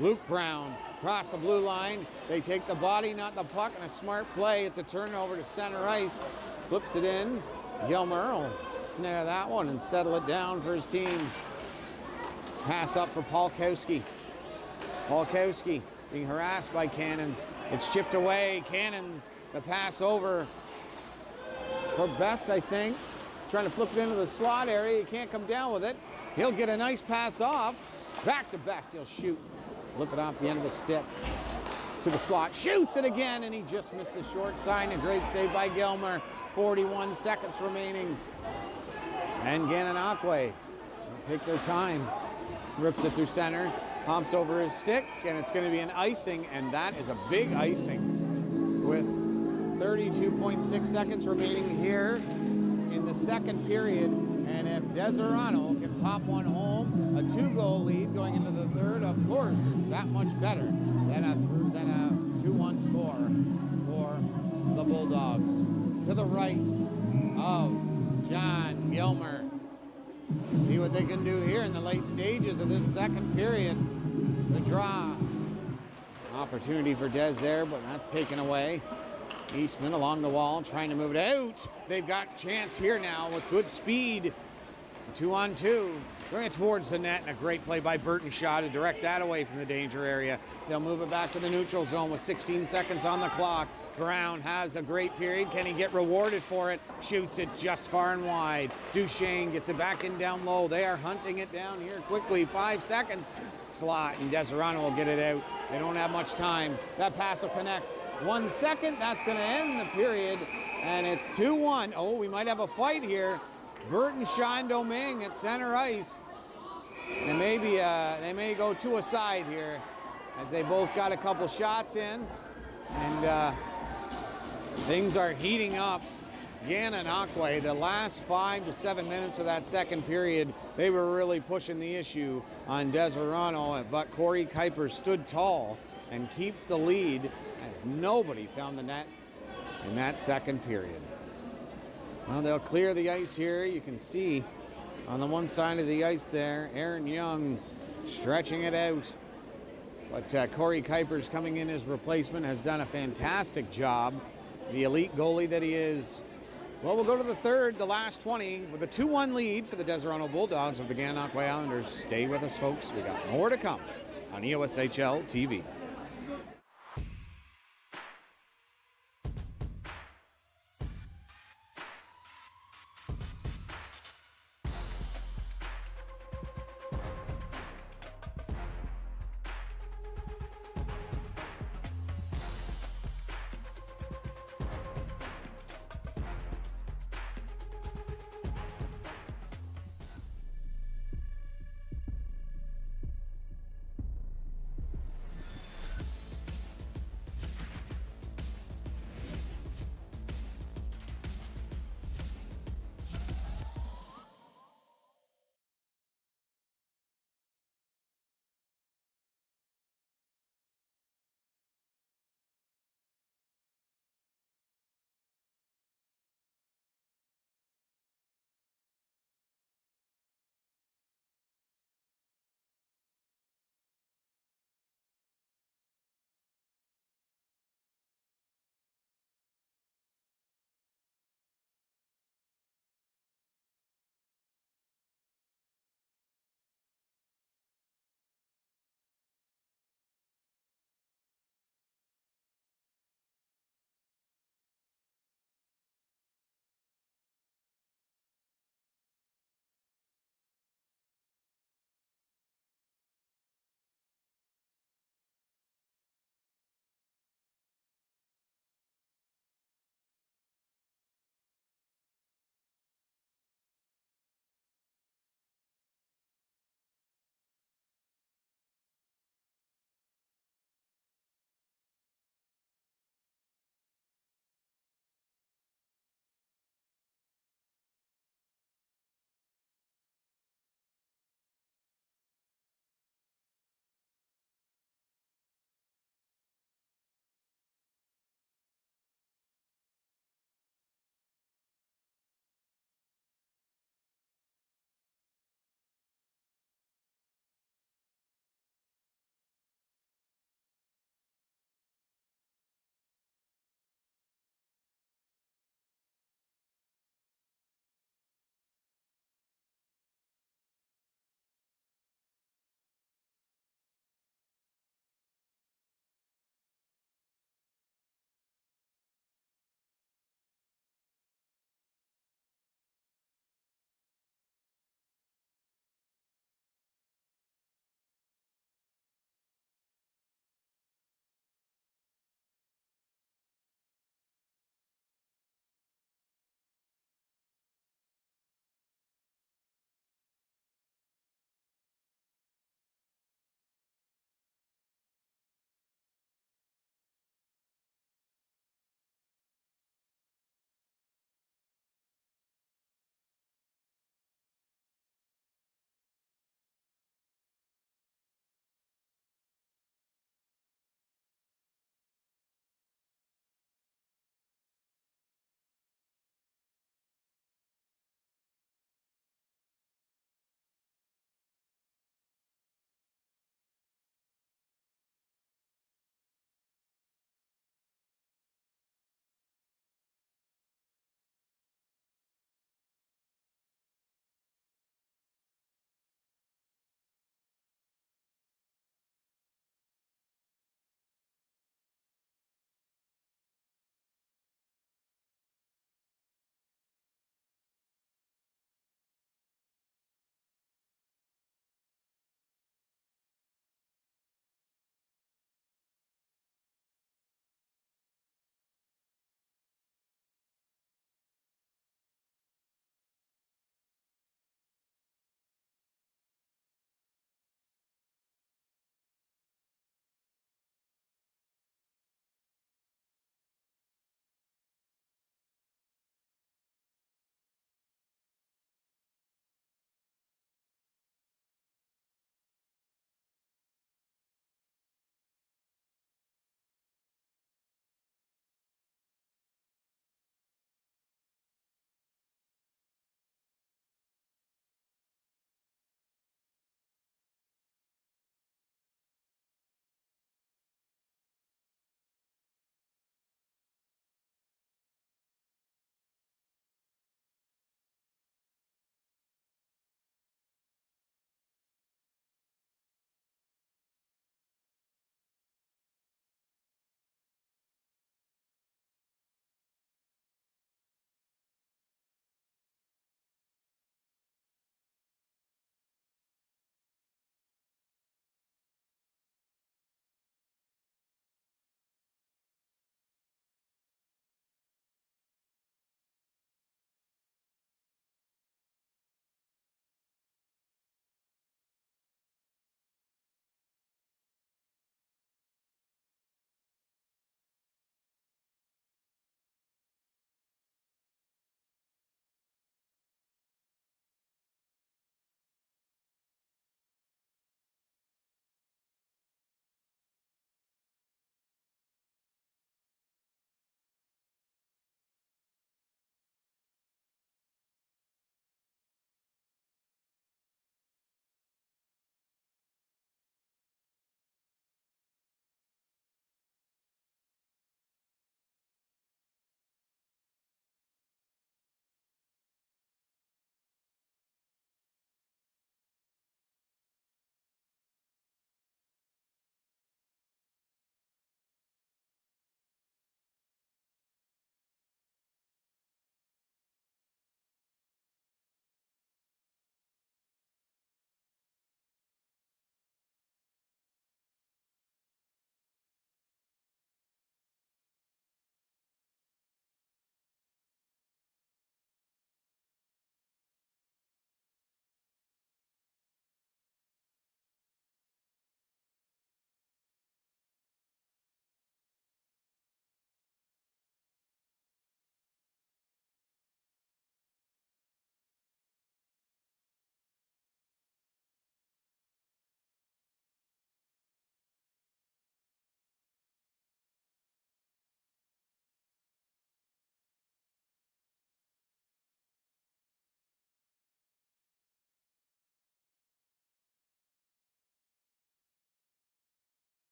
Luke Brown across the blue line. They take the body, not the puck, and a smart play. It's a turnover to center ice. Flips it in. Gilmer will snare that one and settle it down for his team. Pass up for Polkowski. Polkowski being harassed by Cannons. It's chipped away. Cannons, the pass over for Best, I think. Trying to flip it into the slot area. He can't come down with it. He'll get a nice pass off. Back to Best. He'll shoot. Flip it off the end of his stick to the slot. Shoots it again, and he just missed the short side. A great save by Gilmer. 41 seconds remaining. And Gananoque will take their time. Rips it through center. Pumps over his stick, and it's going to be an icing, and that is a big icing with 32.6 seconds remaining here in the second period. And if Deseronto can pop one home, a 2-goal lead going into the third, of course, is that much better than a 2-1 score for the Bulldogs. To the right of John Gilmer. See what they can do here in the late stages of this second period. The draw. Opportunity for Des there, but that's taken away. Eastman along the wall, trying to move it out. They've got chance here now with good speed. 2-on-2. Bring it towards the net, and a great play by Burton Shaw to direct that away from the danger area. They'll move it back to the neutral zone with 16 seconds on the clock. Brown has a great period. Can he get rewarded for it? Shoots it just far and wide. Duchesne gets it back in down low. They are hunting it down here quickly. 5 seconds. Slot, and Deseronto will get it out. They don't have much time. That pass will connect. 1 second. That's going to end the period, and it's 2-1. Oh, we might have a fight here. Burton Shaw and Domingue at center ice. And maybe they may go to a side here as they both got a couple shots in. And things are heating up. Gananoque, the last 5 to 7 minutes of that second period, they were really pushing the issue on Deseronto, but Corey Kuiper stood tall and keeps the lead as nobody found the net in that second period. Well, they'll clear the ice here. You can see on the one side of the ice there, Aaron Young stretching it out. But Corey Kuiper's coming in as replacement, has done a fantastic job. The elite goalie that he is. Well, we'll go to the third, the last 20, with a 2-1 lead for the Deseronto Bulldogs of the Gananoque Islanders. Stay with us, folks. We got more to come on EOSHL TV.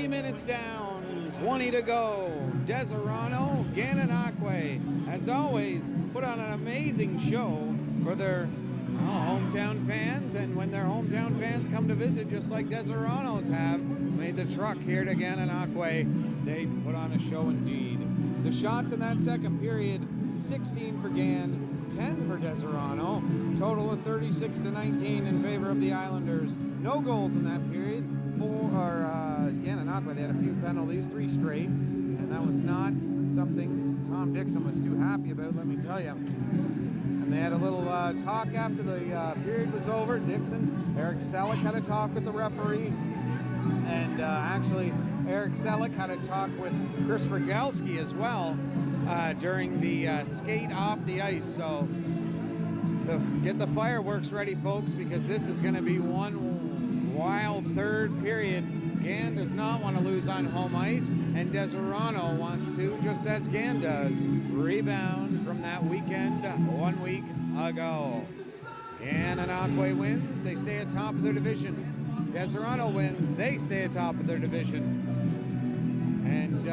3 minutes down, 20 to go. Deseronto, Gananoque, as always, put on an amazing show for their hometown fans, and when their hometown fans come to visit, just like Deseronto's have, made the truck here to Gananoque, they put on a show indeed. The shots in that second period, 16 for Gan, 10 for Deseronto, total of 36-19 in favor of the Islanders. No goals in that period. Gananoque, they had a few penalties, 3 straight, and that was not something Tom Dixon was too happy about, let me tell you. And they had a little talk after the period was over. Dixon, Eric Selleck had a talk with the referee, and actually Eric Selleck had a talk with Chris Rogalski as well during the skate off the ice. So get the fireworks ready, folks, because this is going to be one wild third period. Gan does not want to lose on home ice, and Deseronto wants to, just as Gan does, rebound from that weekend 1 week ago. Gananoque wins, they stay atop of their division. Deseronto wins, they stay atop of their division. And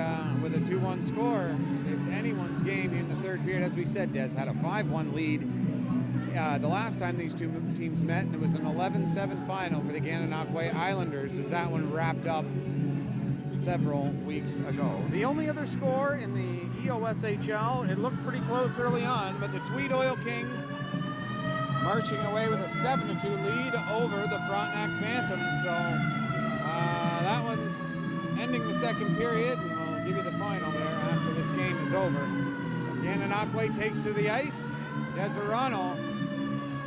with a 2-1 score, it's anyone's game in the third period. As we said, Des had a 5-1 lead the last time these two teams met, and it was an 11-7 final for the Gananoque Islanders as that one wrapped up several weeks ago. The only other score in the EOSHL, it looked pretty close early on, but the Tweed Oil Kings marching away with a 7-2 lead over the Frontenac Phantoms. So that one's ending the second period, and we'll give you the final there after this game is over. Gananoque takes to the ice. Deseronto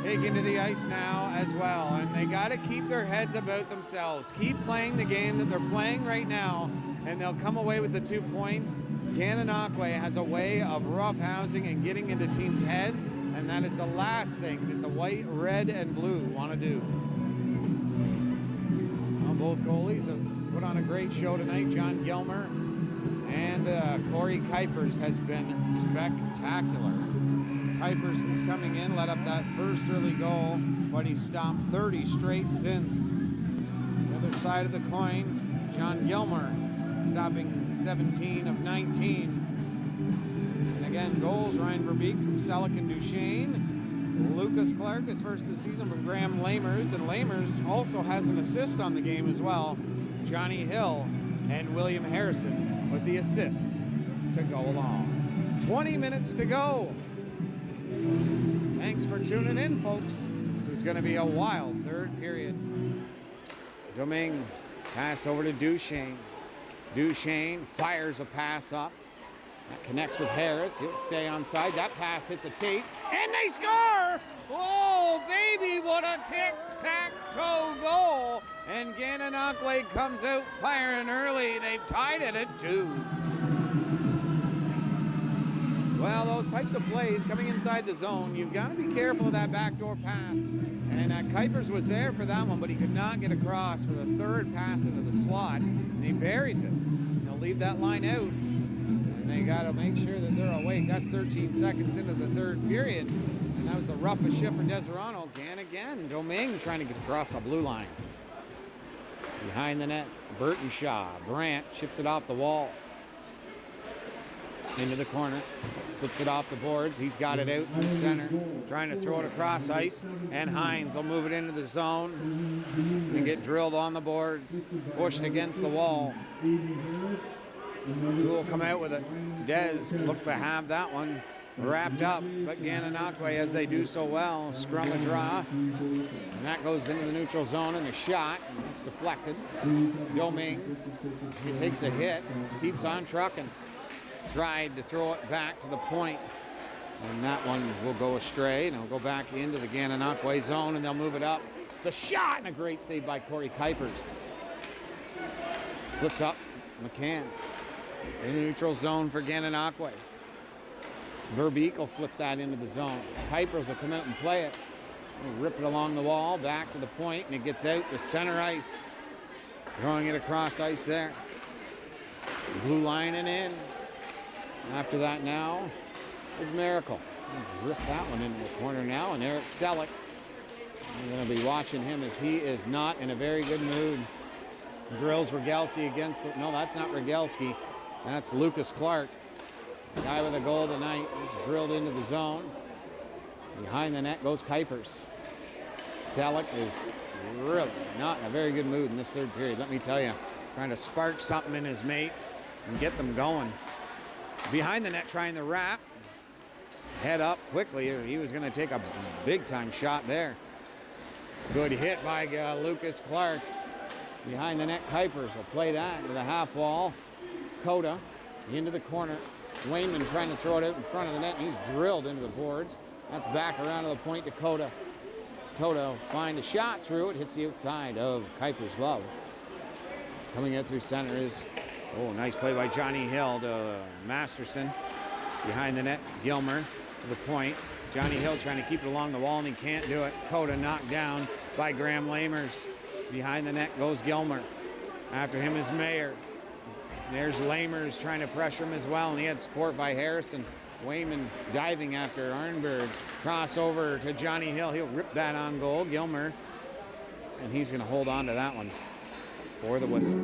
taking to the ice now as well, and they got to keep their heads about themselves. Keep playing the game that they're playing right now, and they'll come away with the 2 points. Gananoque has a way of roughhousing and getting into teams' heads, and that is the last thing that the white, red, and blue want to do. Well, both goalies have put on a great show tonight. John Gilmer and Corey Kuipers has been spectacular. Kuipers, since coming in, let up that first early goal, but he's stopped 30 straight since. The other side of the coin, John Gilmer stopping 17 of 19. And again, goals, Ryan Verbeek from Selleck and Duchesne. Lucas Clark, his first this season, from Graham Lamers, and Lamers also has an assist on the game as well. Johnny Hill and William Harrison with the assists to go along. 20 minutes to go. Thanks for tuning in, folks. This is going to be a wild third period. Domingue, pass over to Duchesne. Duchesne fires a pass up. That connects with Harris. He'll stay onside. That pass hits a tape, and they score! Oh, baby, what a tic-tac-toe goal! And Gananoque comes out firing early. They've tied it at 2. Well, those types of plays coming inside the zone, you've got to be careful of that backdoor pass. And Kuipers was there for that one, but he could not get across for the third pass into the slot. And he buries it. And they'll leave that line out. And they got to make sure that they're awake. That's 13 seconds into the third period. And that was the roughest shift for Deseronto. Again, Domingue trying to get across the blue line. Behind the net, Burtonshaw. Brandt chips it off the wall. Into the corner, flips it off the boards. He's got it out through center, trying to throw it across ice, and Hines will move it into the zone and get drilled on the boards, pushed against the wall. Who will come out with it? Dez looked to have that one wrapped up, but Gananoque, as they do so well, scrum a draw, and that goes into the neutral zone, and a shot, and it's deflected. Domingue, he takes a hit, keeps on trucking. Tried to throw it back to the point, and that one will go astray, and it'll go back into the Gananoque zone, and they'll move it up. The shot, and a great save by Corey Kuipers. Flipped up, McCann. In the neutral zone for Gananoque. Verbeek will flip that into the zone. Kuipers will come out and play it. He'll rip it along the wall, back to the point, and it gets out to center ice. Throwing it across ice there. Blue line and in. After that now is Miracle. Rip that one into the corner now, and Eric Selleck. I'm going to be watching him as he is not in a very good mood. Drills Rogalski against, no, that's not Rogalski. That's Lucas Clark. Guy with a goal tonight. He's drilled into the zone. Behind the net goes Kuipers. Selleck is really not in a very good mood in this third period, let me tell you. Trying to spark something in his mates and get them going. Behind the net trying to wrap. Head up quickly. He was going to take a big-time shot there. Good hit by Lucas Clark. Behind the net, Kuipers will play that to the half wall. Coda into the corner. Wayman trying to throw it out in front of the net, and he's drilled into the boards. That's back around to the point to Coda. Coda will find a shot through it, hits the outside of Kuiper's glove. Coming out through center is, oh, nice play by Johnny Hill to Masterson. Behind the net, Gilmer to the point. Johnny Hill trying to keep it along the wall, and he can't do it. Coda knocked down by Graham Lamers. Behind the net goes Gilmer. After him is Mayer. There's Lamers trying to pressure him as well, and he had support by Harrison. Wayman diving after Arnberg. Crossover to Johnny Hill. He'll rip that on goal. Gilmer, and he's going to hold on to that one for the whistle.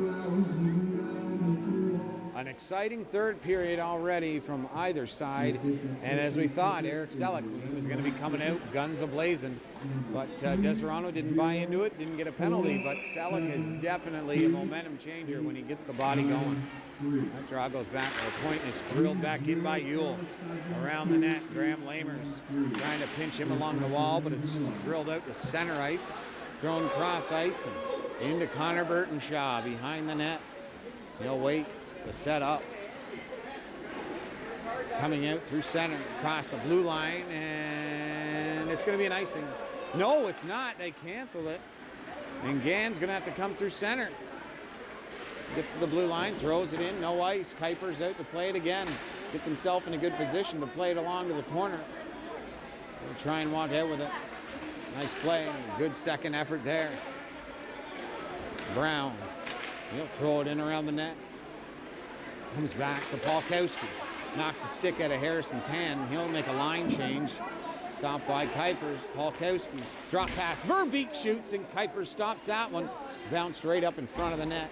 An exciting third period already from either side, and as we thought, Eric Selleck, he was going to be coming out guns a-blazing, but Deseronto didn't buy into it, didn't get a penalty, but Selleck is definitely a momentum changer when he gets the body going. That draw goes back to the point, and it's drilled back in by Yule. Around the net, Graham Lamers trying to pinch him along the wall, but it's drilled out to center ice, thrown cross ice, and into Connor Burtonshaw behind the net. He'll wait to set up. Coming out through center, across the blue line, and it's going to be an icing. No, it's not. They canceled it. And Gann's going to have to come through center. Gets to the blue line, throws it in, no ice. Kuiper's out to play it again. Gets himself in a good position to play it along to the corner. He'll try and walk out with it. Nice play, good second effort there. Brown, he'll throw it in around the net. Comes back to Paulkowski. Knocks the stick out of Harrison's hand. He'll make a line change. Stopped by Kuipers. Paulkowski. Drop pass. Verbeek shoots, and Kuipers stops that one. Bounced right up in front of the net.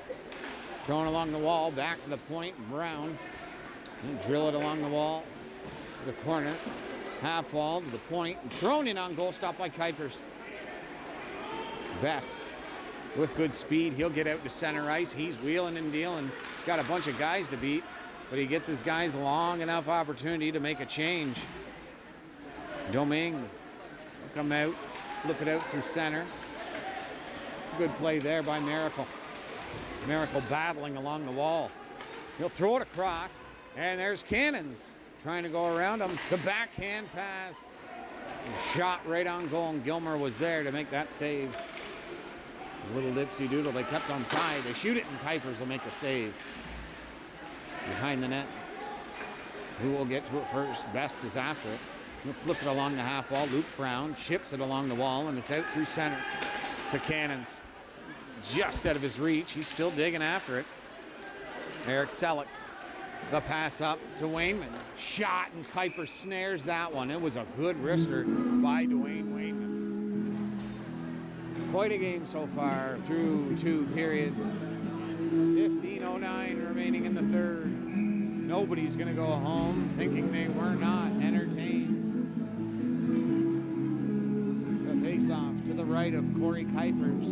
Thrown along the wall. Back to the point. Brown. And drill it along the wall. To the corner. Half wall to the point. And thrown in on goal. Stopped by Kuipers. Best. With good speed, he'll get out to center ice. He's wheeling and dealing. He's got a bunch of guys to beat, but he gets his guys long enough opportunity to make a change. Domingue will come out, flip it out through center. Good play there by Miracle. Miracle battling along the wall. He'll throw it across, and there's Cannons trying to go around him. The backhand pass. Shot right on goal, and Gilmer was there to make that save. A little dipsy doodle, they kept on side. They shoot it, and Kuipers will make a save. Behind the net. Who will get to it first? Best is after it. He'll flip it along the half wall. Luke Brown chips it along the wall, and it's out through center to Cannons. Just out of his reach. He's still digging after it. Eric Selleck. The pass up to Wayman. Shot, and Kuiper snares that one. It was a good wrister by Dwayne Wayman. Quite a game so far through two periods. 15:09 remaining in the third. Nobody's going to go home thinking they were not entertained. The face-off to the right of Corey Kuipers.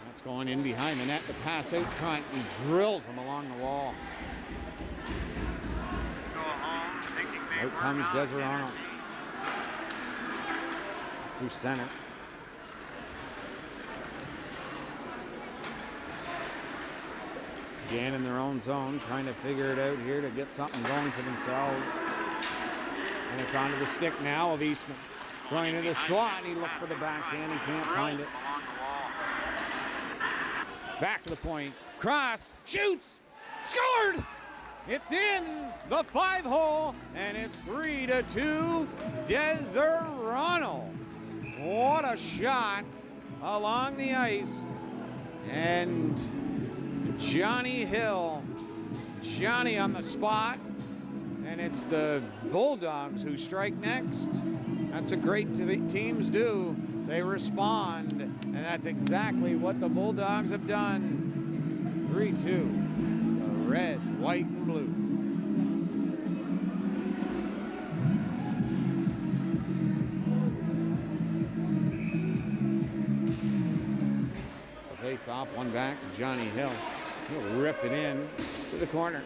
That's going in behind the net. The pass out front. He drills him along the wall. Out comes Deseronto. Through center. Again in their own zone, trying to figure it out here to get something going for themselves. And it's onto the stick now of Eastman. Going to the slot, and he looked for the backhand. He can't find it. Back to the point. Cross. Shoots. Scored! It's in the 5-hole, and it's 3-2, Deseronto. What a shot along the ice. And Johnny Hill, Johnny on the spot, and it's the Bulldogs who strike next That's what great teams do. They respond, and that's exactly what the Bulldogs have done. 3-2, the red, white, and blue. The face off, one back to Johnny Hill. He'll rip it in to the corner.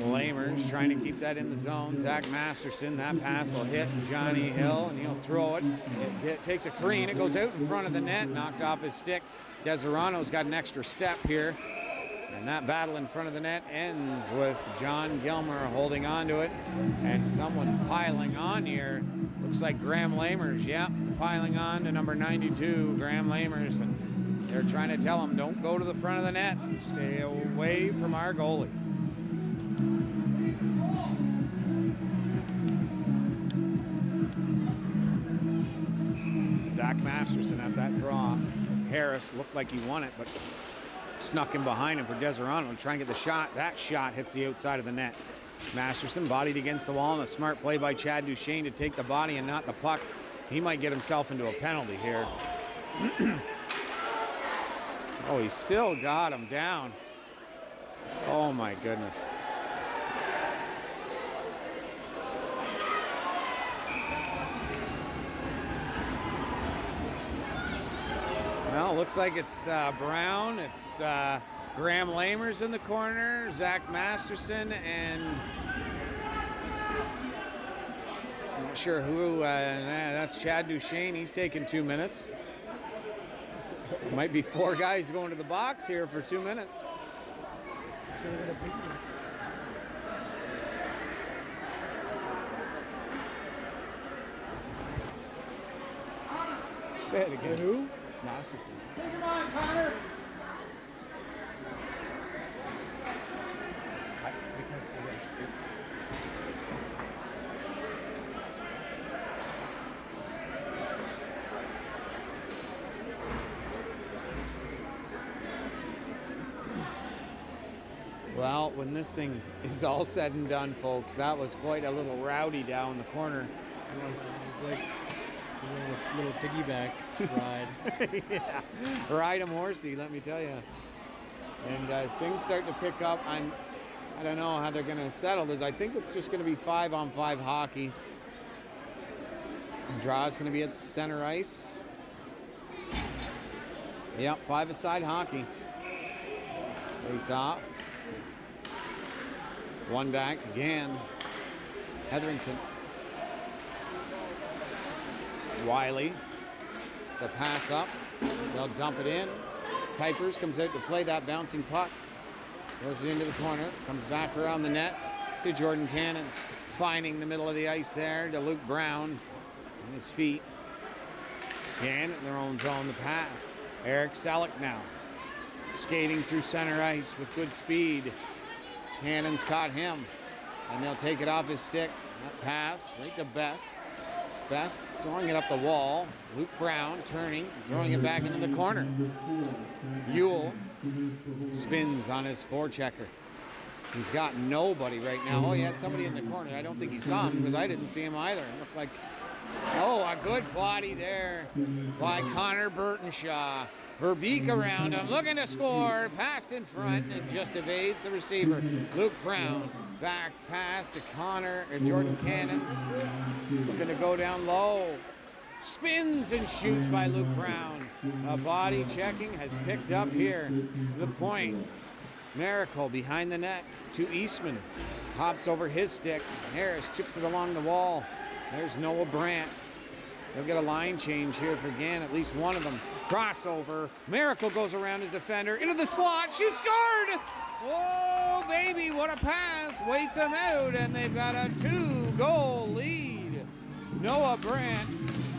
Lamers trying to keep that in the zone. Zach Masterson, that pass will hit Johnny Hill, and he'll throw it. It takes a careen. It goes out in front of the net, knocked off his stick. Deseronto's got an extra step here. And that battle in front of the net ends with John Gilmer holding on to it. And someone piling on here. Looks like Graham Lamers. Yeah, piling on to number 92, Graham Lamers. And they're trying to tell him, don't go to the front of the net. Stay away from our goalie. Zach Masterson at that draw. Harris looked like he won it, but snuck in behind him for Deseronto to try and get the shot. That shot hits the outside of the net. Masterson bodied against the wall, and a smart play by Chad Duchesne to take the body and not the puck. He might get himself into a penalty here. Oh, he still got him down. Oh, my goodness. Well, looks like it's Brown. It's Graham Lamers in the corner, Zach Masterson, and I'm not sure who. That's Chad Duchesne. He's taking 2 minutes. Might be 4 guys going to the box here for 2 minutes. Say it again. Who? Masterson. Take him on, Connor. Well, when this thing is all said and done, folks, that was quite a little rowdy down the corner. It was like a little piggyback ride. Yeah, ride 'em horsey, let me tell you. And as things start to pick up, I don't know how they're going to settle this. I think it's just going to be 5-on-5 hockey. Draw is going to be at center ice. Yep, 5-a-side hockey. Face off. One back again. Hetherington. Wiley. The pass up. They'll dump it in. Kuipers comes out to play that bouncing puck. Goes into the corner. Comes back around the net to Jordan Cannons. Finding the middle of the ice there to Luke Brown. On his feet. Again in their own zone. The pass. Eric Selleck now. Skating through center ice with good speed. Cannons caught him, and they'll take it off his stick. That pass right to Best. Best throwing it up the wall. Luke Brown turning, throwing it back into the corner. Ewell spins on his forechecker. He's got nobody right now. Oh, he had somebody in the corner. I don't think he saw him because I didn't see him either. It looked like, oh, a good body there by Connor Burtonshaw. Verbeek around him, looking to score, passed in front, and just evades the receiver. Luke Brown, back pass to Jordan Cannons, looking to go down low. Spins and shoots by Luke Brown. A body checking has picked up here to the point. Miracle behind the net to Eastman. Hops over his stick. Harris chips it along the wall. There's Noah Brandt. They'll get a line change here for Gann, at least one of them. Crossover. Miracle goes around his defender. Into the slot. Shoots guard. Oh, baby, what a pass. Waits him out, and they've got a 2-goal lead. Noah Brandt,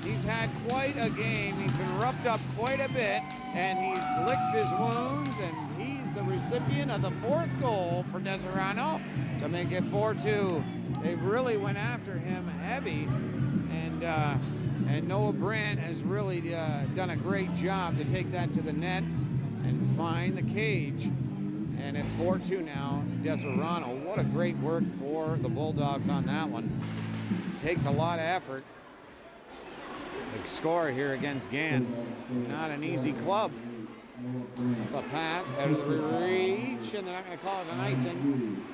he's had quite a game. He's been roughed up quite a bit, and he's licked his wounds, and he's the recipient of the 4th goal for Deseronto to make it 4-2. They really went after him heavy, and Noah Brandt has really done a great job to take that to the net and find the cage. And it's 4-2 now, Deseronto. What a great work for the Bulldogs on that one. takes a lot of effort. Big score here against Gan. Not an easy club. It's a pass out of the reach, and they're not going to call it an icing.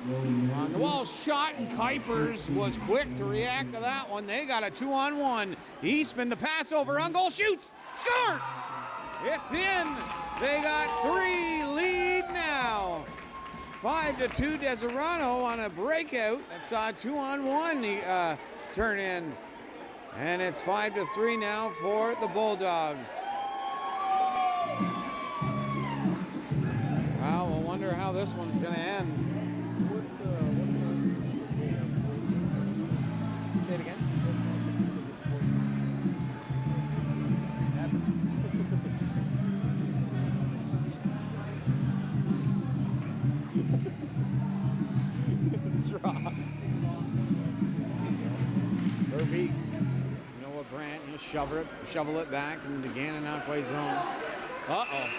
On the wall shot, and Kuipers was quick to react to that one. They got a 2-on-1. Eastman, the pass over, on goal, shoots, score! It's in. They got 3 lead now. 5-2 Deseronto on a breakout. That saw a 2-on-1 turn in. And it's 5-3 now for the Bulldogs. Well, we'll wonder how this one's going to end. Say it again. Drop. Herbie, Noah Brandt, he'll shovel it back into the Gananoque zone. Uh-oh.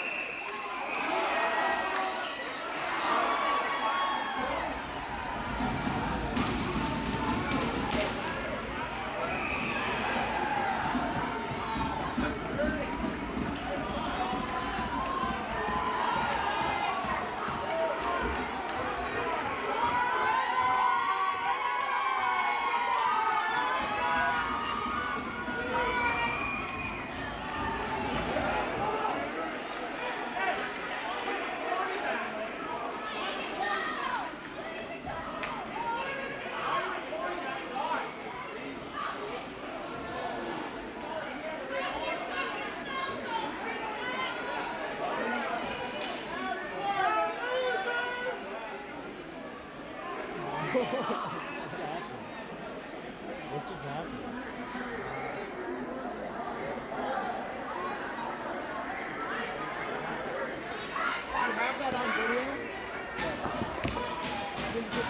What just happened? You have that on video? I didn't get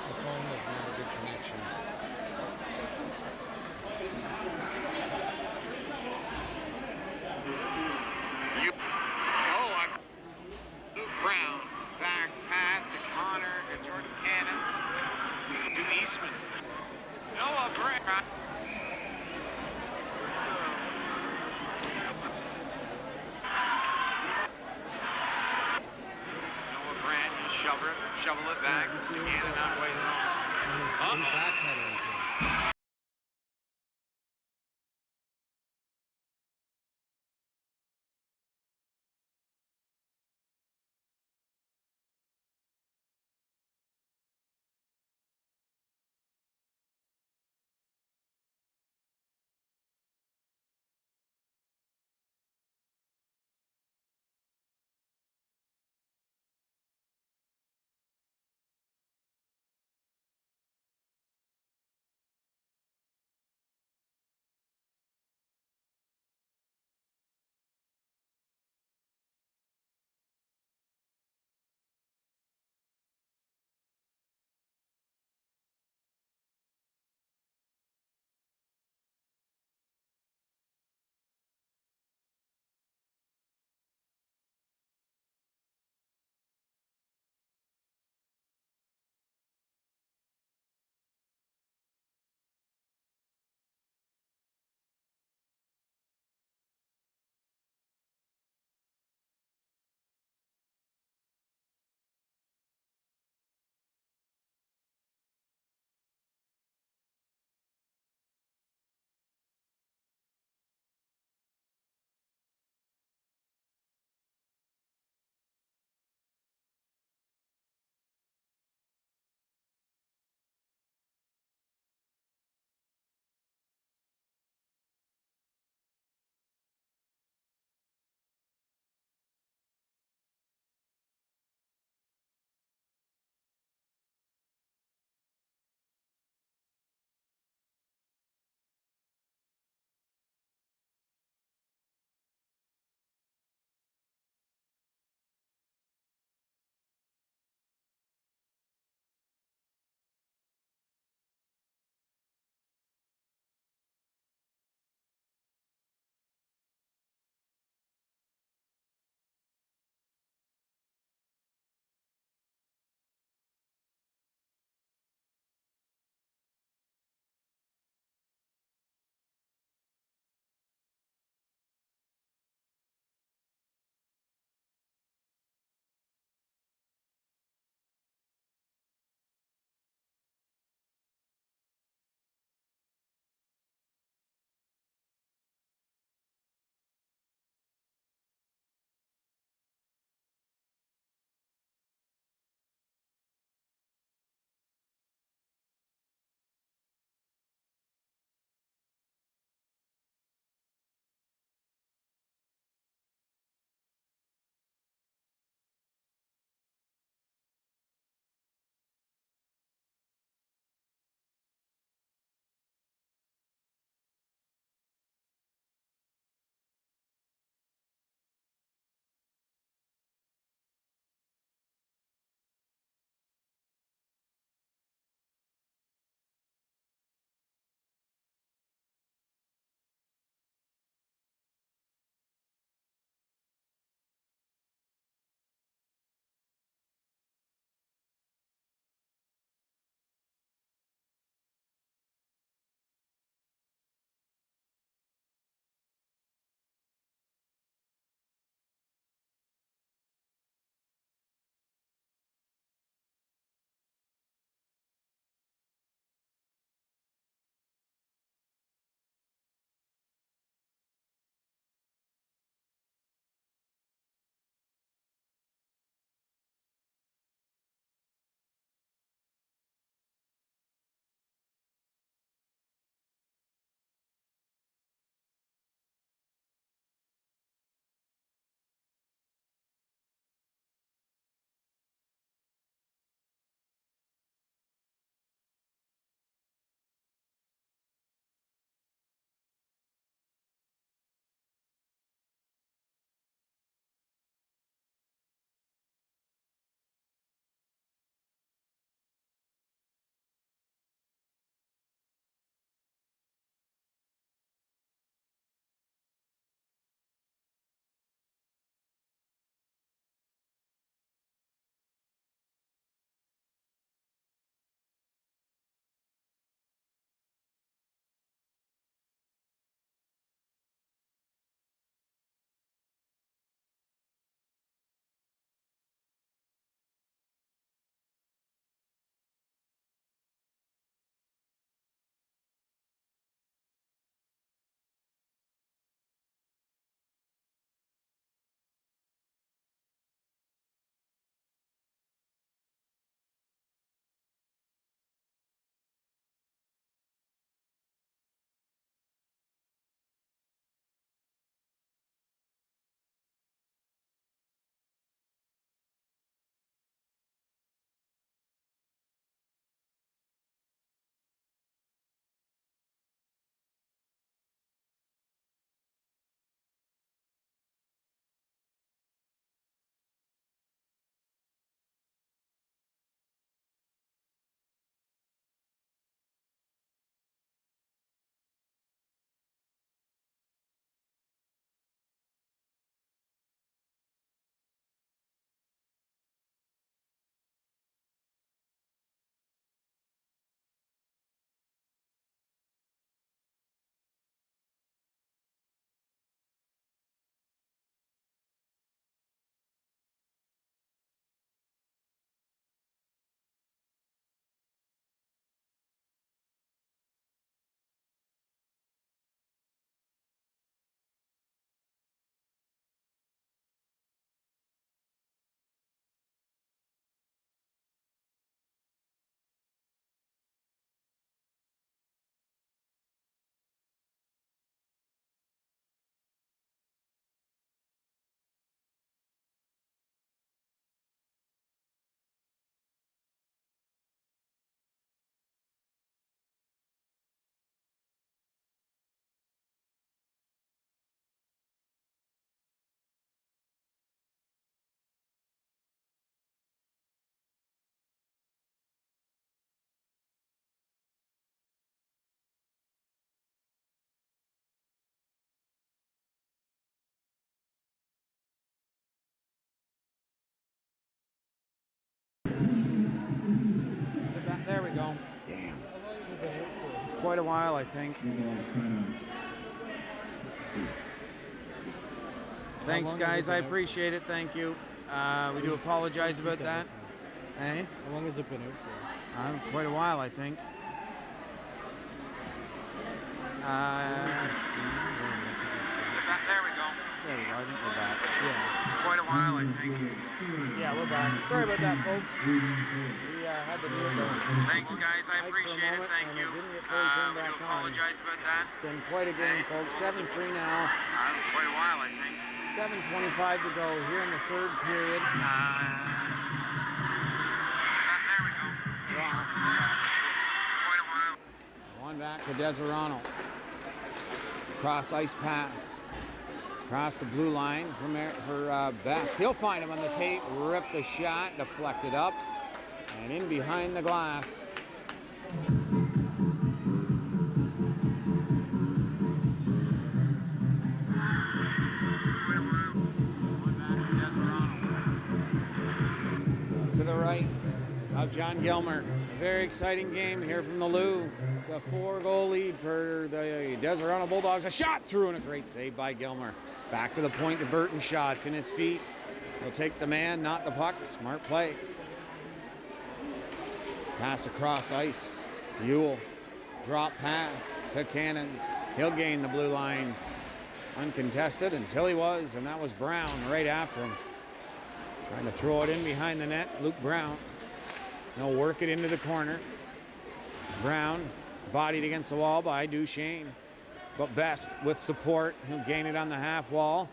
the phone has not a good connection. Brown, back pass to Connor and Jordan Cannons to Eastman. Noah Brandt. Noah Brandt, he'll shovel it back to Gananoque zone. He's backpedaling to it. quite a while, I think. Thanks, guys. I appreciate it. Thank you. We do apologize about that. Hey? How long has it been out for? Quite a while, I think. There we go. There we go. I think we're back. Yeah. Quite a while, I think. Yeah, we're back. Sorry about that, folks. We had to mute the Thanks, guys. I appreciate it. Thank you. Didn't get fully turned We do back on. apologize about that. It's been quite a game, folks. 7-3 now. Quite a while, I think. 7:25 to go here in the third period. There we go. Quite a while. One back to Deseronto. Cross ice pass. Across the blue line for Best. He'll find him on the tape. Rip the shot. Deflected up. And in behind the glass. To the right of John Gilmer. A very exciting game here from the Lou. It's a 4-goal lead for the Deseronto Bulldogs. A shot through and a great save by Gilmer. Back to the point to Burton. Shots in his feet. He'll take the man, not the puck. Smart play. Pass across ice. Ewell. Drop pass to Cannons. He'll gain the blue line. Uncontested until he was, and that was Brown right after him. Trying to throw it in behind the net. Luke Brown. He'll work it into the corner. Brown bodied against the wall by Duchesne. But Best with support. He'll gain it on the half wall.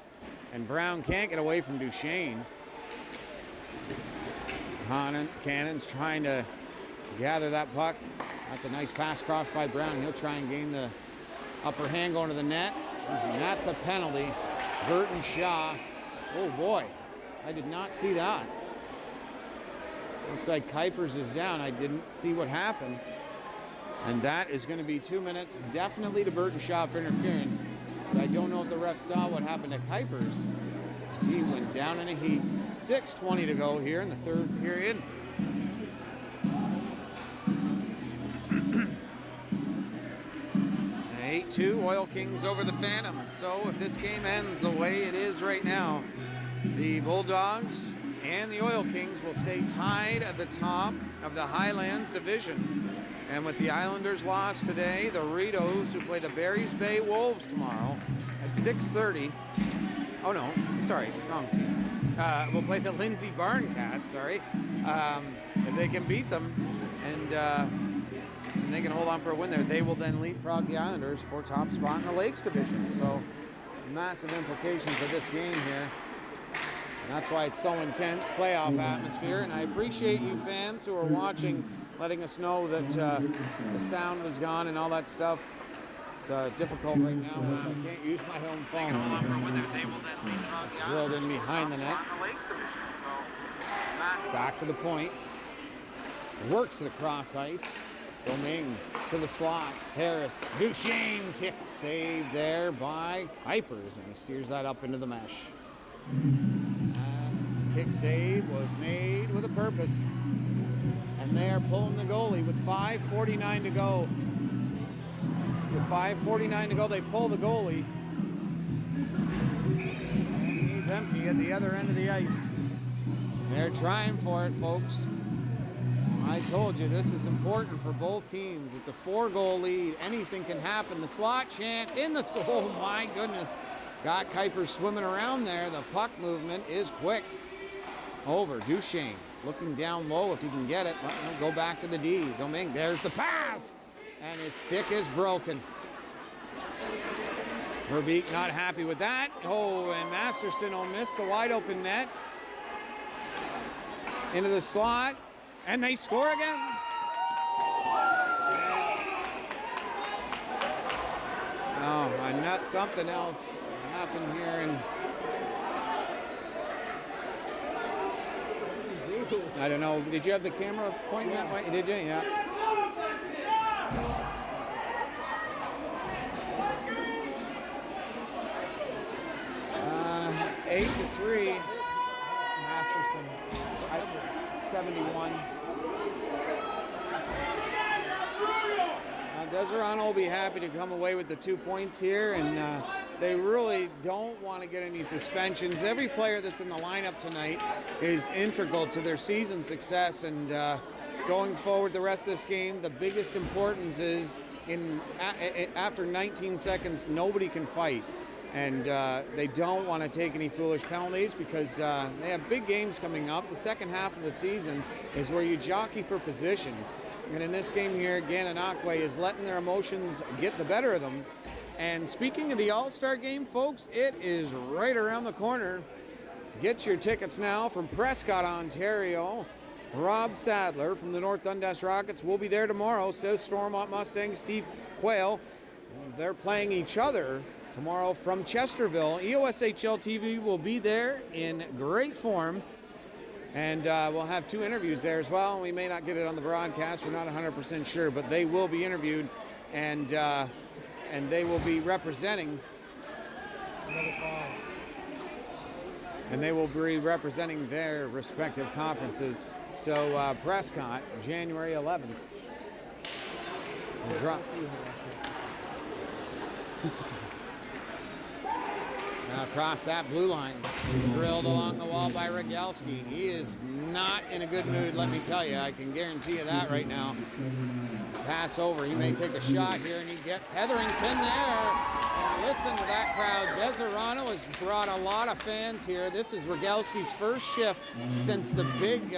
And Brown can't get away from Duchesne. Cannon's trying to gather that puck. That's a nice pass crossed by Brown. He'll try and gain the upper hand going to the net. And that's a penalty. Burton Shaw. Oh boy, I did not see that. Looks like Kuipers is down. I didn't see what happened. And that is going to be 2 minutes, definitely to Burton Shaw for interference. But I don't know if the ref saw what happened to Kuipers. He went down in a heap. 6:20 to go here in the third period. And 8-2, Oil Kings over the Phantoms. So if this game ends the way it is right now, the Bulldogs and the Oil Kings will stay tied at the top of the Highlands division. And with the Islanders' loss today, the Ritos, who play the Barry's Bay Wolves tomorrow at 6:30. Oh no, sorry, wrong team. We'll play the Lindsay Barn Cats, sorry. If they can beat them and they can hold on for a win there, they will then leapfrog the Islanders for top spot in the Lakes division. So massive implications of this game here. And that's why it's so intense, playoff atmosphere. And I appreciate you fans who are watching, letting us know that the sound was gone and all that stuff. It's difficult right now. I can't use my home phone. It's drilled in behind the net. It's back to the point. Works it across ice. Domingue to the slot. Harris. Duchesne kick save there by Kuipers. And he steers that up into the mesh. Kick save was made with a purpose. And they are pulling the goalie with 5:49 to go. With 5:49 to go, they pull the goalie. And he's empty at the other end of the ice. They're trying for it, folks. I told you, this is important for both teams. It's a 4-goal lead. Anything can happen. The slot chance in the... Oh, my goodness. Got Kuipers swimming around there. The puck movement is quick. Over. Duchesne looking down low if he can get it. Go back to the D. Domingue. There's the pass. And his stick is broken. Verbeek not happy with that. Oh, and Masterson will miss the wide open net. Into the slot. And they score again. Oh, I'm not something else happened here. And I don't know. Did you have the camera pointing that way? Did you? Yeah. 8-3. Masterson. 71. Deseronto will be happy to come away with the 2 points here, and they really don't want to get any suspensions. Every player that's in the lineup tonight is integral to their season success, and going forward the rest of this game, the biggest importance is after 19 seconds, nobody can fight. And they don't want to take any foolish penalties because they have big games coming up. The second half of the season is where you jockey for position. And in this game here, Gananoque is letting their emotions get the better of them. And speaking of the All-Star game, folks, it is right around the corner. Get your tickets now from Prescott, Ontario. Rob Sadler from the North Dundas Rockets will be there tomorrow. South Stormont Mustangs, Steve Quayle. They're playing each other tomorrow from Chesterville. EOSHL TV will be there in great form. And we'll have 2 interviews there as well. We may not get it on the broadcast. We're not 100% sure, but they will be interviewed, and they will be representing. And they will be representing their respective conferences. So Prescott, January 11th. Across that blue line, drilled along the wall by Rogalski. He is not in a good mood, let me tell you. I can guarantee you that right now. Pass over. He may take a shot here, and he gets Hetherington there. And listen to that crowd. Deseronto has brought a lot of fans here. This is Rogalski's first shift since the big,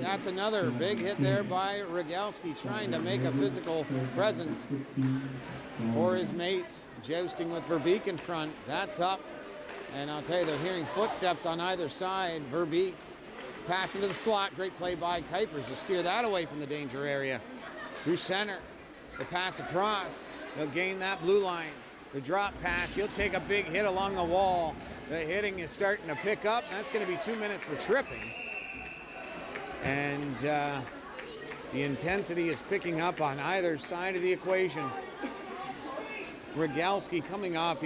that's another big hit there by Rogalski, trying to make a physical presence for his mates. Jousting with Verbeek in front. That's up. And I'll tell you, they're hearing footsteps on either side. Verbeek pass into the slot. Great play by Kuipers to steer that away from the danger area. Through center. The pass across. They'll gain that blue line. The drop pass. He'll take a big hit along the wall. The hitting is starting to pick up. That's going to be 2 minutes for tripping. And the intensity is picking up on either side of the equation. Rogalski coming off,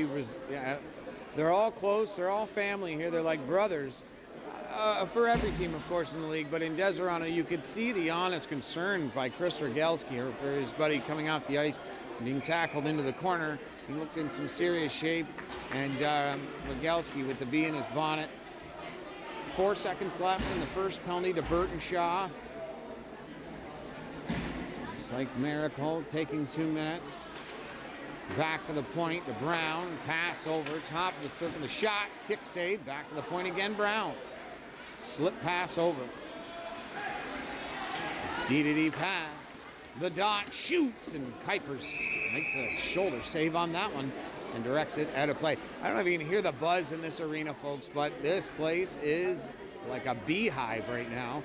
they're all close, they're all family here, they're like brothers for every team, of course, in the league, but in Deseronto, you could see the honest concern by Chris Rogalski for his buddy coming off the ice, being tackled into the corner. He looked in some serious shape, and Rogalski with the bee in his bonnet. 4 seconds left in the first penalty to Burton Shaw. Looks like Miracle taking 2 minutes. Back to the point to Brown, pass over, top of the circle, the shot, kick save, back to the point again, Brown. Slip pass over. D pass, the dot shoots, and Kuipers makes a shoulder save on that one and directs it out of play. I don't know if you can hear the buzz in this arena, folks, but this place is like a beehive right now.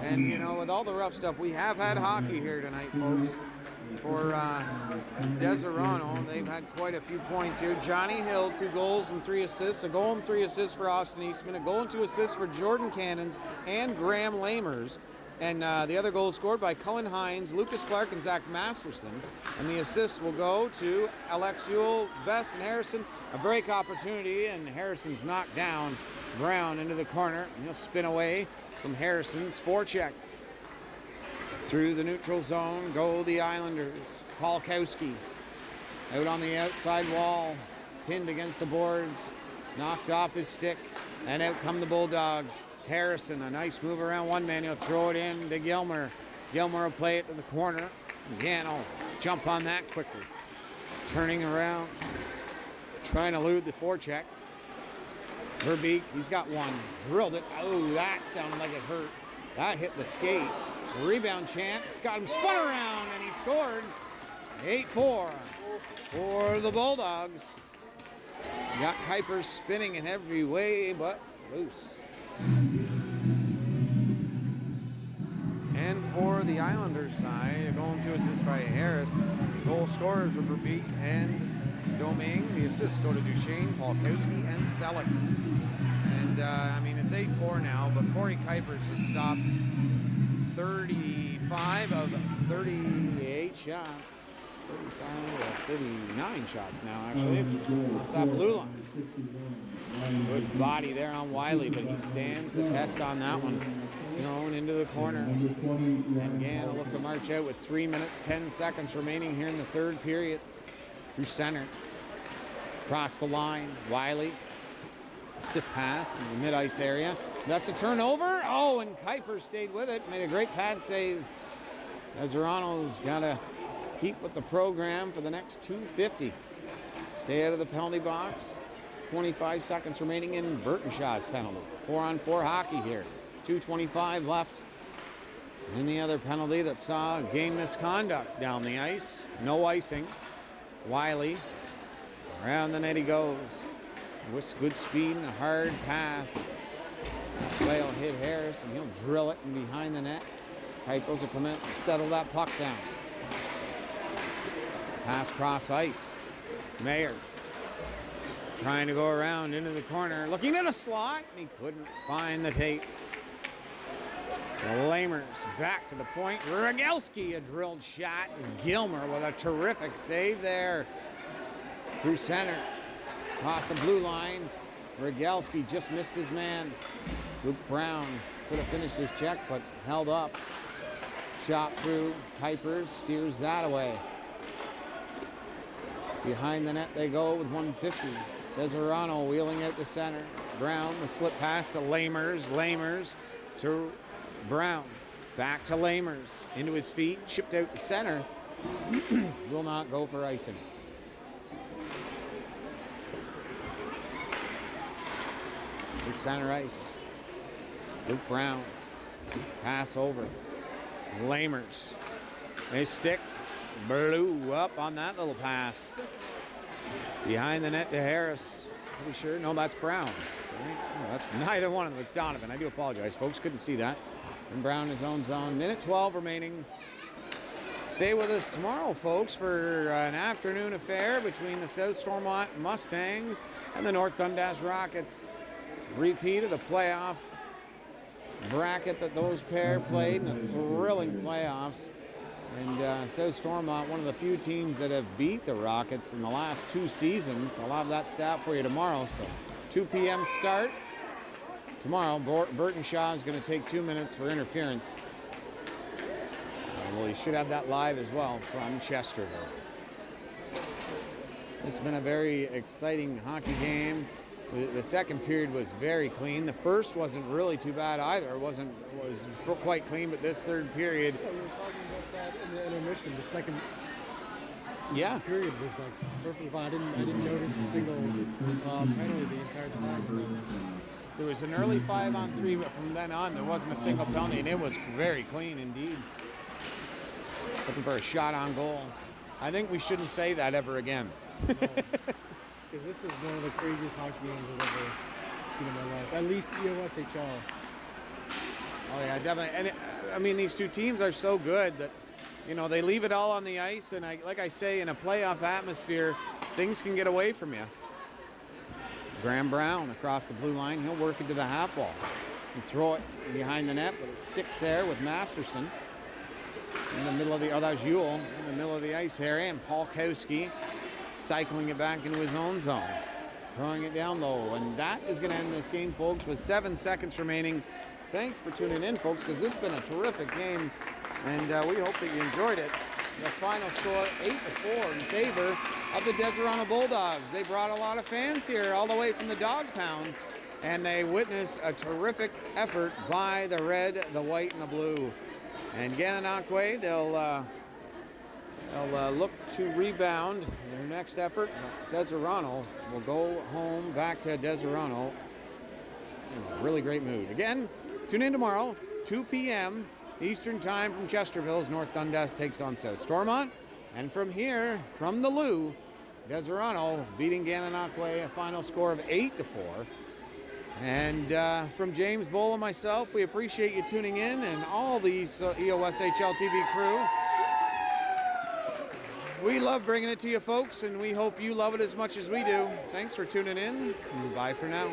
And, you know, with all the rough stuff, we have had hockey here tonight, folks. For Deseronto, they've had quite a few points here. Johnny Hill, 2 goals and 3 assists. A goal and 3 assists for Austin Eastman. A goal and 2 assists for Jordan Cannons and Graham Lamers. And the other goal scored by Cullen Hines, Lucas Clark, and Zach Masterson. And the assists will go to Alex Ewell, Best, and Harrison. A break opportunity, and Harrison's knocked down. Brown into the corner, and he'll spin away from Harrison's forecheck. Through the neutral zone go the Islanders. Polkowski out on the outside wall, pinned against the boards, knocked off his stick, and out come the Bulldogs. Harrison, a nice move around one man, he'll throw it in to Gilmer. Gilmer will play it to the corner. Gano jump on that quickly. Turning around, trying to elude the forecheck. Verbeek, he's got one. Drilled it. Oh, that sounded like it hurt. That hit the skate. The rebound chance. Got him spun around, and he scored. 8-4 for the Bulldogs. Got Kuipers spinning in every way but loose. And for the Islanders side, going to assist by Harris. Goal scorers are Verbeek and Domingue. The assists go to Duchesne, Polkowski, and Selleck. And, I mean, it's 8-4 now, but Corey Kuipers has stopped 35 of 38 shots. 39 shots now, actually. That's that blue line. Good body there on Wiley, but he stands the test on that one. Thrown into the corner. And Gann will look to march out with 3 minutes, 10 seconds remaining here in the third period. Through center. Across the line, Wiley. Sift pass in the mid-ice area. That's a turnover. Oh, and Kuiper stayed with it. Made a great pad save. Deseronto's got to keep with the program for the next 2:50. Stay out of the penalty box. 25 seconds remaining in Burtonshaw's penalty. 4-on-4 hockey here. 2:25 left. And the other penalty that saw game misconduct down the ice. No icing. Wiley. Around the net he goes. With good speed and a hard pass. Play will hit Harris and he'll drill it in behind the net. Kuipers will come in and settle that puck down. Pass cross ice. Mayer trying to go around into the corner, looking at a slot, and he couldn't find the tape. The Lamers back to the point. Rogalski, a drilled shot. Gilmer with a terrific save there. Through center. Across the blue line. Rogalski just missed his man. Luke Brown could have finished his check, but held up. Shot through. Kuipers steers that away. Behind the net they go with 150. Deseronto wheeling out to center. Brown, the slip pass to Lamers. Lamers to Brown. Back to Lamers. Into his feet. Chipped out to center. Will not go for icing. To center ice. Luke Brown. Pass over. Lamers. His stick blew up on that little pass. Behind the net to Harris. Pretty sure. No, that's Brown. Sorry. No, that's neither one of them. It's Donovan. I do apologize, folks. Couldn't see that. And Brown in his own zone. Minute 12 remaining. Stay with us tomorrow, folks, for an afternoon affair between the South Stormont Mustangs and the North Dundas Rockets. Repeat of the playoff bracket that those pair played in the thrilling playoffs. And South Stormont, one of the few teams that have beat the Rockets in the last 2 seasons. I'll have that stat for you tomorrow. So 2 p.m. start. Tomorrow, Burton Shaw is going to take 2 minutes for interference. Well, he should have that live as well from Chesterville. This has been a very exciting hockey game. The second period was very clean. The first wasn't really too bad either. It was quite clean, but this third period. Yeah, we were talking about that in the intermission. The second period was like perfectly fine. I didn't notice a single penalty the entire time. There was an early 5-on-3, but from then on there wasn't a single penalty, and it was very clean indeed. Looking for a shot on goal. I think we shouldn't say that ever again. Because this is one of the craziest hockey games I've ever seen in my life. At least EOSHL. Oh yeah, definitely. And these two teams are so good that, they leave it all on the ice. And like I say, in a playoff atmosphere, things can get away from you. Graham Brown across the blue line. He'll work it to the half wall and throw it behind the net, but it sticks there with Masterson. In the middle of that was Ewell in the middle of the ice area, and Polkowski cycling it back into his own zone, throwing it down low. And that is going to end this game, folks, with 7 seconds remaining. Thanks for tuning in, folks, because this has been a terrific game, and we hope that you enjoyed it. The final score, 8-4 in favor of the Deseronto Bulldogs. They brought a lot of fans here all the way from the Dog Pound, and they witnessed a terrific effort by the red, the white, and the blue. And Gananoque, they'll look to rebound their next effort. Deseronto will go home back to Deseronto in a really great mood. Again, tune in tomorrow, 2 p.m. Eastern Time from Chesterville as North Dundas takes on South Stormont. And from here, from the Lou, Deseronto beating Gananoque, a final score of 8-4. And from James Bull and myself, we appreciate you tuning in, and all the EOSHL TV crew. We love bringing it to you, folks, and we hope you love it as much as we do. Thanks for tuning in. Bye for now.